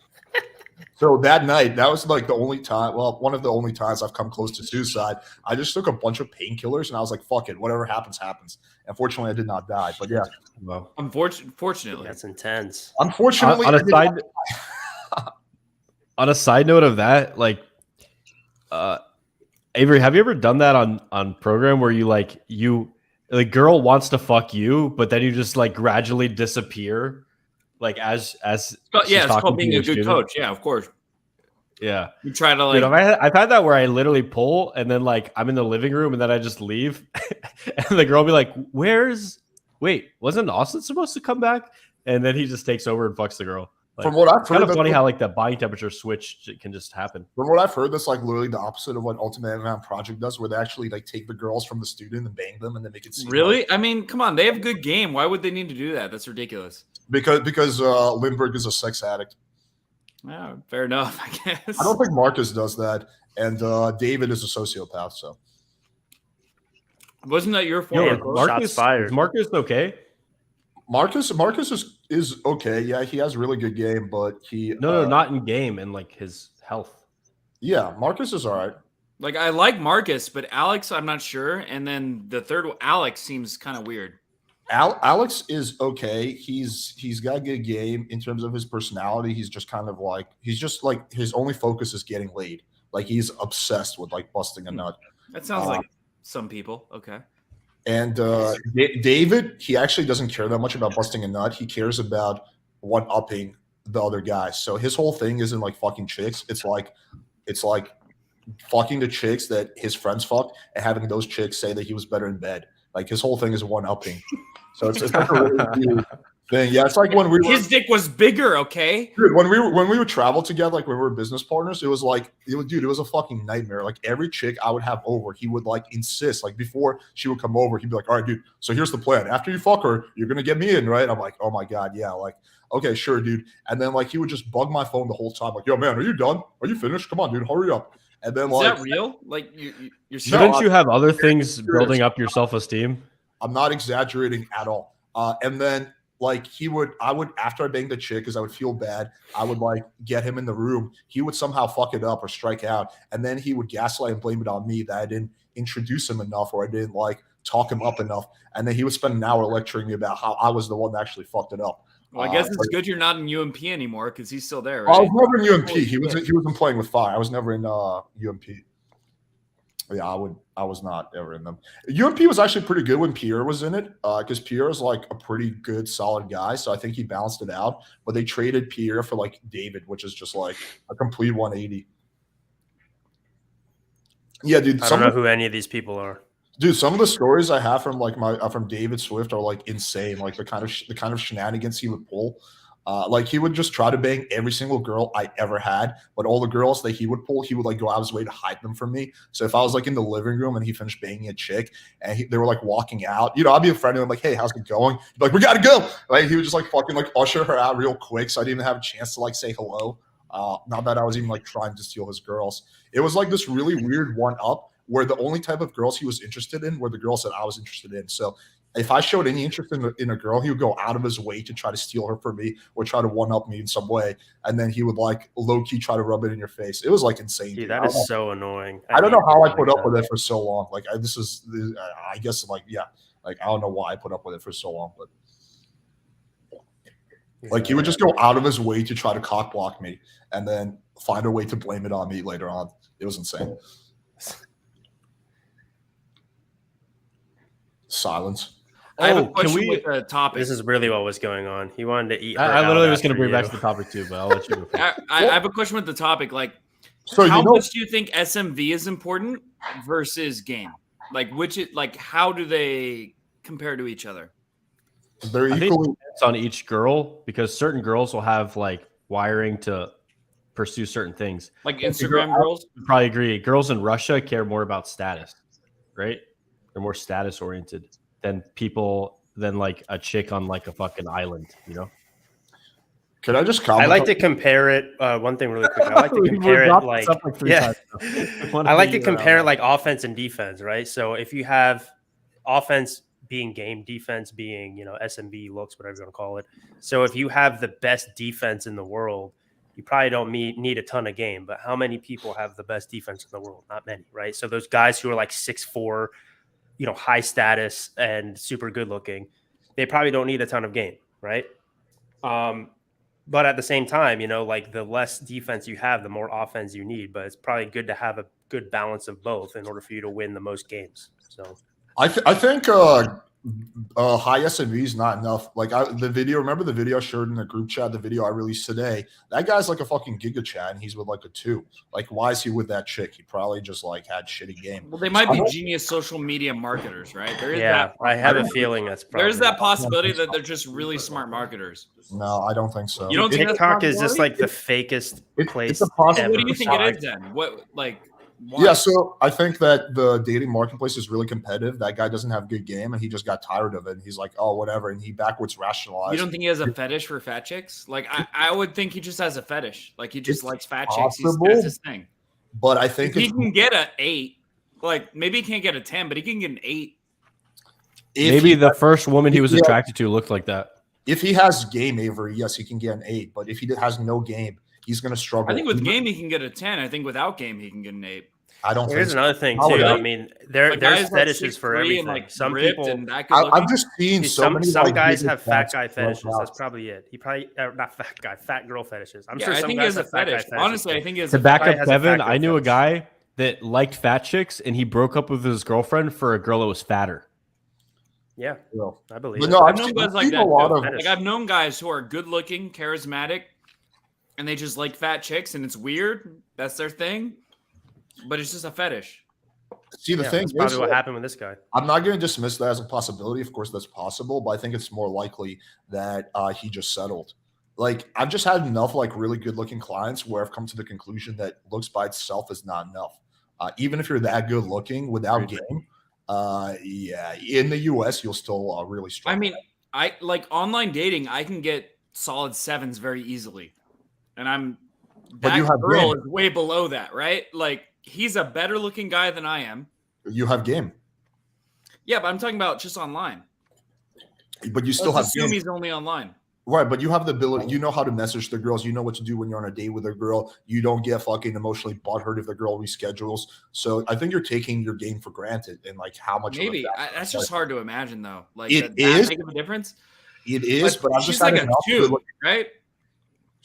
So that night, that was like the only time, one of the only times I've come close to suicide. I just took a bunch of painkillers and I was like, fuck it, whatever happens, happens. Unfortunately, I did not die. But yeah. Well, Unfortunately. That's intense. Unfortunately, on a side note of that, like Avery, have you ever done that on program where the girl wants to fuck you, but then you just like gradually disappear? Like as it's called being a good coach. Yeah, of course. Yeah, you try to like. Dude, I've had that where I literally pull and then like I'm in the living room and then I just leave, and the girl will be like, "Wait, wasn't Austen supposed to come back?" And then he just takes over and fucks the girl. Like, from what I've heard, kind of funny how like the body temperature switch can just happen. From what I've heard, that's like literally the opposite of what Ultimate Amount Project does, where they actually like take the girls from the student and bang them and then make it seem really. Like, I mean, come on, they have good game. Why would they need to do that? That's ridiculous. Because Lindbergh is a sex addict. Yeah, fair enough, I guess. I don't think Marcus does that. and David is a sociopath. So Wasn't that your Yo, former Yeah, coach? shots Marcus, fired. is Marcus okay? Marcus is okay. Yeah, he has a really good game, but he No, not in game and like his health. yeah, Marcus is all right. Like I like Marcus, but Alex, I'm not sure. And then the third one, Alex seems kind of weird. Alex is okay. He's got a good game in terms of his personality. He's just like his only focus is getting laid. Like he's obsessed with like busting a nut. That sounds like some people. Okay. And David, he actually doesn't care that much about busting a nut. He cares about one-upping the other guy. So his whole thing isn't like fucking chicks. It's like fucking the chicks that his friends fuck and having those chicks say that he was better in bed. Like his whole thing is one-upping. So it's like a really weird thing. Yeah, it's like when we were His dick was bigger, okay? dude, when we would travel together, like when we were business partners, it was like it was a fucking nightmare. Like every chick I would have over, he would like insist. Like before she would come over, he'd be like, all right, dude, so here's the plan. After you fuck her, you're gonna get me in, right? I'm like, oh my God, yeah, like, okay, sure, dude. And then like he would just bug my phone the whole time, like, yo, man, are you done? Are you finished? Come on, dude, hurry up. And then Is like that real? Like you're No, Shouldn't you have other things building up your self-esteem? I'm not exaggerating at all. And then like I would after I banged the chick because I would feel bad, I would like get him in the room. He would somehow fuck it up or strike out, and then he would gaslight and blame it on me that I didn't introduce him enough or I didn't like talk him up enough. And then he would spend an hour lecturing me about how I was the one that actually fucked it up. Well, I guess it's but good you're not in UMP anymore because he's still there, I right? was never in UMP. Holy He wasn't playing with fire. I was never in UMP. Yeah, I was not ever in them. UMP was actually pretty good when Pierre was in it, because Pierre is like a pretty good, solid guy. So I think he balanced it out. But they traded Pierre for like David, which is just like a complete 180. Yeah, dude. I don't know who any of these people are. Dude, some of the stories I have from like from David Swift are like insane. Like the kind of shenanigans he would pull. Like he would just try to bang every single girl I ever had, but all the girls that he would pull, he would like go out of his way to hide them from me. So if I was like in the living room and he finished banging a chick and they were like walking out, you know, I'd be a friend of him like, hey, how's it going? He'd be like, we gotta go. Like he would just like fucking like usher her out real quick, so I didn't even have a chance to like say hello. Not that I was even like trying to steal his girls. It was like this really weird one up where the only type of girls he was interested in were the girls that I was interested in. So if I showed any interest in a girl, he would go out of his way to try to steal her from me or try to one-up me in some way. And then he would like low-key try to rub it in your face. It was like insane. Dude, that is so annoying. I don't know how I hate put people up like with it for so long. Like I guess like, yeah, like I don't know why I put up with it for so long, but that. like he would just go out of his way to try to cock block me and then find a way to blame it on me later on. It was insane. Silence. I have a can question we- with the topic. This is really what was going on. He wanted to eat. her I out literally was going to after bring you. back to the topic too, but I'll let you go first. I have a question with the topic. Like, So how you know, much do you think SMV is important versus game? Like, how do they compare to each other? they're I think it equally depends on each girl because certain girls will have like wiring to pursue certain things. Like Instagram girls? I probably agree. Girls in Russia care more about status, right? They're more status oriented than like a chick on like a fucking island, you know? Could I just I comment? like to compare it. One thing really quick. I like to compare it like yeah. I like to compare it like offense and defense, right? So if you have offense being game, defense being, you know, SMB looks, whatever you want to call it. So if you have the best defense in the world, you probably don't need a ton of game. But how many people have the best defense in the world? Not many, right? So those guys who are like 6'4", you know, high status and super good looking, they probably don't need a ton of game, right? But at the same time, you know, like the less defense you have, the more offense you need. But it's probably good to have a good balance of both in order for you to win the most games. So I think high SMV is not enough. Like remember the video I shared in the group chat, the video I released today? That guy's like a fucking giga chat and he's with like a 2. Like, why is he with that chick? He probably just like had shitty game. Well, they might be genius social media marketers, right? There is yeah, that. I have a feeling that's probably There's that possibility that they're just really smart marketers. No, I don't think so. You don't think that's TikTok is just possibility? like the fakest place. It's a possibility. ever. What do you think it is then? What like? Why? Yeah, so I think that the dating marketplace is really competitive. That guy doesn't have good game, and he just got tired of it. And he's like, "Oh, whatever," and he backwards rationalized. You don't think he has a fetish for fat chicks? Like I would think he just has a fetish. Like he just likes fat chicks. That's his thing. But I think he can get an 8. Like maybe he can't get a 10, but he can get an 8. Maybe the first woman he was attracted to looked like that. If he has game, Avery, yes, he can get an 8. But if he has no game, he's going to struggle. I think with game he can get a 10. I think without game he can get an 8. I don't. Here's think another thing How too. would I mean, there's like fetishes for 6'3" everything. and Some ripped people, and that good I'm just seeing so many. some like, guys bigger have fat fats guy thrown fetishes. That's out. probably it. He probably not fat guy, fat girl fetishes. I'm Yeah, sure I some think he guys has a have fat guy fetish. fetishes. Honestly, I think he has To a back guy up has a Kevin, fat girl I knew a fetish. guy that liked fat chicks, and he broke up with his girlfriend for a girl that was fatter. Yeah, Well, I believe. but it. no, I've I've known seen, guys I've like seen that. a lot too. of. Like I've known guys who are good looking, charismatic, and they just like fat chicks, and it's weird. That's their thing, but it's just a fetish. See, the Yeah, thing that's is, probably what happened with this guy. I'm not going to dismiss that as a possibility. Of course, that's possible, but I think it's more likely that he just settled. Like, I've just had enough like really good-looking clients where I've come to the conclusion that looks by itself is not enough. Even if you're that good-looking without game, yeah, in the U.S. you'll still really struggle. I mean, I like online dating. I can get solid 7s very easily, and But you that have girl game. is way below that, right? Like he's a better looking guy than I am. You have game, Yeah, but I'm talking about just online. but you still Let's have assume game. he's only online. Right, but you have the ability. You know how to message the girls. You know what to do when you're on a date with a girl. You don't get fucking emotionally butthurt if the girl reschedules. So I think you're taking your game for granted and like how much. Maybe of a that's just hard to imagine, though. Like It that is. big of a difference. It is, but I've she's just had like a enough 2, good-looking- right?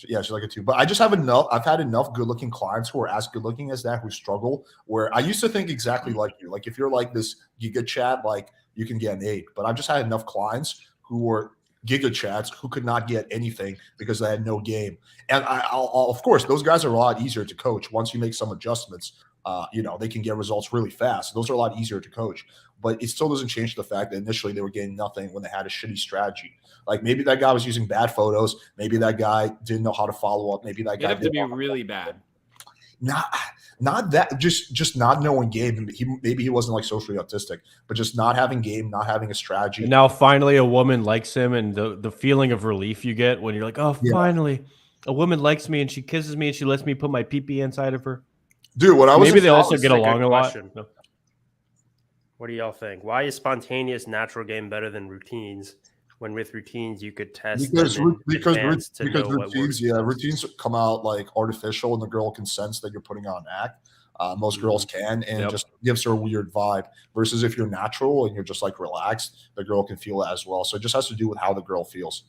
Yeah, she's like a 2. But I just have enough. I've had enough good-looking clients who are as good-looking as that who struggle. Where I used to think exactly like you. Like if you're like this giga chat, like you can get an 8. But I've just had enough clients who were giga chats who could not get anything because they had no game. And I'll of course, those guys are a lot easier to coach once you make some adjustments. They can get results really fast. Those are a lot easier to coach. But it still doesn't change the fact that initially they were getting nothing when they had a shitty strategy. Like maybe that guy was using bad photos. Maybe that guy didn't know how to follow up. Maybe that It'd guy have to didn't be know how to- really bad. Not that just not knowing game. Maybe he wasn't like socially autistic, but just not having game, not having a strategy. And now finally a woman likes him, and the feeling of relief you get when you're like, oh, finally a woman likes me and she kisses me and she lets me put my pee-pee inside of her. Dude, when I was Maybe they also This get is a along good a lot. question. No. What do y'all think? Why is spontaneous natural game better than routines? When with routines you could test because them in because advance to know what routines, works. routines come out like artificial, and the girl can sense that you're putting on an act. Most girls can, and it just gives her a weird vibe. Versus if you're natural and you're just like relaxed, the girl can feel it as well. So it just has to do with how the girl feels.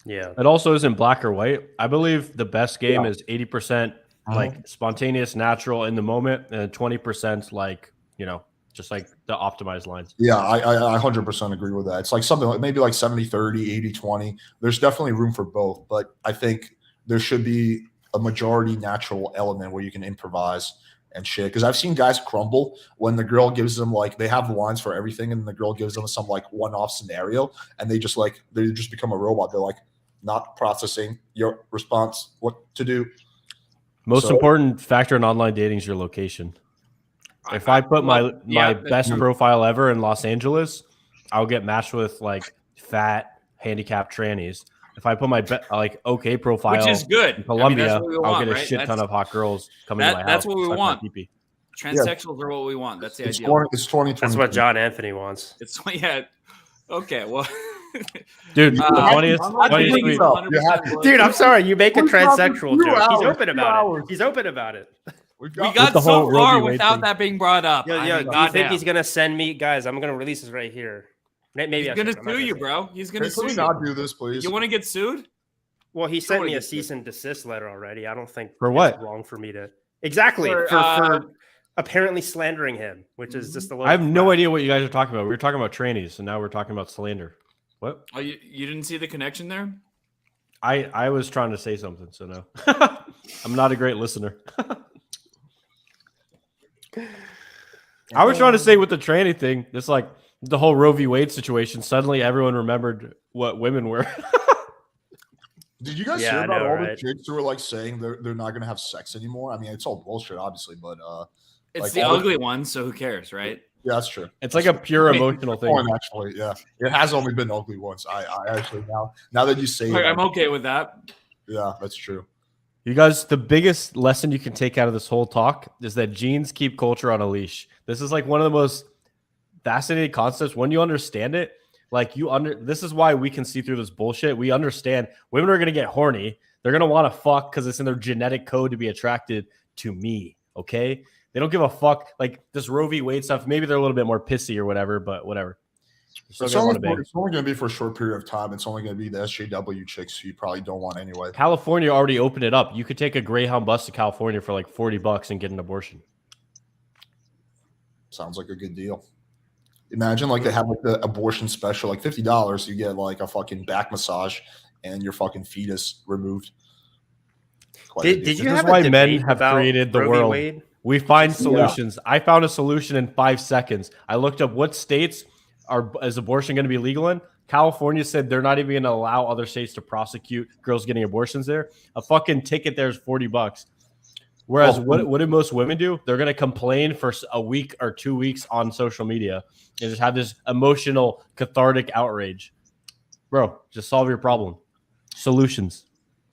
Yeah. It also isn't black or white. I believe the best game is 80% like spontaneous, natural in the moment, and 20% like, just like the optimized lines. Yeah, I 100% agree with that. It's like something like maybe like 70-30, 80-20. There's definitely room for both, but I think there should be a majority natural element where you can improvise and shit. Because I've seen guys crumble when the girl gives them like they have lines for everything, and the girl gives them some like one-off scenario, and they just become a robot. They're like not processing your response, what to do. Most important factor in online dating is your location. If I put my best profile ever in Los Angeles, I'll get matched with like fat, handicapped trannies. If I put my okay profile, which is good, in Colombia, I'll get a shit ton of hot girls coming to my house. That's what we suck my want. pee-pee. Transsexuals are what we want. That's the idea. It's 2020. That's what John Anthony wants. It's okay. Well, dude, the funniest tweet. Dude, I'm sorry. You make a transsexual joke. He's open about it. He's open about it. We got so far without that being brought up. Do you think he's gonna send me, guys? I'm gonna release this right here. Maybe he's gonna sue you, bro. He's gonna sue you. Can we not do this, please? You want to get sued? Well, he sent me a cease and desist letter already. I don't think for what it's wrong for me to for apparently slandering him, which is just a little. I have no idea what you guys are talking about. We were talking about trannies, and now we're talking about slander. What? Oh, you didn't see the connection there? I was trying to say something, so no. I'm not a great listener. I was trying to say with the tranny thing, it's like the whole Roe V Wade situation. Suddenly, everyone remembered what women were. Did you guys hear about all the chicks who were like saying they're not gonna have sex anymore? I mean, it's all bullshit, obviously, but it's like the ugly one, so who cares, right? Yeah, that's true. It's like a pure emotional thing. Actually, yeah, it has only been ugly once. I actually now that you say it, I'm okay with that. Yeah, that's true. You guys, the biggest lesson you can take out of this whole talk is that genes keep culture on a leash. This is like one of the most fascinating concepts when you understand it. Like this is why we can see through this bullshit. We understand women are going to get horny. They're going to want to fuck because it's in their genetic code to be attracted to me. Okay. They don't give a fuck. Like this Roe V Wade stuff. Maybe they're a little bit more pissy or whatever, but whatever. It's only going to be for a short period of time. It's only going to be the SJW chicks who you probably don't want anyway. California already opened it up. You could take a Greyhound bus to California for like $40 and get an abortion. Sounds like a good deal. Imagine like they have like the abortion special, like $50. You get like a fucking back massage and your fucking fetus removed. Did you this have is why a men debate have about created the Roe v. world. Wade? We find solutions. I found a solution in 5 seconds. I looked up what states is abortion going to be legal in. California said they're not even going to allow other states to prosecute girls getting abortions there. A fucking ticket there is $40. Whereas what do most women do? They're going to complain for a week or 2 weeks on social media and just have this emotional, cathartic outrage. Bro, just solve your problem. Solutions.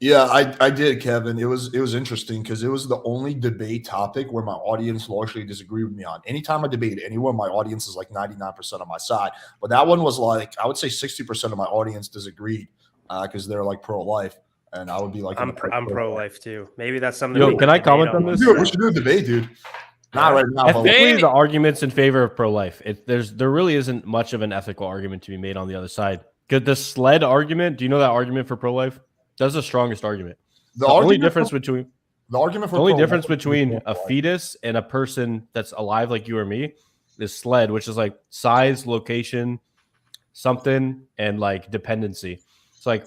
Yeah, I did, Kevin. It was interesting because it was the only debate topic where my audience largely disagreed with me on. Anytime I debate anyone, my audience is like 99% on my side. But that one was like, I would say 60% of my audience disagreed because they're like pro-life. And I would be like, I'm pro-life too. Maybe that's something. Yo, can I comment on this? Dude, we should do a debate, dude. Not right now. Ethically, the arguments in favor of pro-life. There really isn't much of an ethical argument to be made on the other side. Because the sled argument, do you know that argument for pro-life? That's the strongest argument. The only difference between a fetus and a person that's alive like you or me is sled, which is like size, location, something, and like dependency. It's like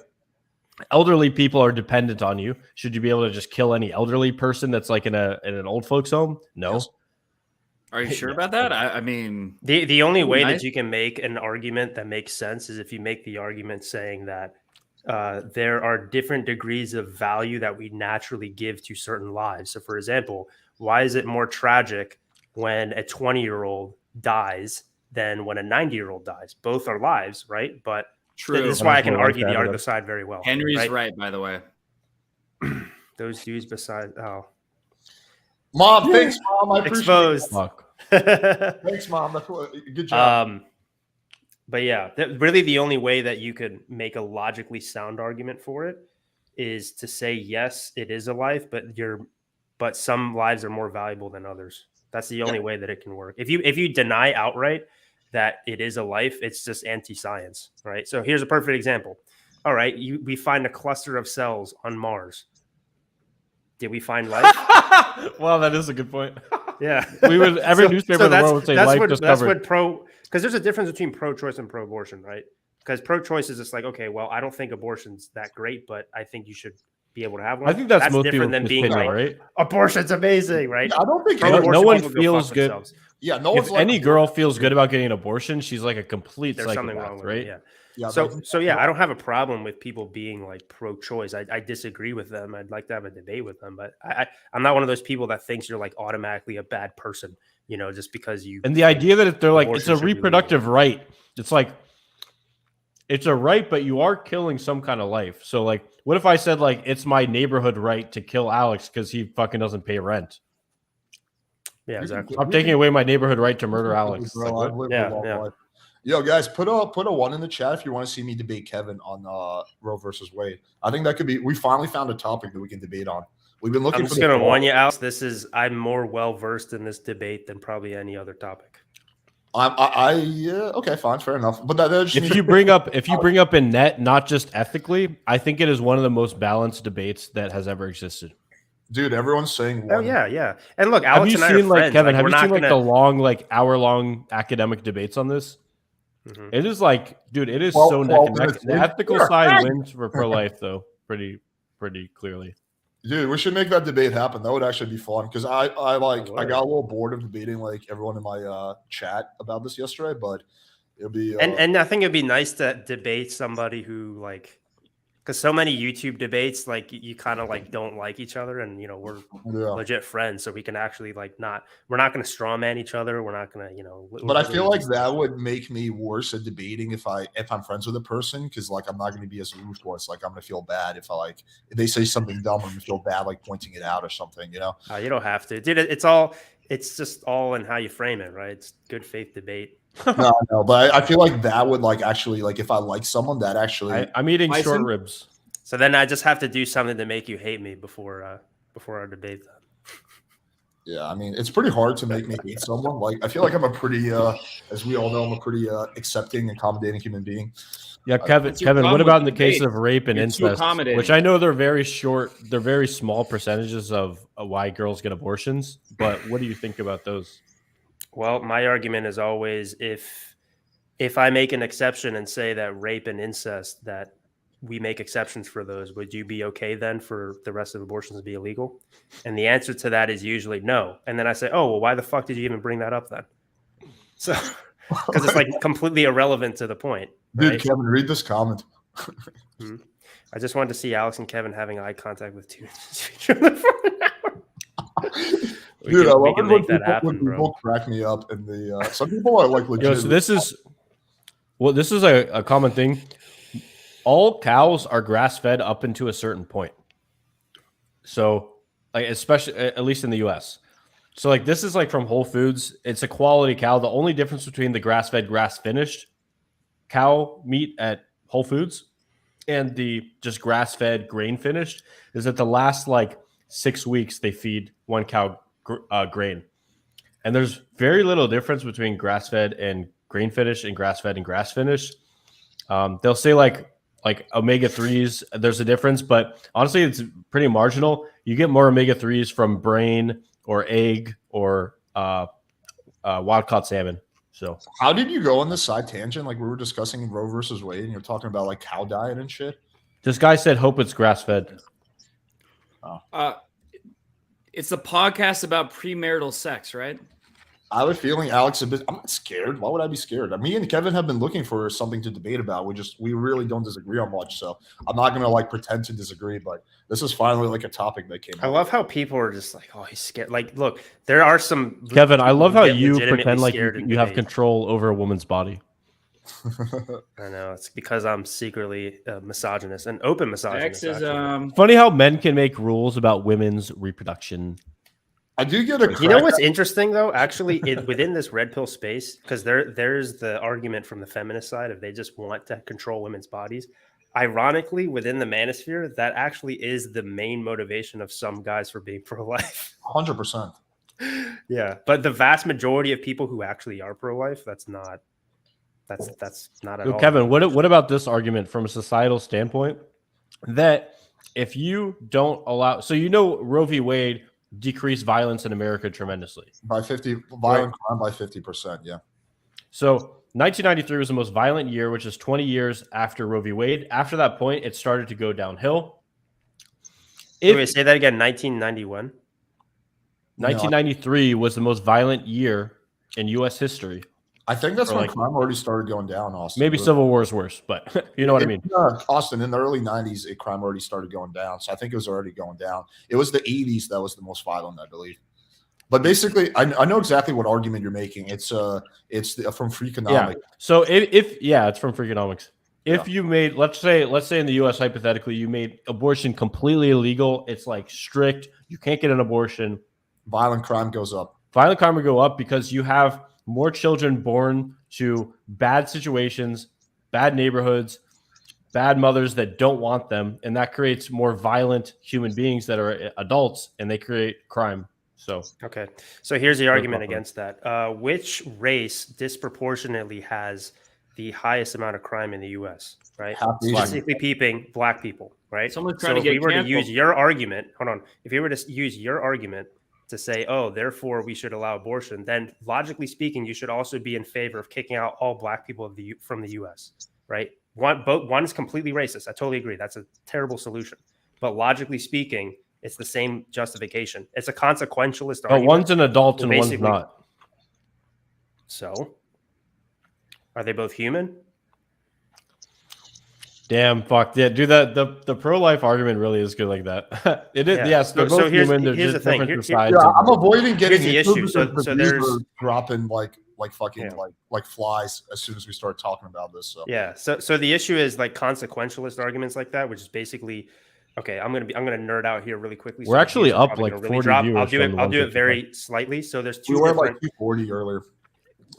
elderly people are dependent on you. Should you be able to just kill any elderly person that's like in an old folks home? No. Yes. Are you sure about that? I mean, the only way that you can make an argument that makes sense is if you make the argument saying that there are different degrees of value that we naturally give to certain lives. So, for example, why is it more tragic when a 20-year-old dies than when a 90-year-old dies? Both are lives, right? But true. This is why I can argue the other side very well. Henry's right, by the way. Those dudes beside Mom, thanks, Mom. I appreciate exposed. Thanks, Mom. That's good job. But yeah, really the only way that you could make a logically sound argument for it is to say, yes, it is a life, but some lives are more valuable than others. That's the only way that it can work. If you deny outright that it is a life, it's just anti-science, right? So here's a perfect example. All right, we find a cluster of cells on Mars. Did we find life? Well, that is a good point. Yeah, we would. Every newspaper in the world would say life discovered. That's what because there's a difference between pro-choice and pro-abortion, right? Because pro-choice is just like, okay, well, I don't think abortion's that great, but I think you should be able to have one. I think that's most different than being like, right? Abortion's amazing, right? Yeah, I don't think no one feels good. Themselves. Yeah, no one's if any girl feels good about getting an abortion, she's like a complete There's something wrong with right? It, yeah. So yeah, I don't have a problem with people being like pro-choice. I disagree with them. I'd like to have a debate with them, but I'm not one of those people that thinks you're like automatically a bad person, you know, just because you. And the idea that they're like it's a reproductive right. It's like it's a right, but you are killing some kind of life. So like, what if I said like it's my neighborhood right to kill Alex because he fucking doesn't pay rent? Yeah, exactly. I'm taking away my neighborhood right to murder Alex. Yeah. Yo, guys, put a 1 in the chat if you want to see me debate Kevin on Roe versus Wade. I think that could be. We finally found a topic that we can debate on. We've been looking. I'm just going to warn you, Alex. I'm more well versed in this debate than probably any other topic. Okay, fine, fair enough. But that just if you bring up in net, not just ethically, I think it is one of the most balanced debates that has ever existed. Dude, everyone's saying one. Oh yeah. And look, Alex and I are like friends. Kevin? Like, have you seen like the long, like hour-long academic debates on this? Mm-hmm. It is like, dude, it is so neck and neck. The ethical side wins for pro-life, though, pretty clearly. Dude, we should make that debate happen. That would actually be fun because I got a little bored of debating like everyone in my chat about this yesterday, but it'll be and I think it'd be nice to debate somebody who like Because so many YouTube debates, like you kind of like don't like each other, and we're Yeah. legit friends, so we can actually like we're not going to straw man each other. We're not going to But I feel like that would make me worse at debating if I'm friends with a person, because like I'm not going to be as ruthless. Like I'm going to feel bad if if they say something dumb, I'm going to feel bad like pointing it out or something. You don't have to, dude. It's just all in how you frame it, right? It's good faith debate. No, but I feel like that would like actually like if I like someone that actually I'm eating short ribs. So then I just have to do something to make you hate me before our debate. Yeah, I mean, it's pretty hard to make me hate someone. Like I feel like I'm a pretty as we all know, I'm a pretty accepting and accommodating human being. Yeah, Kevin, what about in the case of rape and incest, which I know they're very small percentages of why girls get abortions, but what do you think about those? Well, my argument is always if I make an exception and say that rape and incest, that we make exceptions for those, would you be okay then for the rest of abortions to be illegal? And the answer to that is usually no. And then I say, oh, well, why the fuck did you even bring that up then? So, because it's like completely irrelevant to the point. Dude, right? Kevin, read this comment. I just wanted to see Alex and Kevin having eye contact with each other for an hour. Dude, I love can when make that happen, people crack me up in the some people are like legit. So this is a common thing. All cows are grass fed up into a certain point. So like especially at least in the US. So like this is like from Whole Foods. It's a quality cow. The only difference between the grass fed, grass finished cow meat at Whole Foods and the just grass fed, grain finished is that the last like 6 weeks they feed one cow grain, and there's very little difference between grass-fed and grain finished and grass-fed and grass finished. They'll say like omega-3s, there's a difference, but honestly it's pretty marginal. You get more omega-3s from brain or egg or wild-caught salmon. So how did you go on this side tangent? Like we were discussing Roe versus Wade and you're talking about like cow diet and shit. This guy said hope it's grass-fed. It's a podcast about premarital sex, right? I have a feeling Alex I'm not scared. Why would I be scared? Me and Kevin have been looking for something to debate about. We really don't disagree on much. So I'm not gonna like pretend to disagree, but this is finally like a topic that came I up. love how people are just like, oh, he's scared. Like, look, there are some Kevin, I love how you legitimately pretend like scared in you have debate. control over a woman's body. I know it's because I'm secretly misogynist and open misogynist. Sex is Funny how men can make rules about women's reproduction. I do get a You know what's interesting though? Actually, within this red pill space, because there's the argument from the feminist side of they just want to control women's bodies. Ironically, within the manosphere, that actually is the main motivation of some guys for being pro-life. 100%. Yeah, but the vast majority of people who actually are pro-life, that's not at all. Kevin, what about this argument from a societal standpoint that if you don't allow, so Roe v. Wade decreased violence in America tremendously By 50, violent crime by 50%. Yeah. So 1993 was the most violent year, which is 20 years after Roe v. Wade. After that point, it started to go downhill. Wait, say that again. 1991. 1993 was the most violent year in U.S. history. I think that's when crime already started going down, Austin. Maybe Civil War is worse, but you know what I mean. Austin, in the early 90s, crime already started going down. So I think it was already going down. It was the 80s that was the most violent, I believe. But basically, I know exactly what argument you're making. It's from Freakonomics. Yeah. So it's from Freakonomics. If you made, let's say in the U.S. hypothetically, you made abortion completely illegal. It's like strict. You can't get an abortion. Violent crime goes up. Violent crime would go up because you have more children born to bad situations, bad neighborhoods, bad mothers that don't want them, and that creates more violent human beings that are adults, and they create crime. So okay, so here's the argument against that. Which race disproportionately has the highest amount of crime in the U.S.? Right, specifically peeping black people. Right. Someone's trying to get. If we were to use your argument, hold on. If you were to use your argument to say, oh, therefore we should allow abortion, then logically speaking, you should also be in favor of kicking out all black people from the U.S. Right? One is completely racist. I totally agree. That's a terrible solution. But logically speaking, it's the same justification. It's a consequentialist argument. But one's an adult and one's not. So, are they both human? Damn, fuck. Yeah, dude, the pro-life argument really is good like that. It is, Yeah. yes, they're So both here's- human. They're here's just the thing. different Here- sides. Yeah, of I'm the- avoiding getting the into issue. because So the views there's- are dropping like fucking Yeah. like flies as soon as we start talking about this. So Yeah. So the issue is like consequentialist arguments like that, which is basically okay. I'm gonna nerd out here really quickly. We're the actually views are up, probably like, gonna 40 I'll viewers do from it. the I'll do it 155. very slightly. So there's we two were at different. like 240 earlier.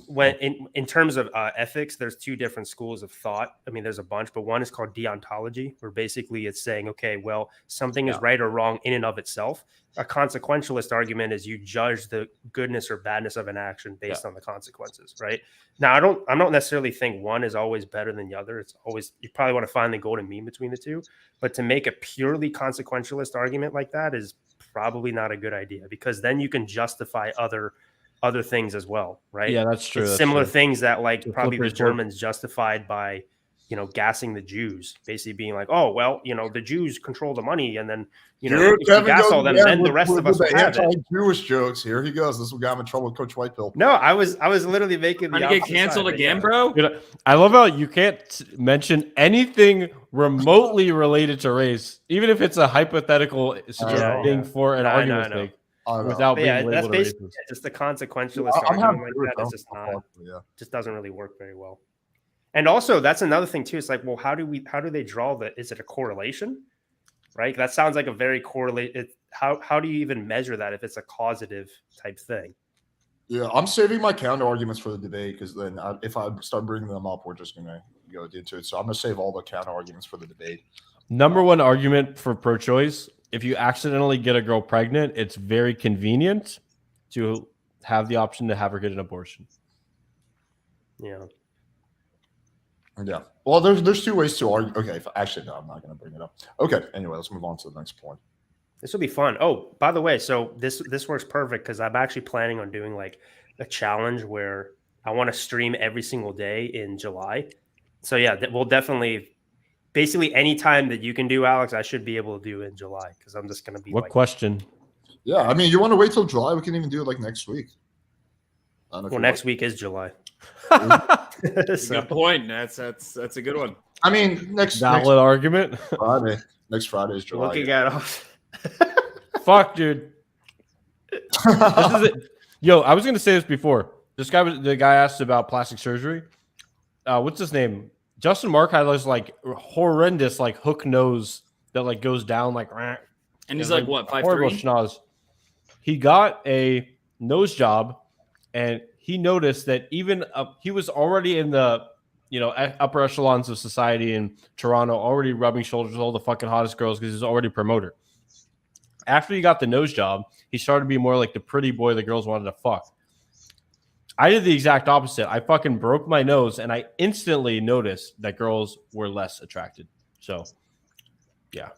When in terms of ethics, there's two different schools of thought. I mean, there's a bunch, but one is called deontology, where basically it's saying, okay, well, something is right or wrong in and of itself. A consequentialist argument is you judge the goodness or badness of an action based on the consequences, right? Now, I don't necessarily think one is always better than the other. It's always, you probably want to find the golden mean between the two, but to make a purely consequentialist argument like that is probably not a good idea, because then you can justify other things as well, right? Yeah, that's true. It's that's similar true. things that like The probably the slippery slope. Germans justified by, gassing the Jews, basically being like, oh, well, the Jews control the money, and then, if you gas all them, then the rest of us will have it. Anti-Jewish jokes. Here he goes. This will get him in trouble with Coach Whitepill. No, I was literally making the Trying to get opposite canceled side, again, yeah. bro? Dude, I love how you can't mention anything remotely related to race, even if it's a hypothetical thing for an I argument's know. sake, I don't know. without But being yeah, that's labeled a basically racist. just the consequentialist I'm argument having like that is just beer, not, yeah. just doesn't really work very well. And also, that's another thing too. It's like, well, how do they draw the? Is it a correlation? Right? That sounds like a very correlated. How do you even measure that if it's a causative type thing? Yeah, I'm saving my counter arguments for the debate because then if I start bringing them up, we're just gonna go into it. So I'm gonna save all the counter arguments for the debate. Number one argument for pro-choice: if you accidentally get a girl pregnant, it's very convenient to have the option to have her get an abortion. Yeah. Yeah. Well, there's two ways to argue. Okay. Actually, no, I'm not gonna bring it up. Okay. Anyway, let's move on to the next point. This will be fun. Oh, by the way, so this works perfect because I'm actually planning on doing like a challenge where I want to stream every single day in July. So yeah, we'll definitely, basically any time that you can do, Alex, I should be able to do in July because I'm just gonna be. What like, question? Yeah, I mean, you want to wait till July? We can even do it like next week. I don't know if Well, you next week is July. So, Good point. That's a good one. I mean, next Valid argument. Friday. Next Friday is July. looking at us. Fuck, dude. This is it. Yo, I was gonna say this before. The guy asked about plastic surgery. What's his name? Justin Mark had this like horrendous like hook nose that like goes down like. And he's like, what, horrible 5'3"? schnoz. He got a nose job, and he noticed that even he was already in the upper echelons of society in Toronto, already rubbing shoulders with all the fucking hottest girls because he's already a promoter. After he got the nose job, he started to be more like the pretty boy the girls wanted to fuck. I did the exact opposite. I fucking broke my nose, and I instantly noticed that girls were less attracted. So, yeah.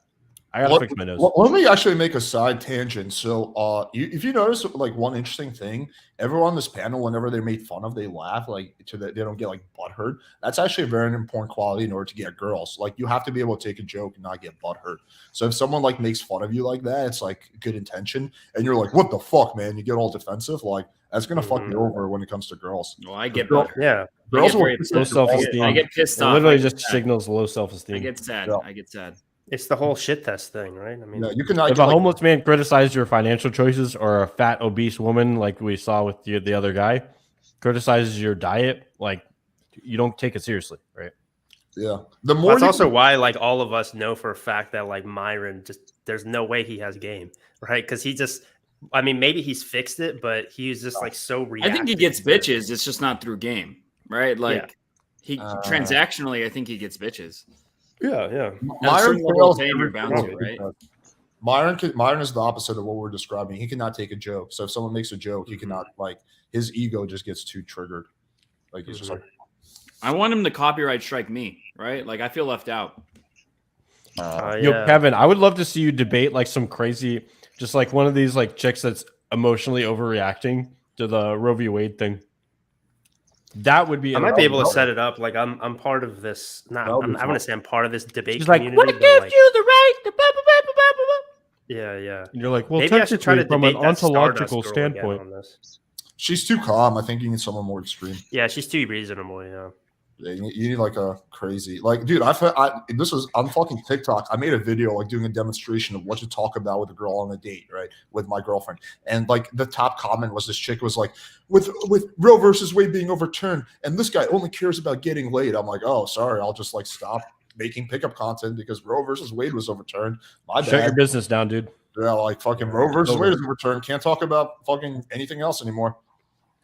I gotta fix my nose. Well, let me actually make a side tangent. So, if you notice, like one interesting thing, everyone on this panel, whenever they're made fun of, they laugh like they don't get like butthurt. That's actually a very important quality in order to get girls. Like you have to be able to take a joke and not get butthurt. So if someone like makes fun of you like that, it's like good intention, and you're like, "What the fuck, man?" You get all defensive. Like that's gonna fuck you over when it comes to girls. Well, I get Girl- butthurt. Yeah. Girls will very Low self-esteem. I get pissed It off. literally I get just sad. signals low self-esteem. I get sad. Yeah. I get sad. It's the whole shit test thing, right? I mean, Yeah, you cannot. If a homeless man criticizes your financial choices, or a fat obese woman, like we saw with the other guy, criticizes your diet, like you don't take it seriously, right? Yeah, the more. well, that's you- also why, like, all of us know for a fact that, like, Myron there's no way he has game, right? Because he just, I mean, maybe he's fixed it, but he's just like so I reactive. think he gets bitches. It's just not through game, right? Like he transactionally, I think he gets bitches. Yeah, yeah. Myron fails fails every every bounce, time. right? Myron is the opposite of what we're describing. He cannot take a joke. So if someone makes a joke, he cannot, like, his ego just gets too triggered. Like he's just like, I want him to copyright strike me, right? Like I feel left out. Yo, Kevin, I would love to see you debate like some crazy, just like one of these like chicks that's emotionally overreacting to the Roe V Wade thing. That would be. I might be able to set it up. Like I'm part of this. Not. That'll be I want fun. to say I'm part of this debate. She's like, community, "What but, gives like, you the right to blah, blah, blah, blah, blah, blah." Yeah, yeah. And you're like, well, Maybe I should try to technically, from an debate that Stardust ontological girl again standpoint, on this. she's too calm. I think you need someone more extreme. Yeah, she's too reasonable. Yeah. Yeah, you need like a crazy, like, dude. This was on fucking TikTok. I made a video like doing a demonstration of what to talk about with a girl on a date, right, with my girlfriend. And like the top comment was this chick was like, with Roe versus Wade being overturned, and this guy only cares about getting laid. I'm like, oh, sorry, I'll just like stop making pickup content because Roe versus Wade was overturned. My Shut bad. your business down, dude. Yeah, like fucking Roe versus Wade is overturned. Can't talk about fucking anything else anymore.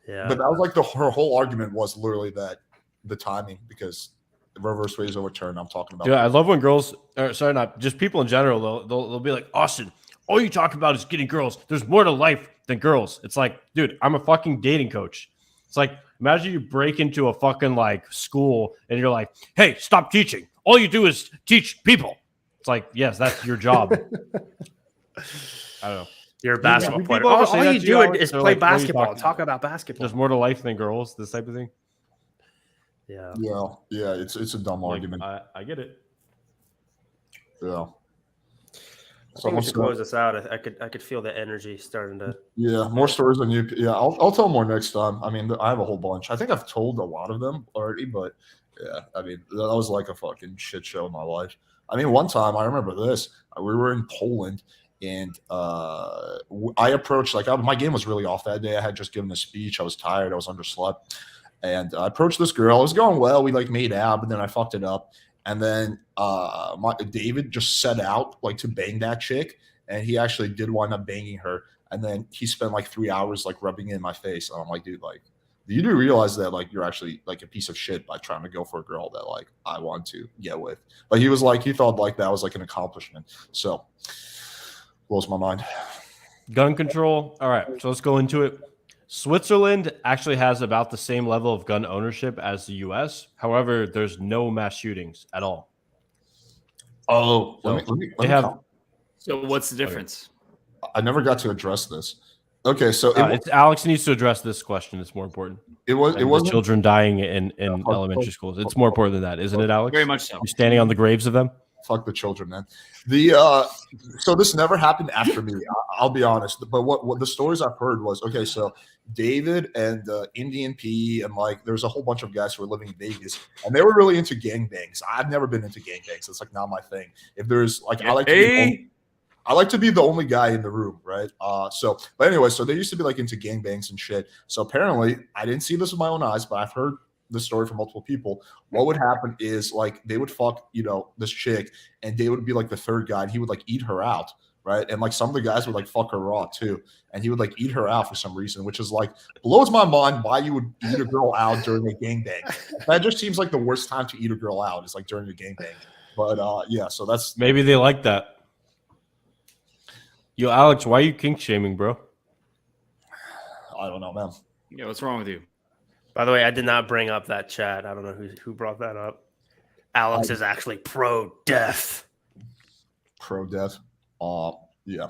Yeah. But that was like her whole argument was literally that. The timing, because the Roe versus Wade is overturned. I'm talking about. Yeah, I love when girls, or sorry, not just people in general. They'll be like, Austen, all you talk about is getting girls. There's more to life than girls. It's like, dude, I'm a fucking dating coach. It's like, imagine you break into a fucking like school and you're like, hey, stop teaching. All you do is teach people. It's like, yes, that's your job. I don't know. You're a basketball do player. people ever All say that you to do you, Alex? is They're play like, what are you basketball. talking Talk about basketball. There's more to life than girls. This type of thing. Yeah. Yeah. It's a dumb Like, argument. I get it. Yeah. I think we should close this out. I could feel the energy starting to. Yeah, more stories than you. Yeah, I'll tell more next time. I mean, I have a whole bunch. I think I've told a lot of them already, but yeah, I mean, that was like a fucking shit show in my life. I mean, one time I remember this. We were in Poland, and I approached my game was really off that day. I had just given a speech. I was tired. I was underslept. And I approached this girl. It was going well. We like made out, but then I fucked it up. And then David just set out like to bang that chick, and he actually did wind up banging her. And then he spent like 3 hours like rubbing it in my face. And I'm like, dude, like, you do realize that like you're actually like a piece of shit by trying to go for a girl that like I want to get with. But he was like, he thought like that was like an accomplishment. So blows my mind. Gun control. All right, so let's go into it. Switzerland actually has about the same level of gun ownership as the U.S. However, there's no mass shootings at all. Oh, So let me they have. So what's the difference? I never got to address this. Okay, so It's Alex needs to address this question. It's more important. it was The children dying in elementary schools. It's more important than that, isn't it, Alex? Very much so. You're standing on the graves of them. fuck the children, man. So this never happened after me. I'll be honest. But what the stories I've heard was, okay, so David and Indian P and like there's a whole bunch of guys who were living in Vegas and they were really into gangbangs. I've never been into gangbangs. It's like not my thing. If there's like I like to be the only guy in the room, right? But anyway, so they used to be like into gangbangs and shit. So apparently, I didn't see this with my own eyes, but I've heard the story from multiple people. What would happen is like they would fuck, this chick, and they would be like the third guy, and he would like eat her out, right? And like some of the guys would like fuck her raw too, and he would like eat her out for some reason, which is like blows my mind why you would eat a girl out during a gangbang. That just seems like the worst time to eat a girl out is like during a gangbang. But yeah, so that's maybe they like that. Yo, Alex, why are you kink shaming, bro? I don't know, man. Yeah, what's wrong with you? By the way, I did not bring up that chat. I don't know who brought that up. Alex is actually pro-death. Pro-death. Yeah.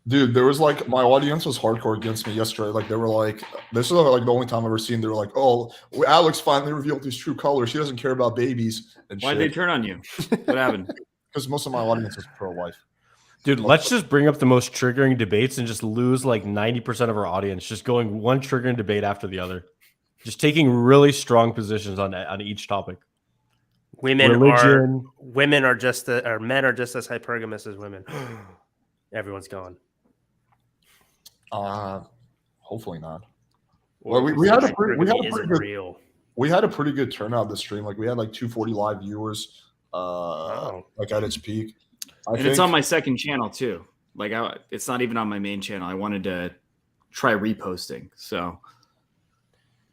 Dude, there was like my audience was hardcore against me yesterday. Like they were like, this is like the only time I've ever seen. They were like, "Oh, Alex finally revealed his true colors. He doesn't care about babies." And why'd they turn on you? What happened? Because most of my audience is pro-life. Dude, let's just bring up the most triggering debates and just lose like 90% of our audience, just going one triggering debate after the other. Just taking really strong positions on each topic. Men Religion. are just men are just as hypergamous as women. Everyone's gone. Hopefully not. Well, we had a pretty good turnout this stream. Like we had like 240 live viewers. Like at its peak. It's on my second channel too. Like it's not even on my main channel. I wanted to try reposting, so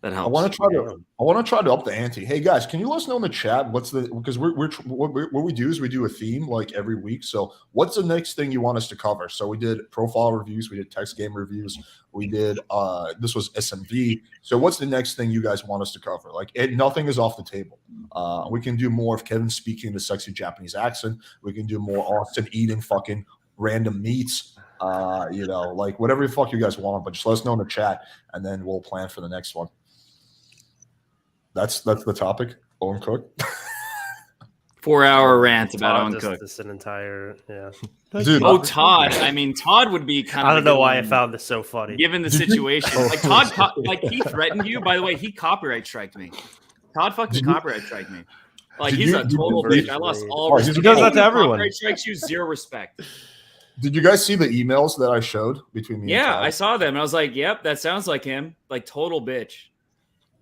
that helps. I want to try to up the ante. Hey guys, can you let us know in the chat because what we do is we do a theme like every week. So what's the next thing you want us to cover? So we did profile reviews, we did text game reviews, we did this was SMV. So what's the next thing you guys want us to cover? Like nothing is off the table. We can do more of Kevin speaking the sexy Japanese accent. We can do more Austen eating fucking random meats. Like whatever the fuck you guys want, but just let us know in the chat and then we'll plan for the next one. That's the topic. Owen Cook. 4-hour rant about Owen Cook. This an entire Dude, Todd. I mean, Todd would be kind of. I don't know why I found this so funny. Given the situation, like Todd, like he threatened you. By the way, he copyright striked me. Todd fucking Did you- copyright strike me. Like Did he's you- a did you- total bitch. I lost all Oh, respect. he does that to Anyone who everyone. Copyright strikes you, zero respect. Did you guys see the emails that I showed between me? Yeah, and I Todd? saw them. I was like, yep, that sounds like him. Like total bitch.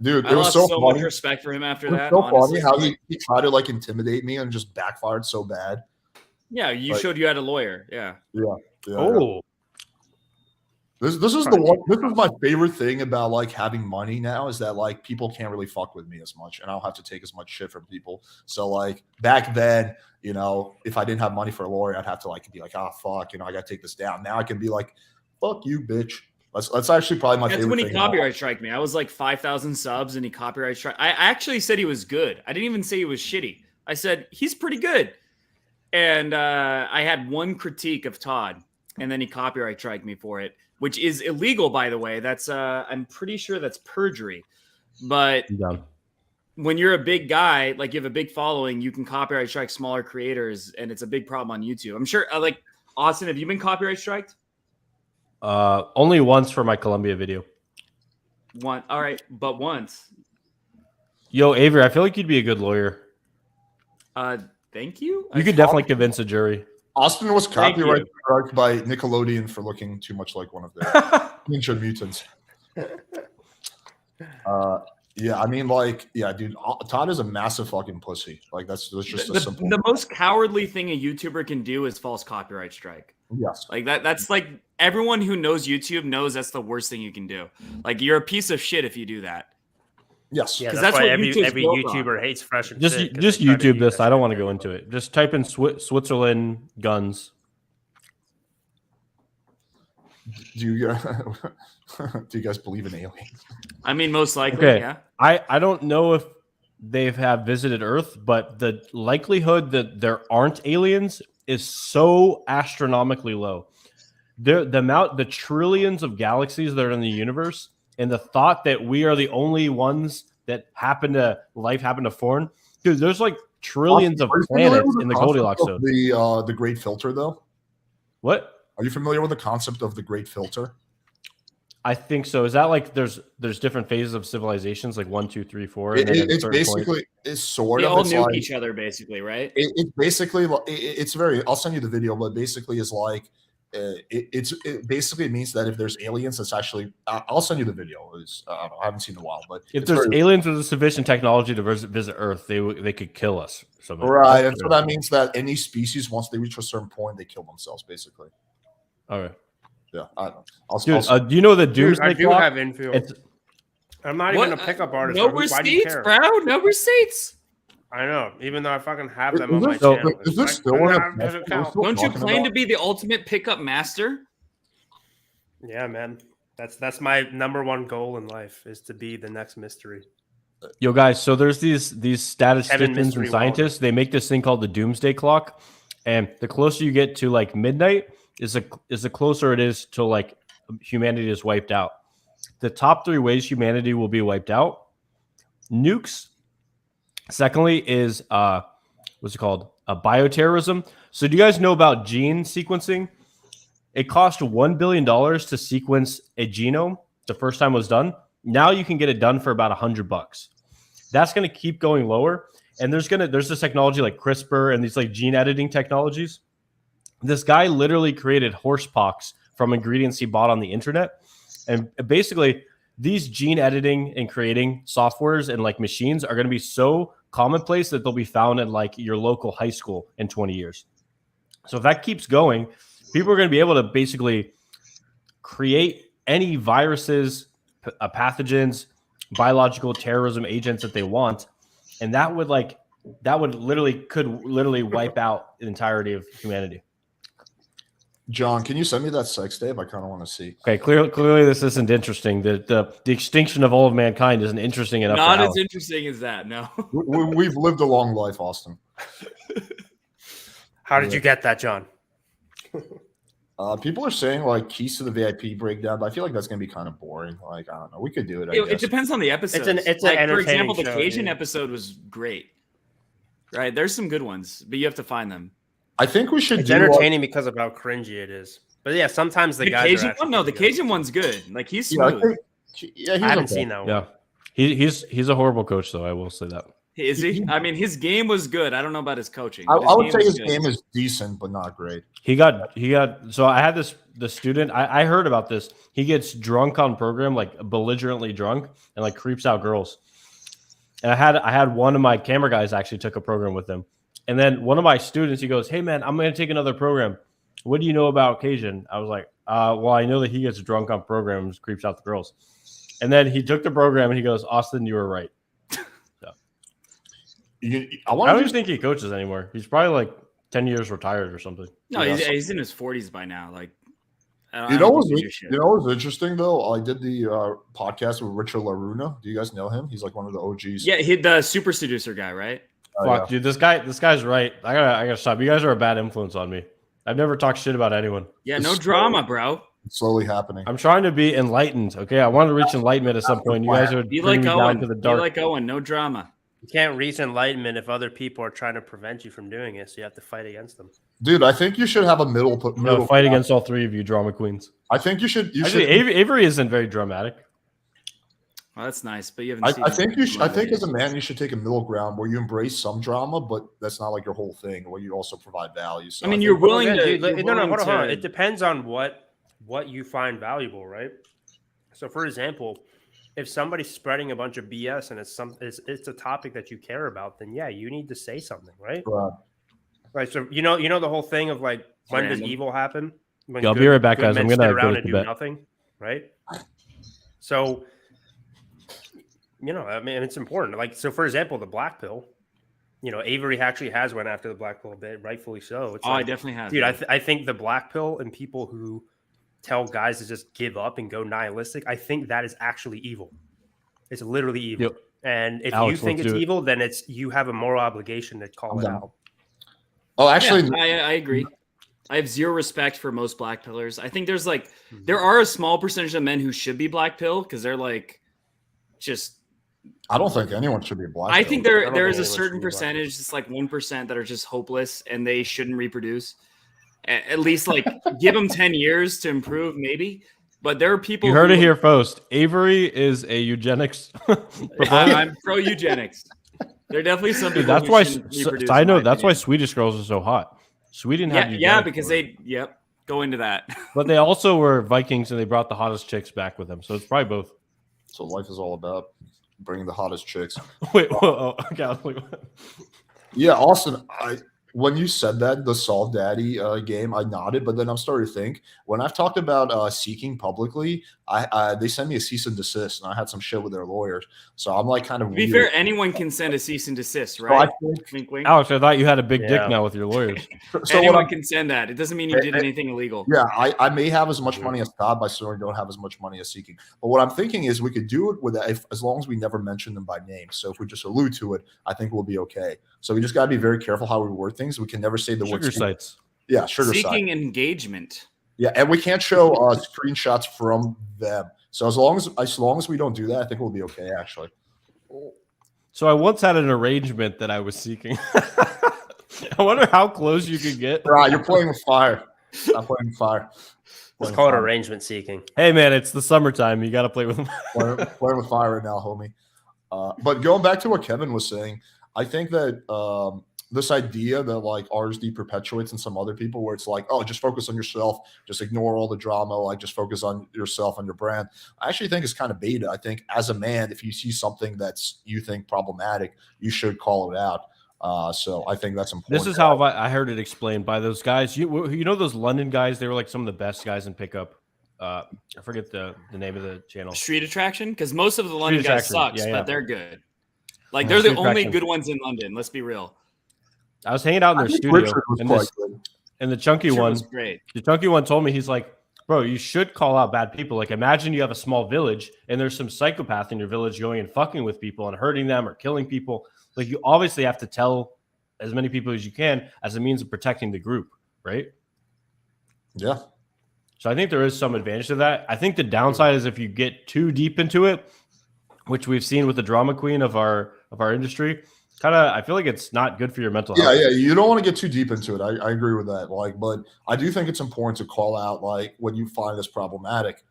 Dude, I it was lost so so funny. much respect for him after It was that. so honestly. funny how he tried to like intimidate me and just backfired so bad. Yeah, you like- showed you had a lawyer. Yeah. Yeah. Oh, This is the one. This is my favorite thing about like having money now is that like people can't really fuck with me as much, and I don't have to take as much shit from people. So like back then, you know, if I didn't have money for a lawyer, I'd have to like be like, ah, fuck, you know, I gotta take this down. Now I can be like, fuck you, bitch. That's actually probably my That's favorite when he thing. copyright striked me. I was like 5,000 subs and he copyright strike. I actually said he was good. I didn't even say he was shitty. I said he's pretty good. And I had one critique of Todd, and then he copyright striked me for it, which is illegal, by the way. That's I'm pretty sure that's perjury. But I'm done. when you're a big guy, like you have a big following, you can copyright strike smaller creators, and it's a big problem on YouTube. I'm sure, like Austen, have you been copyright striked? Only once for my Columbia video. One, all right, but once. Yo, Avery, I feel like you'd be a good lawyer. Thank you. You could definitely convince a jury. Austin was Thank you. copyright struck by Nickelodeon for looking too much like one of their Ninja Mutants. Yeah, I mean, like, yeah, dude, Todd is a massive fucking pussy. Like, that's just a simple. The most cowardly thing a YouTuber can do is false copyright strike. Yes. Like that's like everyone who knows YouTube knows that's the worst thing you can do. Like you're a piece of shit if you do that. Yes. Yeah, 'Cause that's, that's why what every YouTube's built on. YouTuber hates fresh and Just fit, 'cause just they try to YouTube use this. that I don't shit want to go thing. into it. Just type in Switzerland guns. Do you do you guys believe in aliens? I mean, most likely, Okay. yeah. I don't know if they have visited Earth, but the likelihood that there aren't aliens is so astronomically low. The trillions of galaxies that are in the universe, and the thought that we are the only ones that life happen to form. Dude, there's like trillions of Are you familiar planets with in the concept Goldilocks of zone. the Great Filter, though? What? Are you familiar with the concept of the Great Filter? I think so. Is that like there's different phases of civilizations, like 1, 2, 3, 4? And then at a It's certain point- basically it's sort They of all it's nuke like, each other, basically, right? it's basically it's very. I'll send you the video, but basically is like it basically means that if there's aliens, it's actually I'll send you the video. I don't know, I haven't seen it in a while, but if it's there's very- aliens with sufficient technology to visit Earth, they could kill us. So right, and so that means that any species, once they reach a certain point, they kill themselves, basically. Okay. Yeah, I don't know. Dude, do you know the Dude, doomsday I do clock? have info. It's I'm not What? even a pickup artist. No Why do you receipts, care? bro. No receipts. I know, even though I fucking have Is them on my this still- channel. is this It's still like, one I of have the- an account. What Don't you talking claim about? to be the ultimate pickup master? Yeah, man. That's my number one goal in life is to be the next mystery. Yo, guys. So there's these statisticians Mystery and scientists. They make this thing called the doomsday clock, and the closer you get to like midnight, is the closer it is to like humanity is wiped out. The top 3 ways humanity will be wiped out: nukes. Secondly, is what's it called? Bioterrorism. So do you guys know about gene sequencing? It cost $1 billion to sequence a genome the first time it was done. Now you can get it done for about $100. That's going to keep going lower. And there's this technology like CRISPR and these like gene editing technologies. This guy literally created horsepox from ingredients he bought on the internet. And basically, these gene editing and creating softwares and like machines are going to be so commonplace that they'll be found in like your local high school in 20 years. So if that keeps going, people are going to be able to basically create any viruses, pathogens, biological terrorism agents that they want, and that would could literally wipe out the entirety of humanity. John, can you send me that sex tape? I kind of want to see. Okay, clearly this isn't interesting. The extinction of all of mankind isn't interesting enough. Not for as Alex. interesting as that. No. We've lived a long life, Austin. How did you get that, John? People are saying like keys to the VIP breakdown, but I feel like that's gonna be kind of boring. Like I don't know, we could do it. I It guess. depends on the episode. It's an like, for entertaining example, the show, Cajun dude. episode was great. Right? There's some good ones, but you have to find them. I think we should It's do. entertaining because of how cringy it is. But yeah, sometimes the guys. Cajun are actually one? No, the pretty good. Cajun one's good. Like he's Yeah, smooth. he's I haven't okay. seen that one. Yeah. He's a horrible coach, though. I will say that. Is he? I mean, his game was good. I don't know about his coaching. I but would say was his good. game is decent, but not great. He got. So I had the student. I heard about this. He gets drunk on program, like belligerently drunk, and like creeps out girls. And I had one of my camera guys actually took a program with him, and then one of my students, he goes, "Hey man, I'm going to take another program. What do you know about Cajun?" I was like, "Well, I know that he gets drunk on programs, creeps out the girls." And then he took the program and he goes, "Austen, you were right." I don't even think he coaches anymore. He's probably like 10 years retired or something. No, he's in his 40s by now. Like, you know what's interesting though? I did the podcast with Richard LaRuna. Do you guys know him? He's like one of the OGs. Yeah, the super seducer guy, right? Fuck, dude, this guy's right. I gotta stop. You guys are a bad influence on me. I've never talked shit about anyone. Yeah, no drama, bro. It's slowly happening. I'm trying to be enlightened. Okay, I want to reach enlightenment at some point. You guys are be bringing like me Owen. down to the dark. Be like Owen. No drama. You can't reach enlightenment if other people are trying to prevent you from doing it. So you have to fight against them. Dude, I think you should have a middle fight against all three of you drama queens. I think you should. Avery isn't very dramatic. Well, that's nice, but you haven't. I think you should. I think as a man, you should take a middle ground where you embrace some drama, but that's not like your whole thing. Where you also provide value. So I mean, you're willing to. Hold on. It depends on what you find valuable, right? So, for example, if somebody's spreading a bunch of BS and it's a topic that you care about, then yeah, you need to say something, right? Right. So you know the whole thing of like, when does evil happen? I'll be right back, guys. I'm gonna around and do nothing, right? So, I mean, it's important. Like, so for example, the black pill. Avery actually has went after the black pill a bit, rightfully so. I definitely have. Dude, I think the black pill and people who tell guys to just give up and go nihilistic, I think that is actually evil. It's literally evil. Yep. And if you think it's evil, then you have a moral obligation to call it out. Oh, actually, yeah, I agree. I have zero respect for most black pillars. I think there are a small percentage of men who should be black pill because they're like just. I don't think anyone should be black. I think there is a certain percentage, it's like 1% that are just hopeless and they shouldn't reproduce. At least like give them 10 years to improve, maybe. But there are people. You heard it here first. Avery is a eugenics. I'm pro eugenics. There are definitely some people. That's why. I know that's why Swedish girls are so hot. Sweden had because they go into that. But they also were Vikings and they brought the hottest chicks back with them. So it's probably both. So life is all about bringing the hottest chicks. Wait, okay. Yeah, Austen, when you said that, the Salt Daddy game, I nodded, but then I'm starting to think, when I've talked about seeking publicly, they sent me a cease and desist, and I had some shit with their lawyers. So I'm like kind of To be fair, anyone can send a cease and desist, right? Wink, wink. Alex, I thought you had a big dick now with your lawyers. So anyone can send that. It doesn't mean you did anything illegal. Yeah, I may have as much money as Todd, but I certainly don't have as much money as seeking. But what I'm thinking is we could do it with as long as we never mention them by name. So if we just allude to it, I think we'll be okay. So we just got to be very careful how we word things. We can never say the word sugar sites. Yeah, sugar seeking engagement. Yeah, and we can't show screenshots from them. So as long as we don't do that, I think we'll be okay. Actually. So I once had an arrangement that I was seeking. I wonder how close you could get. Right, you're playing with fire. I'm playing with fire. Let's call it arrangement seeking. Hey man, it's the summertime. You got to play with playing with fire right now, homie. But going back to what Kevin was saying, I think that this idea that like RSD perpetuates in some other people where it's like, oh, just focus on yourself, just ignore all the drama, like just focus on yourself and your brand. I actually think it's kind of beta. I think as a man, if you see something that's you think problematic, you should call it out. So I think that's important. This is how I heard it explained by those guys. You know those London guys? They were like some of the best guys in pickup. I forget the name of the channel. Street Attraction? Because most of the London guys sucks, but they're good. Like they're the only good ones in London. Let's be real. I was hanging out in their studio, and the chunky one, the chunky one told me, he's like, bro, you should call out bad people. Like, imagine you have a small village and there's some psychopath in your village going and fucking with people and hurting them or killing people. Like, you obviously have to tell as many people as you can as a means of protecting the group, right? Yeah. So I think there is some advantage to that. I think the downside is if you get too deep into it, which we've seen with the drama queen of our industry. I feel like it's not good for your mental health. Yeah, you don't want to get too deep into it. I agree with that. Like, but I do think it's important to call out like what you find as problematic.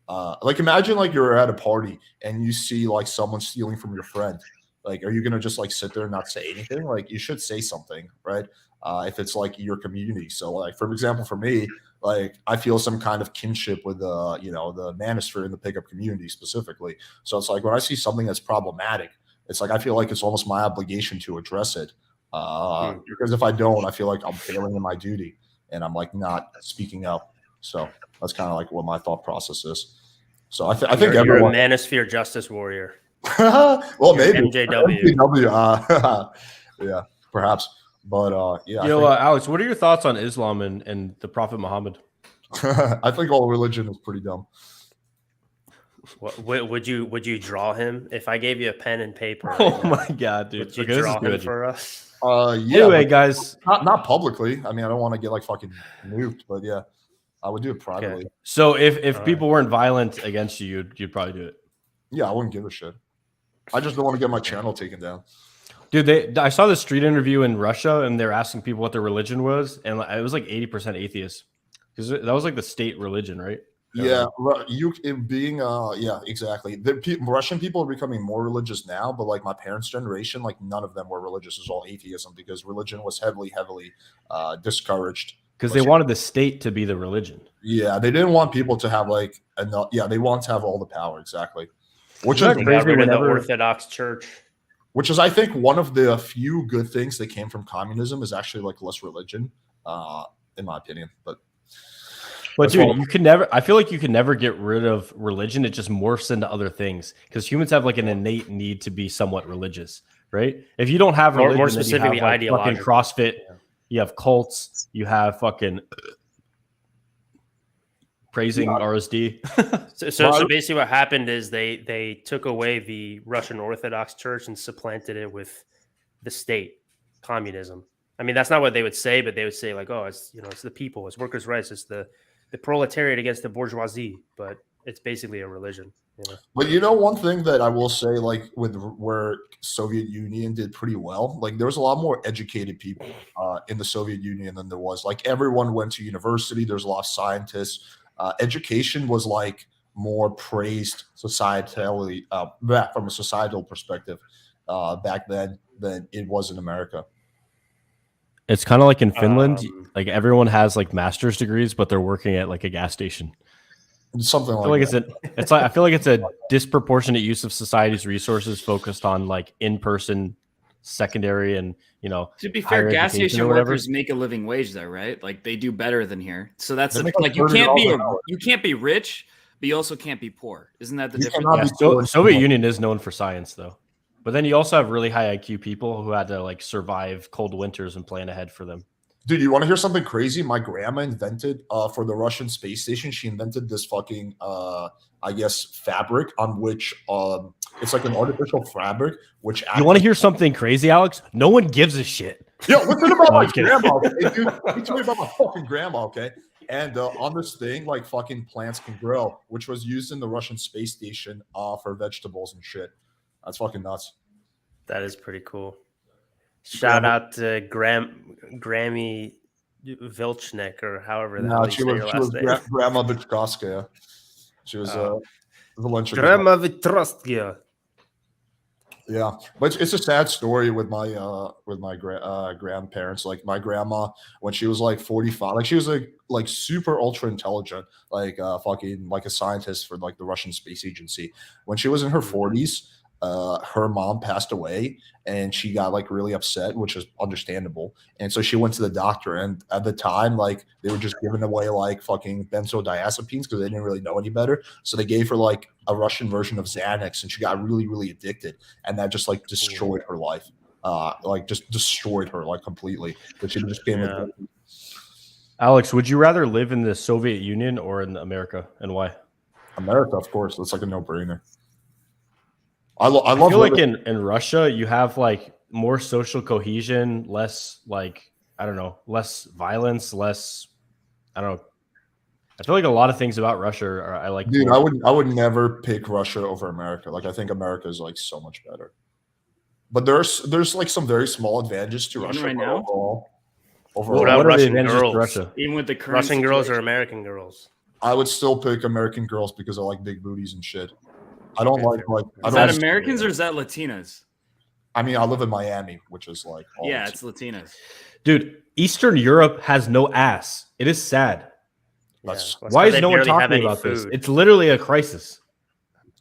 Like imagine like you're at a party and you see like someone stealing from your friend. Like, are you gonna just like sit there and not say anything? Like, you should say something, right? If it's like your community. So, like for example, for me, like I feel some kind of kinship with the the manosphere in the pickup community specifically. So it's like when I see something that's problematic, it's like I feel like it's almost my obligation to address it. Because if I don't, I feel like I'm failing in my duty and I'm like not speaking up. So that's kind of like what my thought process is. So I think you're everyone. a manosphere justice warrior. Well, maybe MJW. Yeah, perhaps. But yeah, Yo, Alex, what are your thoughts on Islam and the Prophet Muhammad? I think all religion is pretty dumb. Would you draw him if I gave you a pen and paper? Right Oh now, my god, dude! would you Okay, this is draw him good. for us? Yeah. Anyway, but guys. not publicly. I mean, I don't want to get like fucking nuked, but yeah, I would do it privately. So if All people weren't violent against you, you'd probably do it. Yeah, I wouldn't give a shit. I just don't want to get my channel taken down. Dude, I saw this street interview in Russia, and they're asking people what their religion was, and it was like 80% atheist, because that was like the state religion, right? Yeah, yeah, exactly. Russian people are becoming more religious now, but like my parents' generation, like none of them were religious. It was all atheism because religion was heavily discouraged. Because they wanted the state to be the religion. Yeah, they didn't want people to have like enough. Yeah, they want to have all the power, exactly. Which Isn't is that They got crazy rid of the whenever- Orthodox Church. Which is, I think, one of the few good things that came from communism is actually like less religion, in my opinion. But dude, you can never. I feel like you can never get rid of religion. It just morphs into other things because humans have like an innate need to be somewhat religious, right? If you don't have religion, More then you specifically, have, like, fucking ideological. CrossFit. Yeah. You have cults. You have fucking praising RSD. So basically, what happened is they took away the Russian Orthodox Church and supplanted it with the state, communism. I mean, that's not what they would say, but they would say like, "Oh, it's it's the people, it's workers' rights, it's the proletariat against the bourgeoisie." But it's basically a religion. But one thing that I will say, like with where Soviet Union did pretty well, like there was a lot more educated people in the Soviet Union than there was. Like everyone went to university. There's a lot of scientists. Education was like more praised societally from a societal perspective back then than it was in America. It's kind of like in Finland. Like everyone has like master's degrees, but they're working at like a gas station. Something I feel like that. I feel like it's a disproportionate use of society's resources focused on like in-person, secondary, and To be higher fair, gas education station or whatever. workers make a living wage though, right? Like they do better than here. So that's They the, make like like you can't be $30 an hour. you can't be rich, but you also can't be poor. Isn't that the You difference? cannot Yeah, be poor. Soviet Union is known for science, though. But then you also have really high IQ people who had to like survive cold winters and plan ahead for them. Dude, you want to hear something crazy? My grandma invented for the Russian space station. She invented this fucking, I guess, fabric on which it's like an artificial fabric. Which You want to hear something crazy, Alex? No one gives a shit. Yo, listen about my I'm kidding. grandma, okay, dude. Let me tell you about my fucking grandma, okay? And on this thing, like fucking plants can grow, which was used in the Russian space station for vegetables and shit. That's fucking nuts. That is pretty cool. Shout out to Grammy Vilchnik or however the hell No, you she say was, your she last was name. Grandma Vitkovskaya. She was Valencia. Grandma Vitrostia. Yeah, but it's a sad story with my grandparents. Like my grandma, when she was like 45, like she was like super ultra intelligent, like fucking like a scientist for like the Russian space agency. When she was in her 40s, her mom passed away, and she got like really upset, which is understandable. And so she went to the doctor, and at the time, like they were just giving away like fucking benzodiazepines because they didn't really know any better. So they gave her like a Russian version of Xanax, and she got really, really addicted, and that just like destroyed her life. Like just destroyed her like completely. But she just came. Yeah. Alex, would you rather live in the Soviet Union or in America, and why? America, of course. That's like a no-brainer. I love. I feel like in Russia, you have like more social cohesion, less like, I don't know, less violence, less, I don't know. I feel like a lot of things about Russia are I like. Dude, more. I would never pick Russia over America. Like I think America is like so much better. But there's like some very small advantages to Even Russia right now? overall. What about What are the Russian advantages to girls? Russia? Even with the current Russian girls or situation. American girls? I would still pick American girls because I like big booties and shit. I don't like I Is don't. that Americans or is that Latinas? I mean, I live in Miami, which is like Yeah, it's Latinas. Dude, Eastern Europe has no ass. It is sad. That's Why is no one talking about this? It's literally a crisis.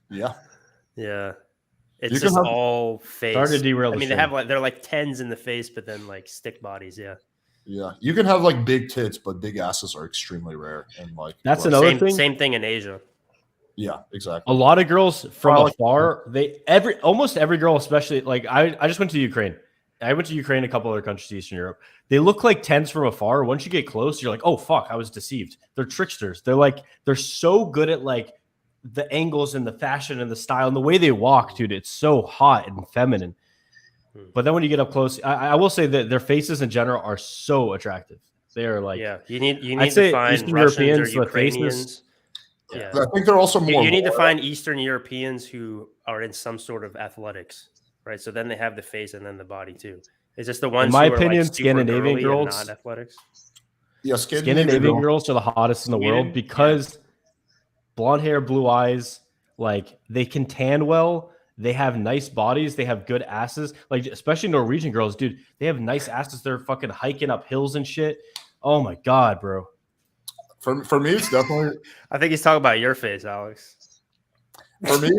yeah. Yeah. You It's can just have- all face. Sorry to derail I the mean, they show. have like they're like 10s in the face, but then like stick bodies. Yeah. Yeah, you can have like big tits, but big asses are extremely rare. And like That's like- another thing. Same thing in Asia. Yeah, exactly. A lot of girls from Well, like- afar, almost every girl, especially like I just went to Ukraine. I went to Ukraine, a couple other countries in Eastern Europe. They look like 10s from afar. Once you get close, you're like, oh fuck, I was deceived. They're tricksters. They're so good at like the angles and the fashion and the style and the way they walk, dude. It's so hot and feminine. But then when you get up close, I will say that their faces in general are so attractive. They are like, Yeah. You need I'd to say find Eastern Russians Europeans, or the faces- Ukrainians. Yeah. I think they're also more. You need to loyal. find Eastern Europeans who are in some sort of athletics, right? So then they have the face and then the body too. Is this the ones my who are opinion, like super Scandinavian girly and girls- not athletics? Yeah, Scandinavian girls are the hottest in the Sweden? world because blonde hair, blue eyes, like they can tan well. They have nice bodies. They have good asses. Like especially Norwegian girls, dude. They have nice asses. They're fucking hiking up hills and shit. Oh my god, bro. For me, it's definitely I think he's talking about your face, Alex. for me.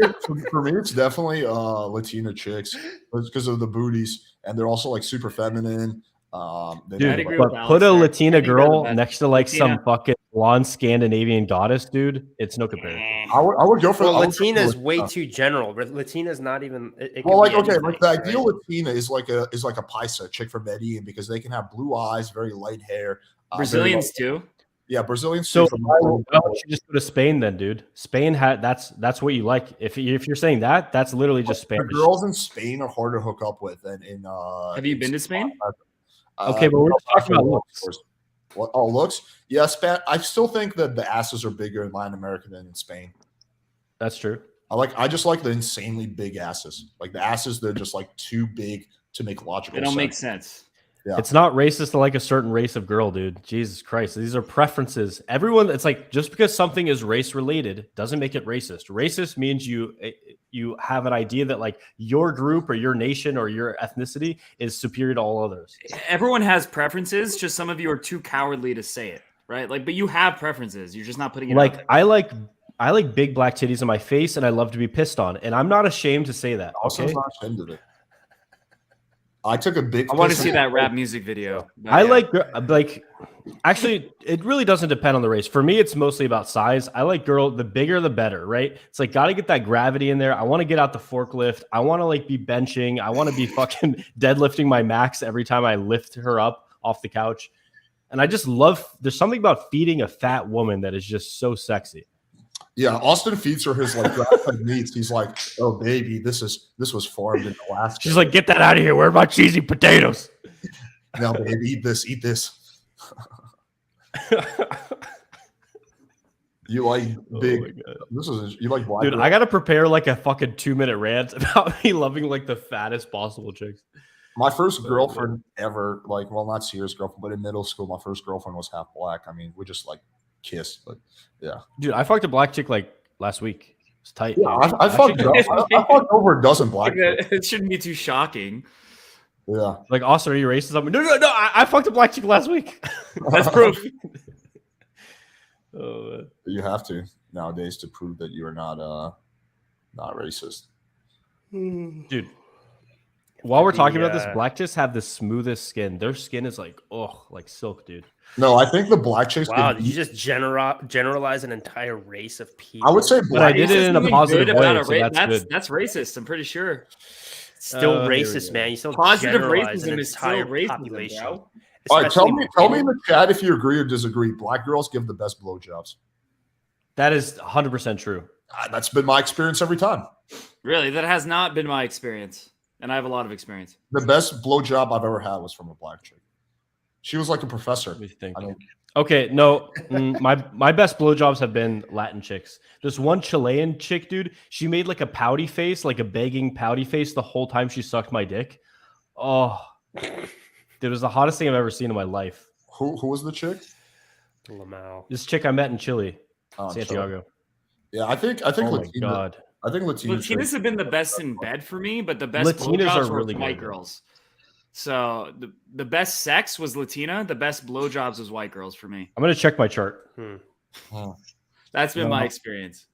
For me, it's definitely Latina chicks because of the booties, and they're also like super feminine. They I'd Dude, agree but with Alex put a there. Latina I think they're the girl best. next to like Latina. some fucking blonde Scandinavian goddess, dude. It's no comparison. I would go for. Well, I would go for Latina's Latina. way too general. Latina's not even. It could Well, like be okay, anything, like the right? ideal Latina is like a paisa chick from Medellin because they can have blue eyes, very light hair. Brazilians too. Yeah, Brazilians. So too, why don't you just go to Spain then, dude? Spain had that's what you like. If you're saying that, that's literally just the Spanish. girls in Spain are hard to hook up with than in. Have you been to Spain? Okay, but we're just talking about looks. What? Oh, looks. Yeah, I still think that the asses are bigger in Latin America than in Spain. That's true. I just like the insanely big asses. Like the asses, they're just like too big to make logical. They don't sense. make sense. Yeah. It's not racist to like a certain race of girl, dude. Jesus Christ. These are preferences. Everyone, it's like just because something is race related doesn't make it racist. Racist means you have an idea that like your group or your nation or your ethnicity is superior to all others. Everyone has preferences. Just some of you are too cowardly to say it, right? Like, but you have preferences. You're just not putting it out Like there. I like big black titties on my face and I love to be pissed on. And I'm not ashamed to say that. Also, Okay. not ashamed of it. I took a big. I want to piss see in- that rap music video. But I yeah. like actually it really doesn't depend on the race. For me, it's mostly about size. I like the bigger the better, right? It's like gotta get that gravity in there. I want to get out the forklift. I want to like be benching. I want to be fucking deadlifting my max every time I lift her up off the couch. And I just love there's something about feeding a fat woman that is just so sexy. Yeah, Austen feeds her his like grass-fed meats. He's like, "Oh baby, this was farmed in Alaska." She's like, get that out of here. Where are my cheesy potatoes? "Now, baby, eat this, eat this." You like big? Oh my God. This is you like black? Dude, girls? I gotta prepare like a fucking 2-minute rant about me loving like the fattest possible chicks. My first girlfriend ever, like, well, not serious girlfriend, but in middle school, my first girlfriend was half black. I mean, we just like kissed, but yeah. Dude, I fucked a black chick like last week. It's tight. Yeah, dude. I fucked over a dozen black chicks. It shouldn't be too shocking. Yeah. Like, Austin, are you racist? I'm like, no. I fucked a black chick last week. That's proof. Oh, man. You have to nowadays to prove that you are not racist. Dude, while we're talking about this, Yeah. black chicks have the smoothest skin. Their skin is like, oh, like silk, dude. No, I think the black chicks. Wow, could did you beat- just generalize an entire race of people? I would say But I black. did it in a Something positive good way, about a so ra- that's good. that's racist. I'm pretty sure. Still There we racist, go. man. You still Positive generalize an racism is still entire racism, population. bro. All right, tell Especially me in women. the chat if you agree or disagree. Black girls give the best blowjobs. That is 100% true. That's been my experience every time. Really, that has not been my experience, and I have a lot of experience. The best blowjob I've ever had was from a black chick. She was like a professor. Let me think. I mean, Okay, no, my best blowjobs have been Latin chicks. There's one Chilean chick, dude. She made like a pouty face, like a begging pouty face the whole time she sucked my dick. Oh, it was the hottest thing I've ever seen in my life. who was the chick? Lamau. This chick I met in Chile. Santiago. Yeah, I think Oh my Latina. god. I think Latina. Latinas have been the best in bed for me, but the best Latinas blowjobs are were really white good. girls. So the best sex was Latina. The best blowjobs was white girls for me. I'm gonna check my chart. That's been No. my experience.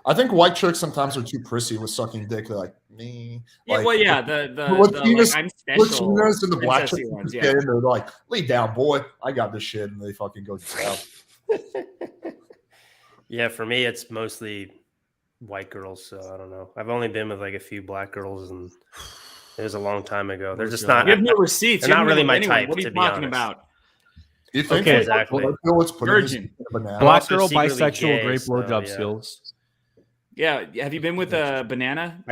I think white chicks sometimes are too prissy with sucking dick. They're like me. Yeah, Like, well, yeah, the Latinas- like, I'm special. Latinas and the black princessy chicks, ones, yeah. yeah. They're like, lay down, boy. I got this shit, and they fucking go down. Yeah, for me, it's mostly white girls. So I don't know. I've only been with like a few black girls, and it was a long time ago. They're just not. You have no receipts. They're You not haven't really been my with anyone. type, What are you to be talking honest. about? You think Okay, exactly. What's putting this Virgin. in a banana? Black also girl, secretly bisexual, gay, great so, blowjob yeah. skills. Yeah, have you been with a banana?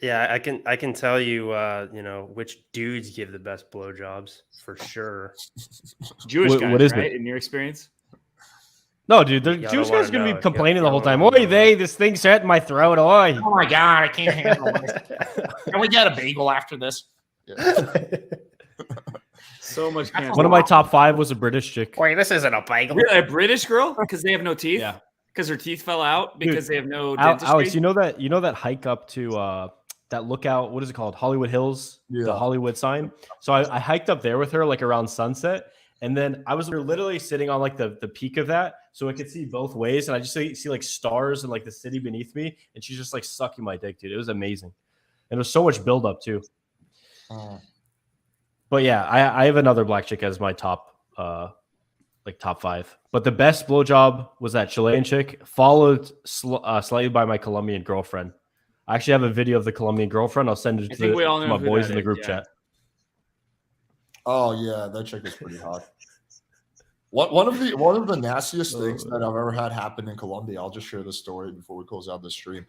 Yeah, I can tell you, you know, which dudes give the best blowjobs for sure. Jewish What- guys, what is right? it? In your experience? No, dude, the Y'all Jewish don't wanna guys are gonna know. be complaining Y'all the whole don't time. wanna Oi, know. this thing's set in my throat. Oi. Oh my god, I can't handle this. Can we get a bagel after this? So much cancer. One of my top 5 was a British chick. Wait, this isn't a bagel. Really, a British girl? Because they have no teeth? Yeah. Because her teeth fell out? Dude, Because they have no dentistry? Alex, you know that hike up to that lookout, what is it called? Hollywood Hills, the Yeah. Hollywood sign. So I hiked up there with her like around sunset. And then I was literally sitting on like the peak of that. So I could see both ways. And I just see like stars and like the city beneath me. And she's just like sucking my dick, dude. It was amazing. And there was so much buildup too. But yeah, I have another black chick as my top top 5. But the best blowjob was that Chilean chick, followed slightly by my Colombian girlfriend. I actually have a video of the Colombian girlfriend. I'll send it I think we all to know my who boys that in the is, group yeah. chat. Oh yeah, that chick is pretty hot. One of the nastiest things that I've ever had happen in Colombia. I'll just share this story before we close out this stream.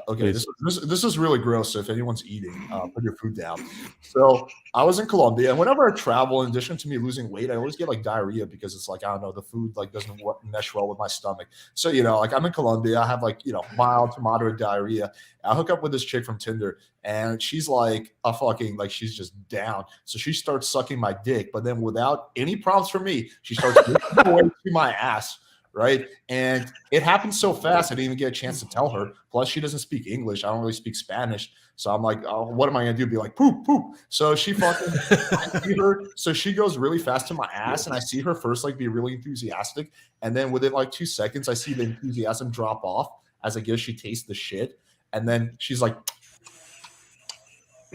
Okay, this is really gross. So if anyone's eating, put your food down. So I was in Colombia, and whenever I travel, in addition to me losing weight, I always get like diarrhea because it's like I don't know, the food like doesn't mesh well with my stomach. So like I'm in Colombia, I have like mild to moderate diarrhea. I hook up with this chick from Tinder, and she's like a fucking like she's just down. So she starts sucking my dick, but then without any prompts from me, she starts licking away to my ass. Right. And it happened so fast, I didn't even get a chance to tell her. Plus, she doesn't speak English. I don't really speak Spanish. So I'm like, oh, what am I going to do? Be like, poop, poop. So she fucking, I see her. So she goes really fast to my ass. And I see her first, like, be really enthusiastic. And then within like 2 seconds, I see the enthusiasm drop off as I guess she tastes the shit. And then she's like,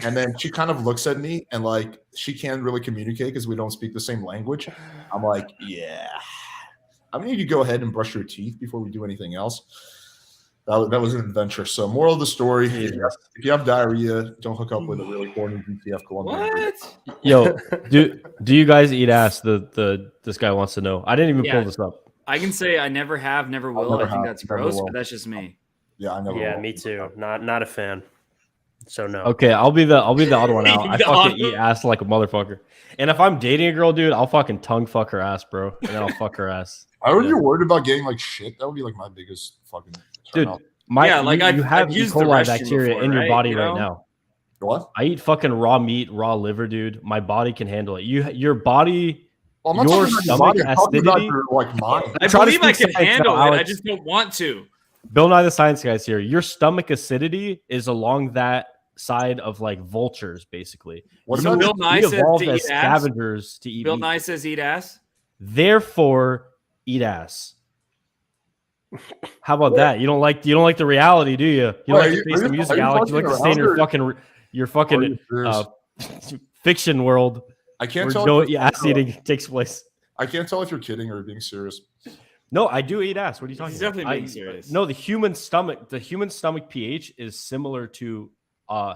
and then she kind of looks at me and like, she can't really communicate because we don't speak the same language. I'm like, yeah. I mean, you could go ahead and brush your teeth before we do anything else. That was an adventure. So, moral of the story: if you have diarrhea, don't hook up with a really horny GTF Colombian. What? Yo, do you guys eat ass? This guy wants to know. I didn't even pull this up. I can say I never have, never will. never I think have, that's never gross, will. but that's just me. Yeah, I never. Yeah, will. me too. Not a fan. So no. Okay, I'll be the odd one out. I The fucking odd eat ass like a motherfucker. And if I'm dating a girl, dude, I'll fucking tongue fuck her ass, bro. And then I'll fuck her ass. I already worried about getting like shit. That would be like my biggest fucking turn Dude, off. you have I've E. used the coli restroom bacteria before, in your right? body You right know? now. What? I eat fucking raw meat, raw liver, dude. My body can handle it. Your body, Well, I'm not your talking about stomach body, I'm talking about acidity. your, like mind. I try to believe I speak can science handle now, it. I Alex. just don't want to. Bill Nye the Science Guys here. Your stomach acidity is along that side of like vultures, basically. What So about Bill Nye we says evolved to as eat ass? scavengers to eat Bill meat. Nye says eat ass. Therefore, eat ass. How about that? You don't like the reality, do you? You Wait, like are to face you- the music, are you Alex. You like to stay in your fucking fucking fiction world I can't where tell. no if you're- ass eating takes place. I can't tell if you're kidding or being serious. No, I do eat ass. What are you talking He's about? definitely being serious. No, the human stomach pH is similar to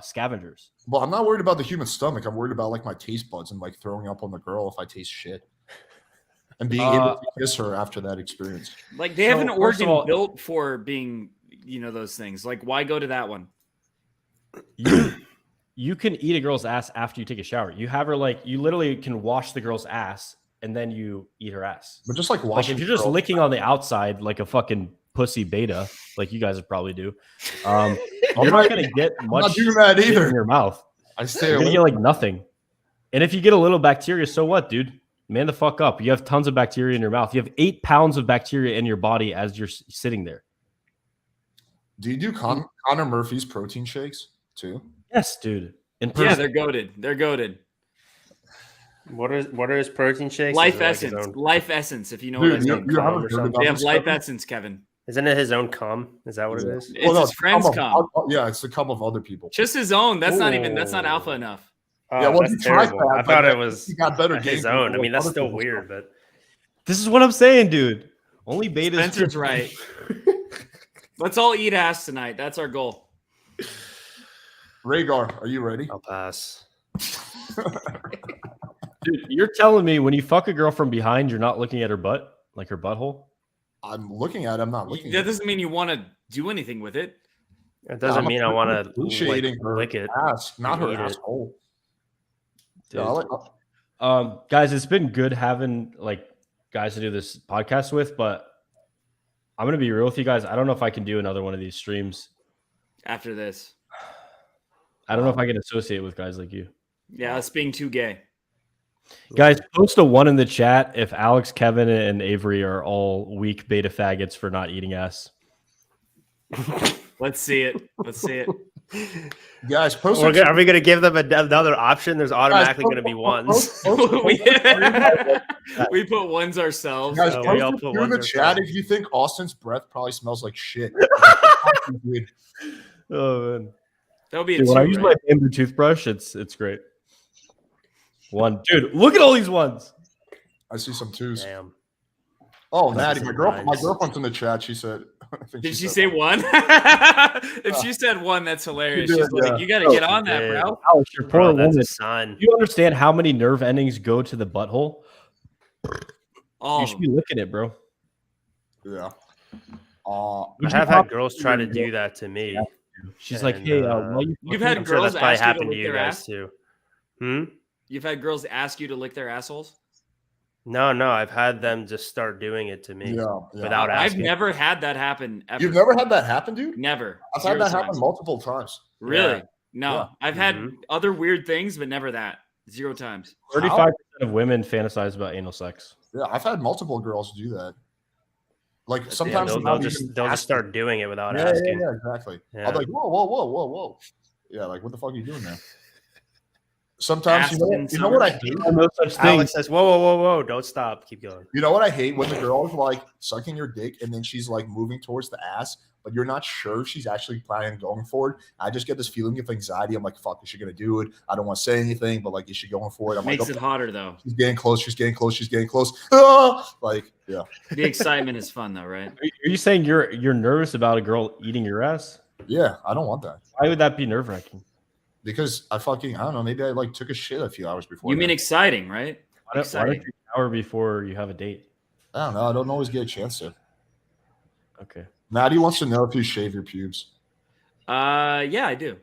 scavengers. Well, I'm not worried about the human stomach. I'm worried about like my taste buds and like throwing up on the girl if I taste shit. And being able to kiss her after that experience. Like they have an So, first of organ all- built for being, those things. Like why go to that one? You can eat a girl's ass after you take a shower. You have her you literally can wash the girl's ass and then you eat her ass. But just like Like washing if you're just girl- licking on the outside like a fucking pussy beta, like you guys would probably do, you're not gonna get I'm much not doing that shit in either. your mouth. I stay You're gonna away. get like nothing. And if you get a little bacteria, so what, dude? Man the fuck up. You have tons of bacteria in your mouth. You have 8 pounds of bacteria in your body as you're sitting there. Do you do Connor Murphy's protein shakes too? Yes, dude. In Yeah, person. they're goated. They're goated. What are his protein shakes? Life Is it like essence. his own- Life essence, if you know Dude, what I you mean. haven't cum or heard something? about They have this, life Kevin? essence, Kevin. Isn't it his own cum? Is that what it Yeah. is? It's his friend's cum cum. yeah, it's the cum of other people. Just his own. That's not Ooh. alpha enough. Oh, Yeah, well, that's you tried terrible. that, I but thought it then was he got better his gains own. with I mean, that's other still people's weird, cum. but This is what I'm saying, dude. Only beta. Spencer's right. Let's all eat ass tonight. That's our goal. Rhaegar, are you ready? I'll pass. Dude, you're telling me when you fuck a girl from behind, you're not looking at her butt, like her butthole? I'm looking at it. I'm not looking That at it. doesn't mean you want to do anything with it. It doesn't I'm mean I want to appreciating her lick it. ass, not her Eat it. asshole. Dude. Yeah, I like, Guys, it's been good having like guys to do this podcast with, but I'm gonna be real with you guys. I don't know if I can do another one of these streams. After this. I don't know if I can associate with guys like you. Yeah, us being too gay. Guys, post a 1 in the chat if Alex, Kevin, and Avery are all weak beta faggots for not eating ass. Let's see it. Let's see it. guys, post Are a- we going to give them another option? There's automatically going to be ones. We put ones ourselves. Guys, Oh, post we all it put through ones the ourselves. chat if you think Austin's breath probably smells like shit. Dude, Oh man. That would be a Dude, two, when I use my right? Amber toothbrush, it's great. 1. Dude, look at all these ones. I see some twos. Damn. Oh, That's Natty, some my lines. girlfriend's in the chat. She said, I think Did she said say one. 1? If she said 1, that's hilarious. She She's did, like, yeah. you got to get on that, did. bro. Alex, your poor Bro, that's woman. a sign. Do you understand how many nerve endings go to the butthole? All You of should them. be licking it, bro. Yeah. I Would you have pop- had girls try to do that to me. She's like, And, hey, why you You've fucking- had I'm sure girls that's probably ask you to happened to lick you their guys ass? too. Hmm? You've had girls ask you to lick their assholes? No, I've had them just start doing it to me Yeah. without I've asking. never had that happen ever. You've never had that happen, dude? Never. I've Zero had that happen times. multiple times. Really? Yeah. No. Yeah. I've had Mhm. other weird things, but never that. 0 times. 35% of women fantasize about anal sex. Yeah, I've had multiple girls do that. Like Yeah, sometimes they'll without just even they'll just asking. start doing it without Yeah, asking. yeah, exactly. Yeah. I'm like, whoa. Yeah, like what the fuck are you doing there? Sometimes you know what I hate? No such thing. Alex says, whoa, don't stop. Keep going. You know what I hate when the girl is like sucking your dick and then she's like moving towards the ass, but you're not sure if she's actually planning on going for it. I just get this feeling of anxiety. I'm like, fuck, is she gonna do it? I don't want to say anything, but like, is she going for it? I'm Makes like, it okay, hotter, though. she's getting close. Ah! Like, yeah. The excitement is fun, though, right? Are you saying you're nervous about a girl eating your ass? Yeah, I don't want that. Why would that be nerve wracking? Because I don't know, maybe I like took a shit a few hours before. You mean that. exciting, right? Why don't Exciting. you shower before you have a date? I don't know. I don't always get a chance to. Okay. Maddie wants to know if you shave your pubes. Yeah, I do.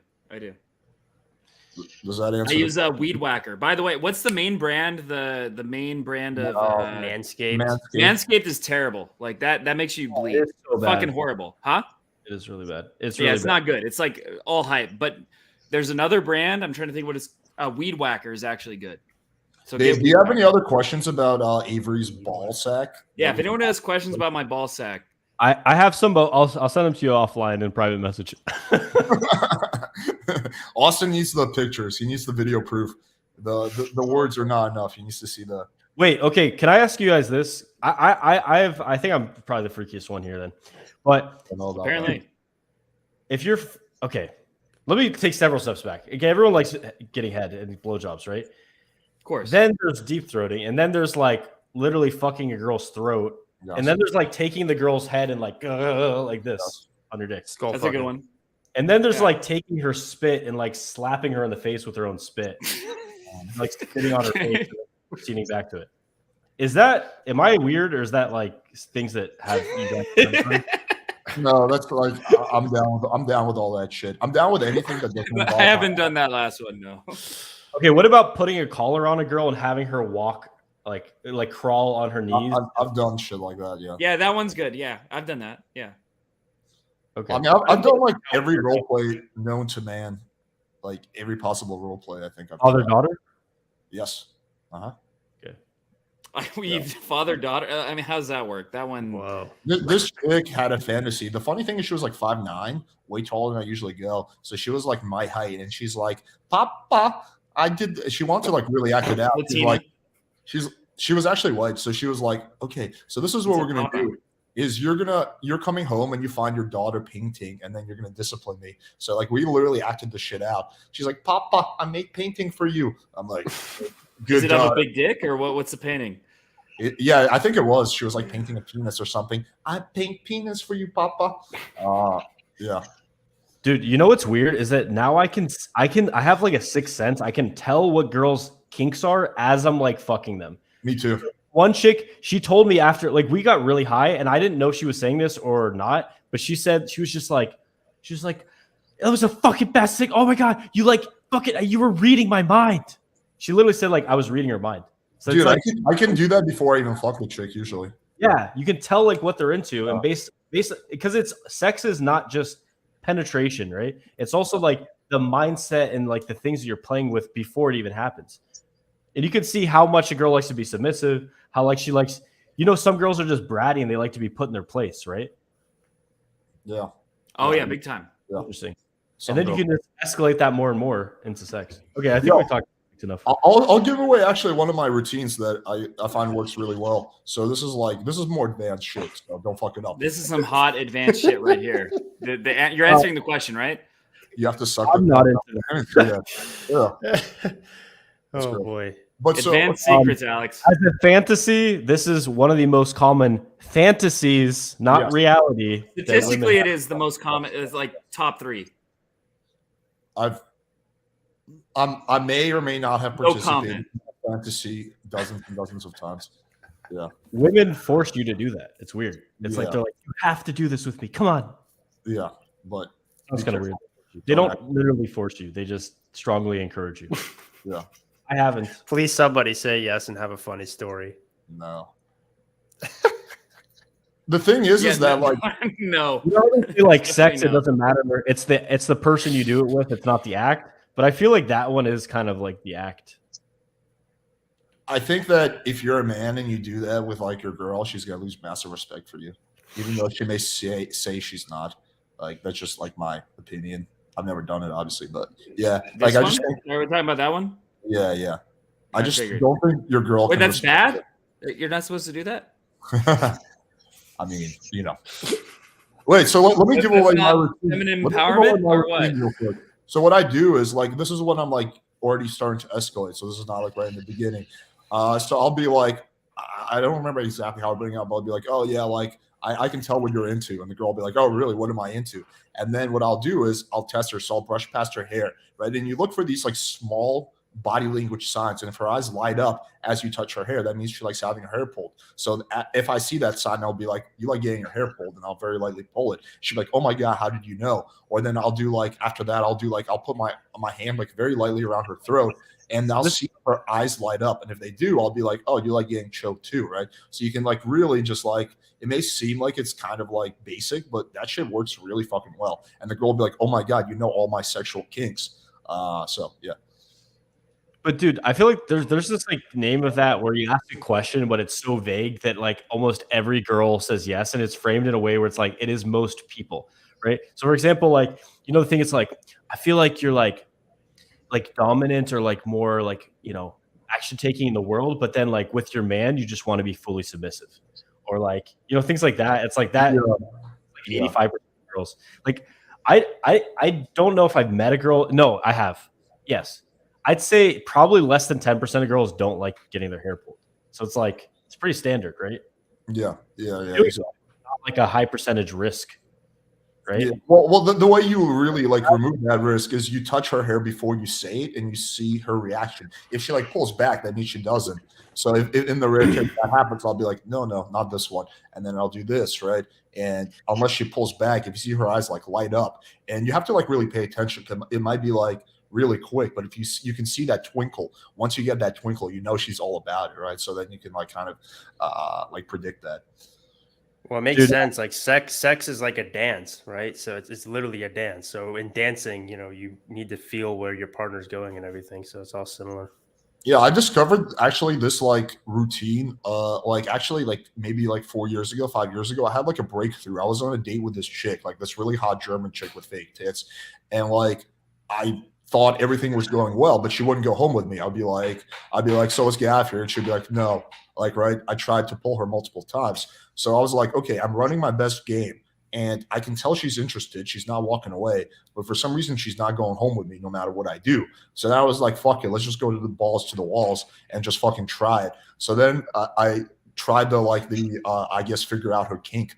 Does that answer? I use a weed whacker. By the way, what's the main brand? The main brand of Manscaped. Manscaped is terrible. Like that makes you bleed. It's so bad. Fucking horrible, huh? It is really bad. It's Yeah, really it's bad. not good. It's like all hype. But there's another brand. I'm trying to think what it's. Weed whacker is actually good. So Dave, get do you have Weed any Whacker. other questions about Avery's ball sack? Yeah, if anyone has questions about my ball sack, I have some, but I'll send them to you offline in private message. Austen needs the pictures. He needs the video proof. The words are not enough. He needs to see the. Wait, okay. Can I ask you guys this? I think I'm probably the freakiest one here then. But I know about apparently. if you're okay, let me take several steps back. Okay, everyone likes getting head and blowjobs, right? Of course. Then there's deep throating, and then there's like literally fucking a girl's throat, that. and then there's like taking the girl's head and like this on your dick. Skull That's a good fucking. one. And then there's Yeah. like taking her spit and like slapping her in the face with her own spit, like spitting on her face and proceeding back to it. Is that, am I weird, or is that like things that have you guys? No, that's like I'm down with all that shit. I'm down with anything that doesn't involve. I haven't done that last one, no. Okay, what about putting a collar on a girl and having her walk like crawl on her knees? I've done shit like that. Yeah. Yeah, that one's good. Yeah, I've done that. Yeah. Okay. I mean, I've done like every role play known to man, like every possible role play. I think I've Father done. daughter. Yes. We've father daughter. I mean, how does that work? That one. Whoa. This chick had a fantasy. The funny thing is, she was like 5'9", way taller than I usually go. So she was like my height, and she's like, "Papa, I did." She wanted to like really act it out. She's Latina. like, she was actually white, so she was like, "Okay, so this is what we're gonna do. Is you're coming home and you find your daughter painting, and then you're gonna discipline me." So like we literally acted the shit out. She's like, "Papa, I make painting for you." I'm like, "Good." Does it have a big dick or what? What's the painting? Yeah, I think it was. She was like painting a penis or something. "I paint penis for you, Papa." Yeah. Dude, you know what's weird is that now I have like a sixth sense. I can tell what girls' kinks are as I'm like fucking them. Me too. One chick, she told me after, like, we got really high, and I didn't know she was saying this or not, but she said, she was like, "It was the fucking best thing. Oh my God, you like, fucking, you were reading my mind." She literally said, like, I was reading her mind. So Dude, it's like, I can do that before I even fuck the chick usually. yeah, you can tell, like, what they're into, and because sex is not just penetration, right? It's also, like, the mindset and, like, the things that you're playing with before it even happens. And you can see how much a girl likes to be submissive, how like she likes, some girls are just bratty and they like to be put in their place, right? Yeah. Oh yeah, big time. Yeah. Interesting. And then you can just escalate that more and more into sex. Okay, I think we talked enough. I'll give away actually one of my routines that I find works really well. So this is more advanced shit. So don't fuck it up. This is some hot advanced shit right here. You're answering the question, right? You have to suck. I'm not into that. Yeah. Oh boy. But Advanced secrets, Alex. As a fantasy, this is one of the most common fantasies, not reality. Statistically, it is the most common. It's like top 3. I may or may not have participated in fantasy dozens and dozens of times. Yeah. Women force you to do that. It's weird. It's like Yeah. they're like, "You have to do this with me. Come on." Yeah. But That's kind of weird. They don't literally force you. They just strongly encourage you. Yeah. I haven't. Please, somebody say yes and have a funny story. No. The thing is that like no. You know, I feel like sex, Definitely it doesn't matter. It's the person you do it with. It's not the act. But I feel like that one is kind of like the act. I think that if you're a man and you do that with like your girl, she's gonna lose massive respect for you, even though she may say she's not. Like that's just like my opinion. I've never done it, obviously, but yeah. This Like I one? just think, Are we talking about that one? yeah. I I just figured. don't think your girl. Wait, can that's respect bad? You're not supposed to do that? it. I mean, Wait, so let me give away my routine. Feminine Let me give away empowerment my or what? routine real quick. So what I do is like this is when I'm like already starting to escalate. So this is not like right in the beginning. So I'll be like, I don't remember exactly how I bring it up, but I'll be like, oh yeah, like I can tell what you're into, and the girl will be like, oh really, what am I into? And then what I'll do is I'll test her, so I'll brush past her hair, right? And you look for these like small body language signs, and if her eyes light up as you touch her hair, that means she likes having her hair pulled. So if I see that sign, I'll be like, you like getting your hair pulled, and I'll very lightly pull it. She'll be like, oh my God, how did you know? Or then I'll do like, after that, I'll put my hand like very lightly around her throat, and I'll see her eyes light up. And if they do, I'll be like, oh, you like getting choked too, right? So you can like really just like, it may seem like it's kind of like basic, but that shit works really fucking well. And the girl will be like, oh my God, you know all my sexual kinks. So yeah. But dude, I feel like there's this like name of that where you ask a question, but it's so vague that like almost every girl says yes, and it's framed in a way where it's like it is most people, right? So for example, like the thing is like I feel like you're like dominant or like more like action taking in the world, but then like with your man, you just want to be fully submissive, or like things like that. It's like that. Yeah. Like 85% of girls. Like I don't know if I've met a girl. No, I have. Yes. I'd say probably less than 10% of girls don't like getting their hair pulled. So it's like, it's pretty standard, right? Yeah. Exactly. Not like a high percentage risk, right? Yeah. Well, the way you really like remove that risk is you touch her hair before you say it and you see her reaction. If she like pulls back, that means she doesn't. So if in the rare case that happens, I'll be like, no, not this one. And then I'll do this, right? And unless she pulls back, if you see her eyes like light up, and you have to like really pay attention, because it might be like really quick, but if you can see that twinkle, once you get that twinkle, she's all about it, right? So then you can like kind of like predict that. Well, it makes sense. Like sex is like a dance, right? So it's literally a dance. So in dancing, you need to feel where your partner's going and everything. So it's all similar. Yeah, I discovered actually this like routine. Like actually like maybe like 4 years ago, 5 years ago, I had like a breakthrough. I was on a date with this chick, like this really hot German chick with fake tits, and like I thought everything was going well, but she wouldn't go home with me. I'd be like, so let's get out of here, and she'd be like, no. Like, right? I tried to pull her multiple times, so I was like, okay, I'm running my best game, and I can tell she's interested. She's not walking away, but for some reason, she's not going home with me, no matter what I do. So then I was like, fuck it, let's just go to the balls to the walls and just fucking try it. So then I tried to I guess figure out her kink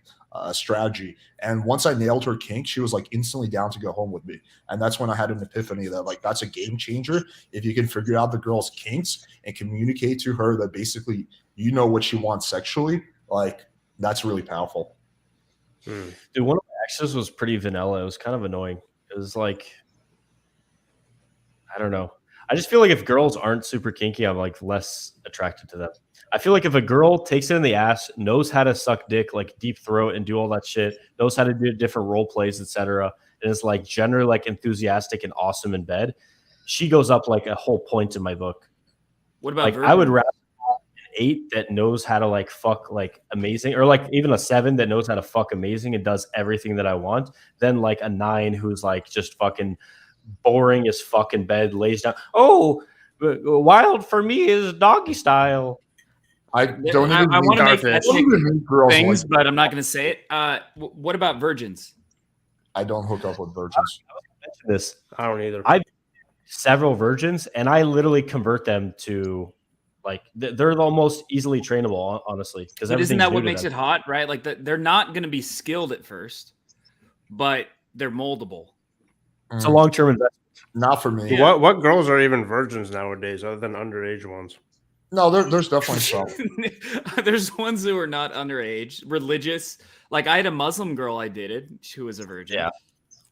strategy. And once I nailed her kink, she was like instantly down to go home with me. And that's when I had an epiphany that like that's a game changer. If you can figure out the girl's kinks and communicate to her that basically you know what she wants sexually, like that's really powerful. Dude, one of my exes was pretty vanilla. It was kind of annoying. It was like, I don't know. I just feel like if girls aren't super kinky, I'm like less attracted to them. I feel like if a girl takes it in the ass, knows how to suck dick, like deep throat and do all that shit, knows how to do different role plays, etc., and is like generally like enthusiastic and awesome in bed, she goes up like a whole point in my book. What about Like I would rather have an 8 that knows how to like fuck like amazing, or like even a 7 that knows how to fuck amazing and does everything that I want, than like a 9 who's like just fucking boring as fuck in bed, lays down. Oh, wild for me is doggy style. I don't I even want to make Starfish. things, but I'm not going to say it. What about virgins? I don't hook up with virgins. This I don't either. I've several virgins, and I literally convert them to like they're the most easily trainable, honestly. Because isn't that what makes it hot, right? Like they're not going to be skilled at first, but they're moldable. It's a long-term investment. Not for me. Yeah. What girls are even virgins nowadays, other than underage ones? No, there's definitely some. There's ones who are not underage, religious. Like I had a Muslim girl I dated who was a virgin. Yeah.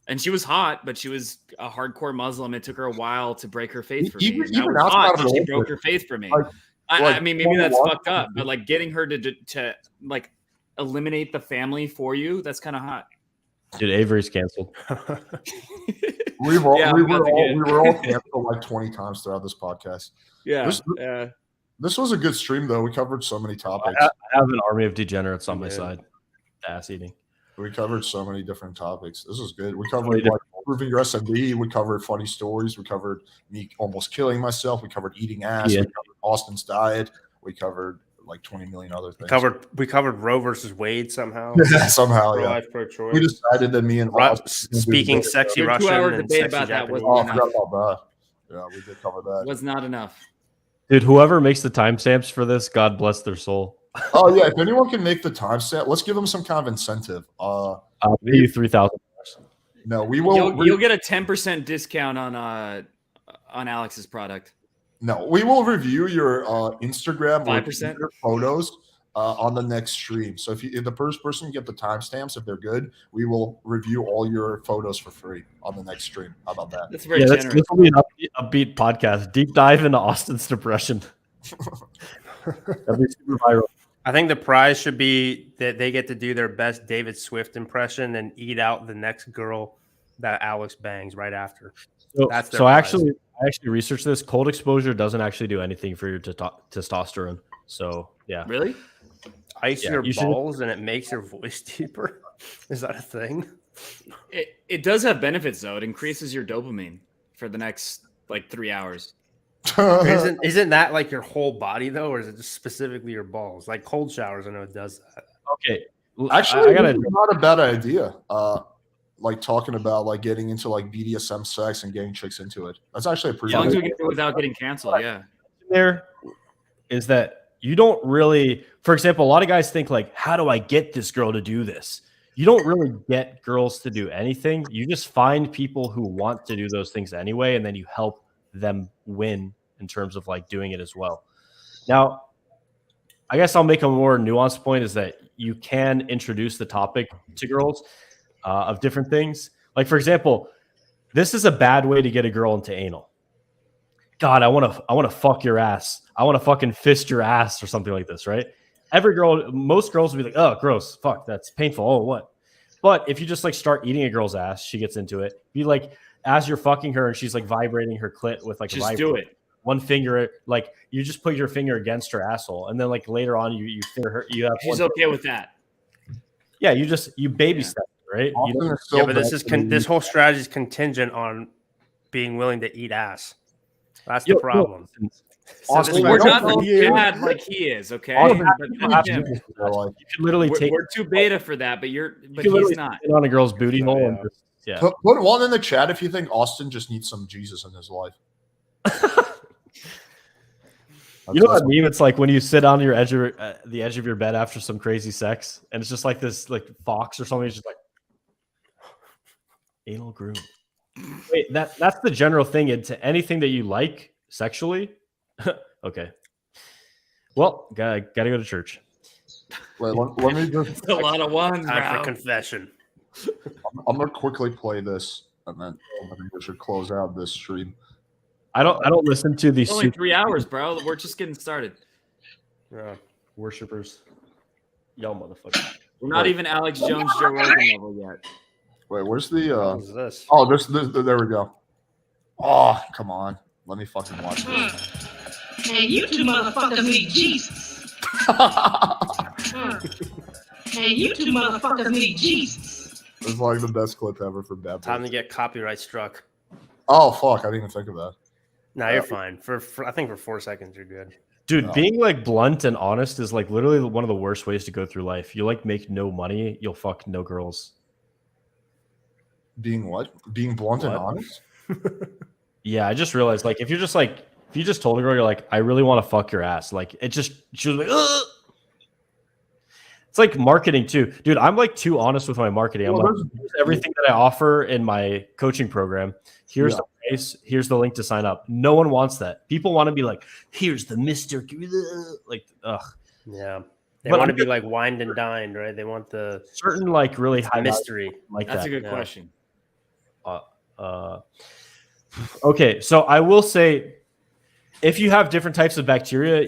And she was hot, but she was a hardcore Muslim. It took her a while to break her faith for me. Even And I was outside hot, of but she religion, broke her faith for me. like, I mean, maybe that's fucked up, but like getting her to like eliminate the family for you, that's kind of hot. Dude, Avery's canceled. We were all Yeah, canceled like 20 times throughout this podcast. Yeah. This was a good stream, though. We covered so many topics. I have an army of degenerates on my side. Ass eating. We covered so many different topics. This was good. We covered like improving your SMB. We covered funny stories. We covered me almost killing myself. We covered eating ass. Yeah. We covered Austen's diet. We covered like 20 million other things. We covered Roe versus Wade somehow. Somehow, yeah. Pro-life, pro-choice. We decided that me and Austin Speaking sexy Your Russian 2-hour and debate sexy about that Japanese. was- Oh, I forgot about that. Yeah, we did cover that. Was not enough. Dude, whoever makes the timestamps for this, God bless their soul. Oh yeah, if anyone can make the timestamp, let's give them some kind of incentive. I'll pay you $3,000. No, we will. You'll get a 10% discount on Alex's product. No, we will review your Instagram 5% photos on the next stream. So if the first person get the timestamps, if they're good, we will review all your photos for free on the next stream. How about that? That's very Yeah, generous. this will be an upbeat podcast. Deep dive into Austin's depression. That'd be super viral. I think the prize should be that they get to do their best David Swift impression and eat out the next girl that Alex bangs right after. That's their I prize. actually researched this. Cold exposure doesn't actually do anything for your testosterone. So yeah, Really? Ice Yeah, your you should- balls and it makes your voice deeper. Is that a thing? It does have benefits though. It increases your dopamine for the next like 3 hours. Isn't that like your whole body though, or is it just specifically your balls? Like cold showers, I know it does that. okay. Actually, I gotta. this is not a bad idea. Like talking about like getting into like BDSM sex and getting chicks into it. That's actually a pretty. As long as good we can do it without getting canceled, yeah. There is that you don't really, for example, a lot of guys think like, how do I get this girl to do this? You don't really get girls to do anything. You just find people who want to do those things anyway, and then you help them win in terms of like doing it as well. Now, I guess I'll make a more nuanced point is that you can introduce the topic to girls of different things. Like, for example, this is a bad way to get a girl into anal. God, I want to fuck your ass. I want to fucking fist your ass or something like this, right? Most girls will be like, oh, gross, fuck, that's painful. Oh, what? But if you just like start eating a girl's ass, she gets into it. Be like, as you're fucking her and she's like vibrating her clit with like a Just vibrator. do it. one finger, like you just put your finger against her asshole, and then like later on you finger her. You have She's one okay with that. Yeah, you baby Yeah. step, right? You Austin don't- is still Yeah, but better this whole strategy is contingent on being willing to eat ass. That's Yo, the problem. yo, So Austin, this We're works not for all you. bad like he is, okay? Austin, But you don't have to him. do this, like, you can literally take We're too beta for that, but you but can literally he's not. sit on a girl's booty So, hole and yeah. just, yeah. Put one in the chat if you think Austin just needs some Jesus in his life. You know what I mean? It's like when you sit on your edge of the edge of your bed after some crazy sex, and it's just like this, like fox or something. It's just like anal groom. Wait, that's the general thing into anything that you like sexually. Okay. Well, gotta go to church. Wait, let me just. It's a lot of ones, Time for bro. confession. I'm gonna quickly play this, and then I think we should close out this stream. I don't listen to these It's only 3 hours, bro. We're just getting started. Yeah. worshipers. Y'all motherfuckers. We're not even Alex Jones, Joe Rogan level yet. Wait, where's the? What is this? Oh, this. There we go. Oh, come on. Let me fucking watch this. Hey, you two motherfuckers need Jesus. Hey, you two motherfuckers need Jesus. It's like the best clip ever from Bad Time Boys. to get copyright struck. Oh fuck! I didn't even think of that. No, you're fine. For I think for 4 seconds you're good. Dude, No. being like blunt and honest is like literally one of the worst ways to go through life. You like make no money, you'll fuck no girls. Being what? Being blunt and What? honest. Yeah, I just realized like if you just told a girl you're like, I really want to fuck your ass, like it just she was like, ugh. It's like marketing too. Dude, I'm like too honest with my marketing. I'm Well, like, here's everything that I offer in my coaching program. Here's Yeah. the price, here's the link to sign up. No one wants that. People want to be like, here's the Mr. Like, ugh. Yeah. They But want to I'm be like wined and dined, right? They want the Certain like really high mystery. value like That's that. a good yeah. question. Okay, so I will say, if you have different types of bacteria,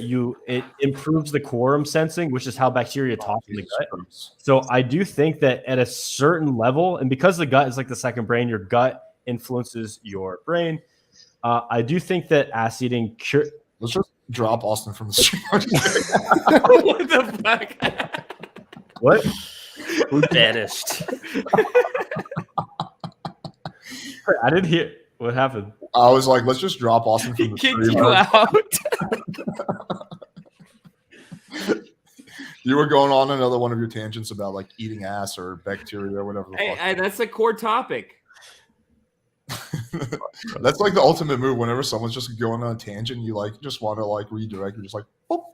it improves the quorum sensing, which is how bacteria talk in the Jesus gut. Christ. So I do think that at a certain level, and because the gut is like the second brain, your gut influences your brain. I do think that ass eating Let's just drop Austin from the stream. What the fuck? what? Banished. I didn't hear what happened. I was like, let's just drop Austin He from the kicked stream. you out. You were going on another one of your tangents about like eating ass or bacteria or whatever the fuck. Hey, that's a core topic. That's like the ultimate move. Whenever someone's just going on a tangent, you like just want to like redirect. You're just like, oh,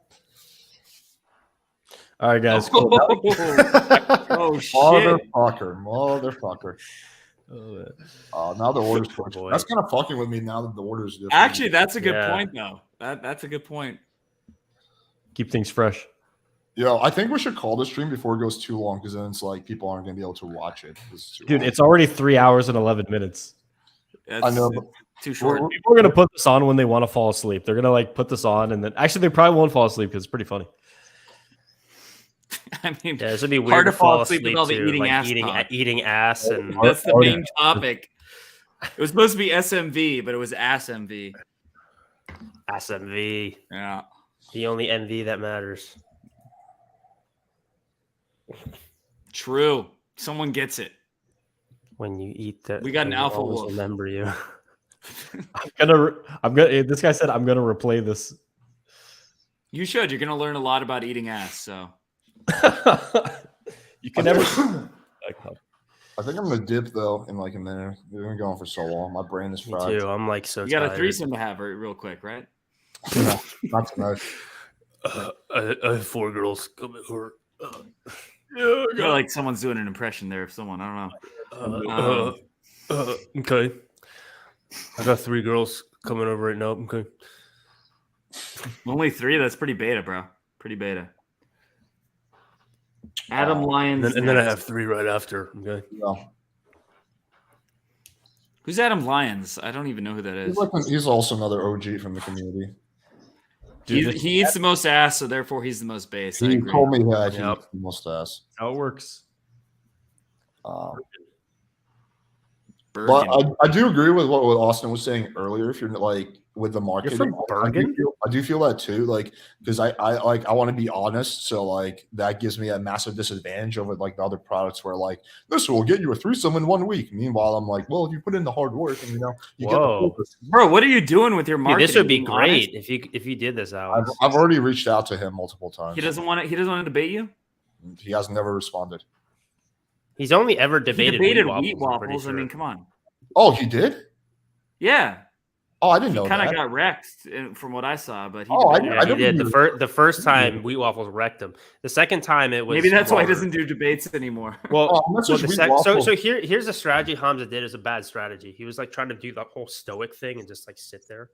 All right, guys. Cool. Oh shit! motherfucker. Now the order's switched. boy. That's kind of fucking with me now that the order's different. Actually, that's a good Yeah. point, though. That's a good point. Keep things fresh. Yo, I think we should call this stream before it goes too long because then it's like people aren't gonna be able to watch it. Dude, it's already 3 hours and 11 minutes. That's I know, but too short. People are going to put this on when they want to fall asleep. They're going to like put this on and then actually they probably won't fall asleep because it's pretty funny. I mean, Yeah, this would be weird hard to fall asleep asleep with all the too, eating like ass eating talk. eating ass and that's the Already- main topic. It was supposed to be SMV, but it was ASMV. SMV. Yeah. The only MV that matters. True. Someone gets it. When you eat that, We got an they alpha always wolf. Remember you. This guy said I'm going to replay this. You should. You're going to learn a lot about eating ass. So You can never. I think I'm gonna dip though in like a minute. We've been going for so long. My brain is Me fried. too. I'm like so you got tired. a threesome to have real quick, right? Not tonight. I have 4 girls coming over. I feel like someone's doing an impression there of someone. I don't know. Okay. I got 3 girls coming over right now. Okay. Only 3? That's pretty beta, bro. Pretty beta. Adam Lyons. And then I have 3 right after. Okay. Yeah. Who's Adam Lyons? I don't even know who that is. He's also another OG from the community. He eats the most ass, so therefore he's the most base. I He agree. told me that he Yep. eats the most ass. How it works. But Bergen. I do agree with what Austen was saying earlier. If you're like with the market, from Bergen? I do feel that too. Like because I want to be honest, so like that gives me a massive disadvantage over like the other products where like this will get you a threesome in 1 week. Meanwhile, I'm like, well, if you put in the hard work and you get the Whoa. focus. Bro, what are you doing with your Dude, marketing? this would be Being great honest? if you did this, Alex. I've already reached out to him multiple times. He doesn't want to debate you. He has never responded. He's only ever He debated wheat waffles. I'm pretty waffles. I mean, sure. come on. Oh, he did? Yeah, Oh, I didn't he know kind that. of got wrecked from what I saw, but he Oh, debated. Yeah, he don't did. even- The first time wheat waffles wrecked him. The second time it was Maybe that's why he Robert. doesn't do debates anymore. Well, Oh, unless well it's the wheat so waffles. here's a strategy Hamza did is a bad strategy. He was like trying to do the whole stoic thing and just like sit there.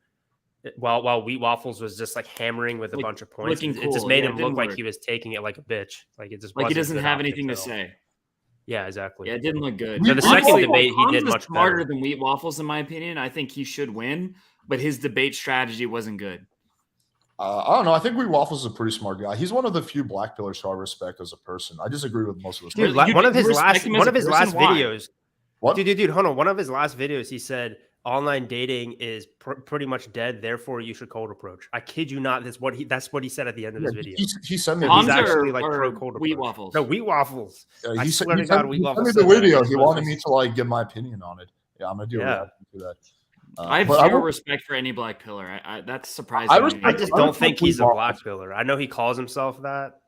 While wheat waffles was just like hammering with a Like, bunch of points. looking It just cool. made Yeah, him it look didn't like work. he was taking it like a bitch. Like it just Like he wasn't doesn't good have optic anything to at all. say. Yeah, exactly. Yeah, it didn't look good. So the second Honestly, debate, he did Hamza's much smarter better. than wheat waffles, in my opinion. I think he should win, but his debate strategy wasn't good. I don't know. I think Wheat Waffles is a pretty smart guy. He's one of the few black pillars who I respect as a person. I disagree with most of his Dude, stuff. You- one of you his respect last him as a person? Why? videos. What? Dude, hold on. One of his last videos, he said online dating is pretty much dead. Therefore, you should cold approach. I kid you not. That's what he said at the end of his video. He sent me. He's Hamza actually or- like or pro cold wheat approach. waffles? No, wheat waffles. I he swear to he God, sent, wheat he waffles. sent me the said that. video. It's He supposed wanted to- me to like give my opinion on it. Yeah, I'm gonna do a Yeah. reaction to that. I have but zero will- respect for any black pillar. That's surprising. I to respect- me. I just I don't respect think he's a wheat black waffles. pillar. I know he calls himself that.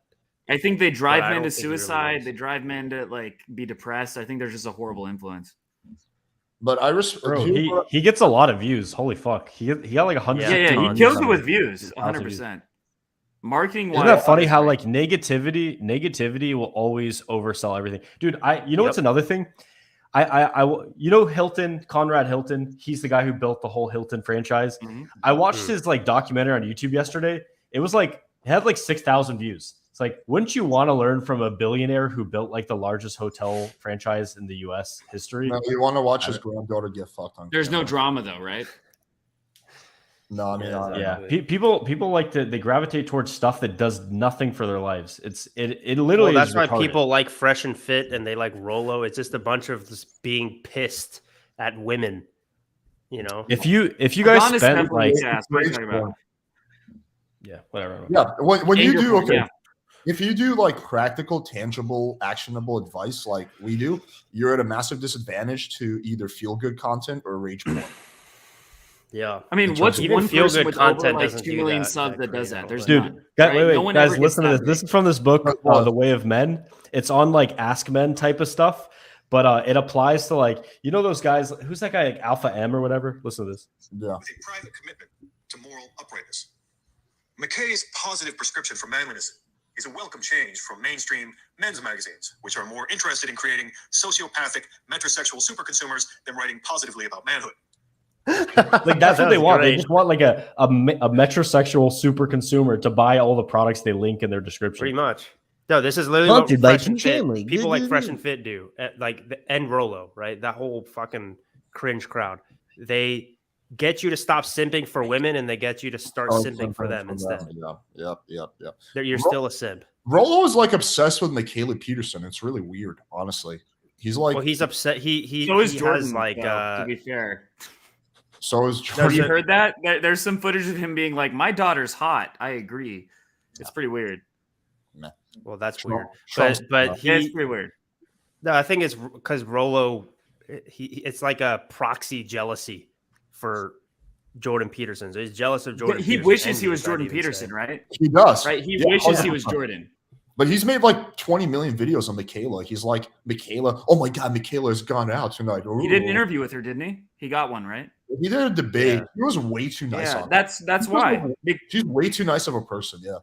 I think they drive But I men don't to think he really suicide. is. They drive men to like be depressed. I think they're just a horrible influence. But I respect. Bro, he gets a lot of views. Holy fuck. He got like 100. Yeah, He tons. kills it with views, Thousands 100. of views. percent Marketing wise, Isn't that funny how like negativity will always oversell everything, dude? What's another thing? Hilton, Conrad Hilton. He's the guy who built the whole Hilton franchise. Mhm. I watched his like documentary on YouTube yesterday. It was like it had like 6,000 views. It's like, wouldn't you want to learn from a billionaire who built like the largest hotel franchise in the U.S. history? No, you want to watch his granddaughter get fucked on. There's no camera. drama though, right? No, I mean, Yeah, Yeah, people like to they gravitate towards stuff that does nothing for their lives. It literally. Well, that's is why retarded. people like Fresh and Fit and they like Rollo. It's just a bunch of just being pissed at women. You know, If you guys Adonis spend definitely- like yeah, what are you talking about? yeah, whatever. Yeah, when you Anger do point, okay, yeah. if you do like practical, tangible, actionable advice like we do, you're at a massive disadvantage to either feel good content or rage porn. yeah. I mean, In what's terms of- one Even feel-good person with content over like doesn't 2 do million that, subs that that does great that? at There's all. Dude, none. wait, right? wait, one guys, ever gets listen to that this. This big. is from this book, What? The Way of Men. It's on like Ask Men type of stuff, but it applies to like those guys. Who's that guy, like Alpha M or whatever? Listen to this. Yeah. With a private commitment to moral uprightness. McKay's positive prescription for manliness is a welcome change from mainstream men's magazines, which are more interested in creating sociopathic, metrosexual superconsumers than writing positively about manhood. Like that's what they was want. They great. just want like a metrosexual super consumer to buy all the products they link in their description. Pretty much. No, this is literally Sponsored what by Fresh and Fit, Team Chamberlain. people like Fresh and Fit do, and Rollo, right? That whole fucking cringe crowd. They get you to stop simping for women, and they get you to start simping for them instead. Yep. You're still a simp. Rollo is like obsessed with Michaela Peterson. It's really weird, honestly. He's like, Well, he's upset. He So is he Jordan. has like though, to be fair, so is have Jordan. you heard that? There's some footage of him being like, "My daughter's hot." I agree. It's pretty weird. well, that's Trump- weird. Trump's- But Yeah, it's he pretty weird. no, I think it's because Rollo, it's like a proxy jealousy for Jordan Peterson. So he's jealous of Jordan. He Peterson wishes and he was I'd Jordan even Peterson, say. right? He does. Right. He Yeah, wishes he 100%. was Jordan. But he's made like 20 million videos on Michaela. He's like, Michaela, oh my God, Michaela's gone out tonight. He did an Ooh. interview with her, didn't he? He got one, right? He did a debate. Yeah. He was way too nice Yeah, on her. that's why. She's way too nice of a person. Yeah.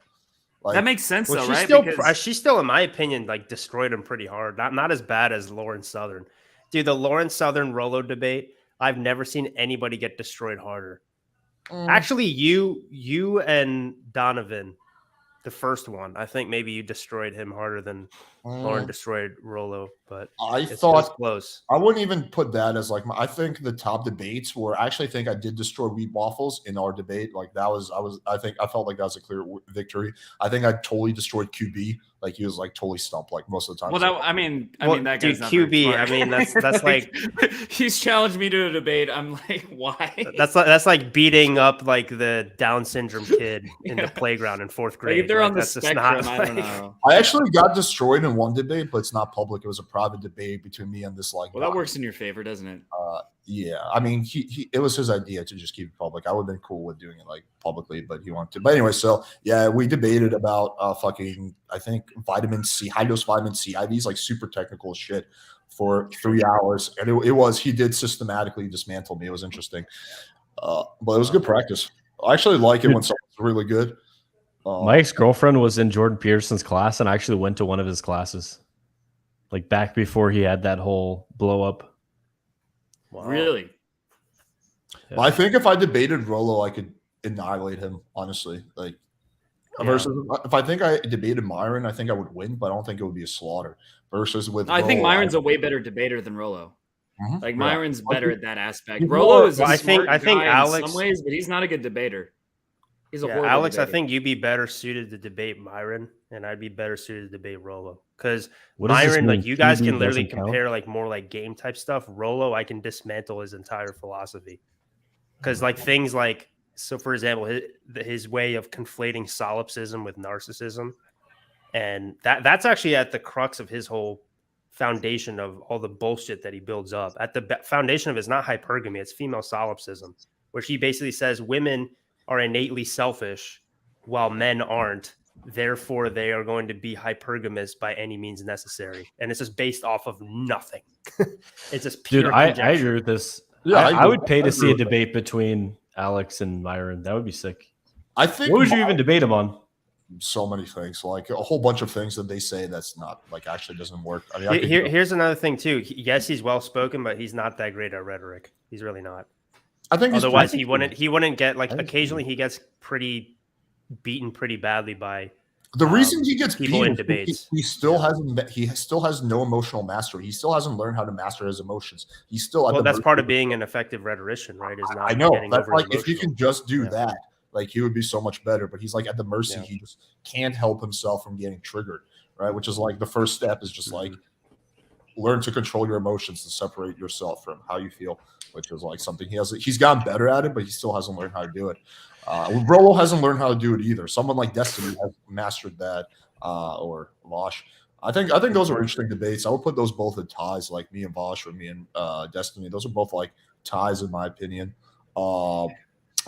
Like, That makes sense Well, though, she's right? still, Because she's still, in my opinion, like destroyed him pretty hard. Not as bad as Lauren Southern, dude. The Lauren Southern Rollo debate, I've never seen anybody get destroyed harder. Actually, you and Donovan, the first one, I think maybe you destroyed him harder than Lauren destroyed Rollo, but I it's thought close. I wouldn't even put that as like I think the top debates were I actually think I did destroy Wheat Waffles in our debate. Like I felt like that was a clear victory. I think I totally destroyed QB. Like he was like totally stumped like most of the time. Well, So- I mean, that dude, guy's not very QB. smart. I mean, that's like he's challenged me to a debate. I'm like, why? that's like beating up like the Down syndrome kid in Yeah. the playground in 4th Like, grade. if they're on the that's just spectrum, not, I don't like- know. I actually got destroyed in one debate, but it's not public. It was a private debate between me and this like. Well, that guy. works in your favor, doesn't it? Yeah, I mean, he it was his idea to just keep it public. I would have been cool with doing it like publicly, but he wanted to. But anyway, so yeah, we debated about fucking I think vitamin C, high dose vitamin C IVs, like super technical shit for 3 hours, and it was he did systematically dismantle me. It was interesting, but it was good practice. I actually like it when someone's really good. My ex-girlfriend was in Jordan Peterson's class, and I actually went to one of his classes, like back before he had that whole blow up. Wow. Really? But I think if I debated Rollo, I could annihilate him. Honestly, like versus if I think I debated Myron, I think I would win, but I don't think it would be a slaughter. Versus with I think Rollo, Myron's a way better debater than Rollo. Mhm. Like Yeah. Myron's better at that aspect. He's Rollo more- is a Well, I think smart guy Alex- in some ways, but he's not a good debater. He's a Yeah, horrible Alex, I debater. think you'd be better suited to debate Myron, and I'd be better suited to debate Rollo. Because What does this Myron, like mean? you guys QB can literally doesn't count? compare like more like game type stuff. Rollo, I can dismantle his entire philosophy. Because like things like, so for example, his way of conflating solipsism with narcissism, and that's actually at the crux of his whole foundation of all the bullshit that he builds up. At the foundation of it is not hypergamy, it's female solipsism, where he basically says women are innately selfish while men aren't. Therefore, they are going to be hypergamous by any means necessary. And it's just based off of nothing. It's just pure Dude, I conjecture. agree with this. Yeah, I would pay I to see a agree with debate between Alex and Myron. That would be sick. I think What would you even debate him on? so many things, like a whole bunch of things that they say that's not like actually doesn't work. I mean, I could Here's another thing too. Yes, he's well spoken, but he's not that great at rhetoric. He's really not. I think Otherwise, he's, he wouldn't get like I think occasionally he gets pretty beaten pretty badly by the reason he gets people in beat is debates. he still has no emotional mastery. He still hasn't learned how to master his emotions. He's still at well, the that's mercy part of being an effective rhetorician, right? Is not I know getting that's overly like if he emotional. can just do Yeah. that, like he would be so much better. But he's like at the mercy. Yeah. He just can't help himself from getting triggered, right? Which is like the first step is just like learn to control your emotions and separate yourself from how you feel, which is like something he's gotten better at it, but he still hasn't learned how to do it. Rollo hasn't learned how to do it either. Someone like Destiny has mastered that, or Vosh. I think those are interesting debates. I would put those both in ties, like me and Vosh or me and Destiny. Those are both like ties in my opinion. I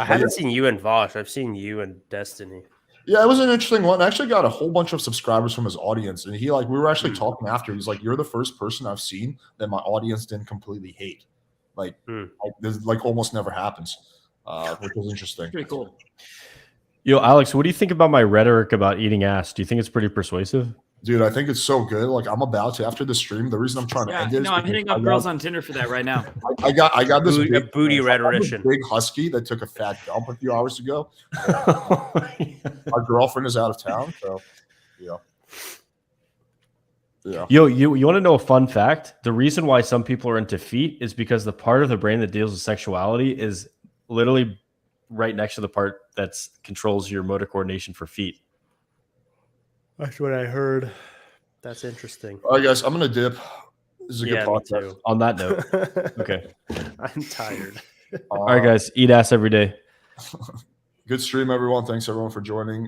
haven't seen you and Vosh. I've seen you and Destiny. Yeah, it was an interesting one. I actually got a whole bunch of subscribers from his audience, and we were actually talking after. He's like, "You're the first person I've seen that my audience didn't completely hate. Like this like almost never happens," which was interesting. Pretty cool. Yo, Alex, what do you think about my rhetoric about eating ass? Do you think it's pretty persuasive? Dude, I think it's so good. Like I'm about to after the stream. The reason I'm trying to Yeah, end it is no, I'm because hitting up girls on Tinder for that right now. I got this A booty rhetorician. big husky that took a fat dump a few hours ago. Our girlfriend is out of town, so yeah. Yo, you want to know a fun fact? The reason why some people are into feet is because the part of the brain that deals with sexuality is literally right next to the part that controls your motor coordination for feet. That's what I heard. That's interesting. All right, guys, I'm gonna dip. This is a good Yeah, me podcast. too. On that note, okay. I'm tired. All right, guys, eat ass every day. Good stream, everyone. Thanks everyone for joining.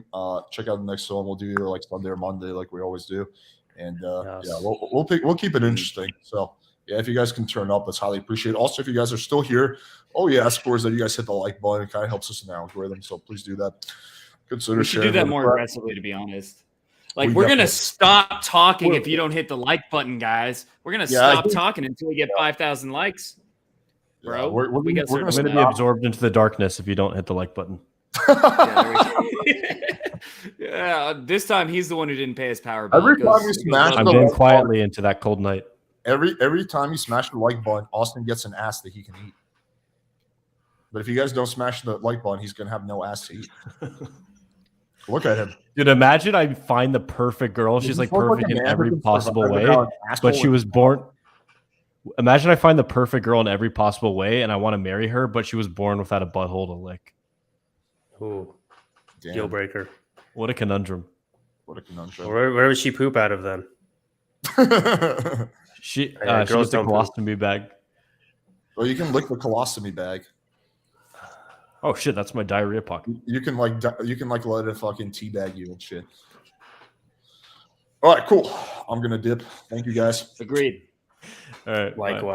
Check out the next one. We'll do either like Sunday or Monday, like we always do. And Yes. yeah, we'll keep it interesting. So yeah, if you guys can turn up, that's highly appreciated. Also, if you guys are still here, scores that you guys hit the like button. It kind of helps us in the algorithm. So please do that. Consider We should do sharing that with more a friend. aggressively, to be honest. Like, We we're gonna definitely- stop talking if you don't hit the like button, guys. We're gonna Yeah, I stop think- talking until we get 5,000 likes, Yeah, bro. we're We got gonna I'm certain going to be stuff. absorbed into the darkness if you don't hit the like button. Yeah, this time he's the one who didn't pay his power bill. Every It goes- time we it goes smash up I'm the getting like quietly into that cold night. Every time you smash the like button, Austen gets an ass that he can eat. But if you guys don't smash the like button, he's gonna have no ass to eat. Look at him. Dude, imagine I find the perfect girl. She's like perfect in every possible way, but she was born. Imagine I find the perfect girl in every possible way, and I want to marry her, but she was born without a butthole to lick. Ooh, Damn. deal breaker. What a conundrum. What a conundrum. Where would she poop out of then? She girls was the don't poop. colostomy bag. Well, you can lick the colostomy bag. Oh shit, that's my diarrhea pocket. You can let it fucking teabag you and shit. All right, cool. I'm gonna dip. Thank you guys. Agreed. All right, bye. Likewise.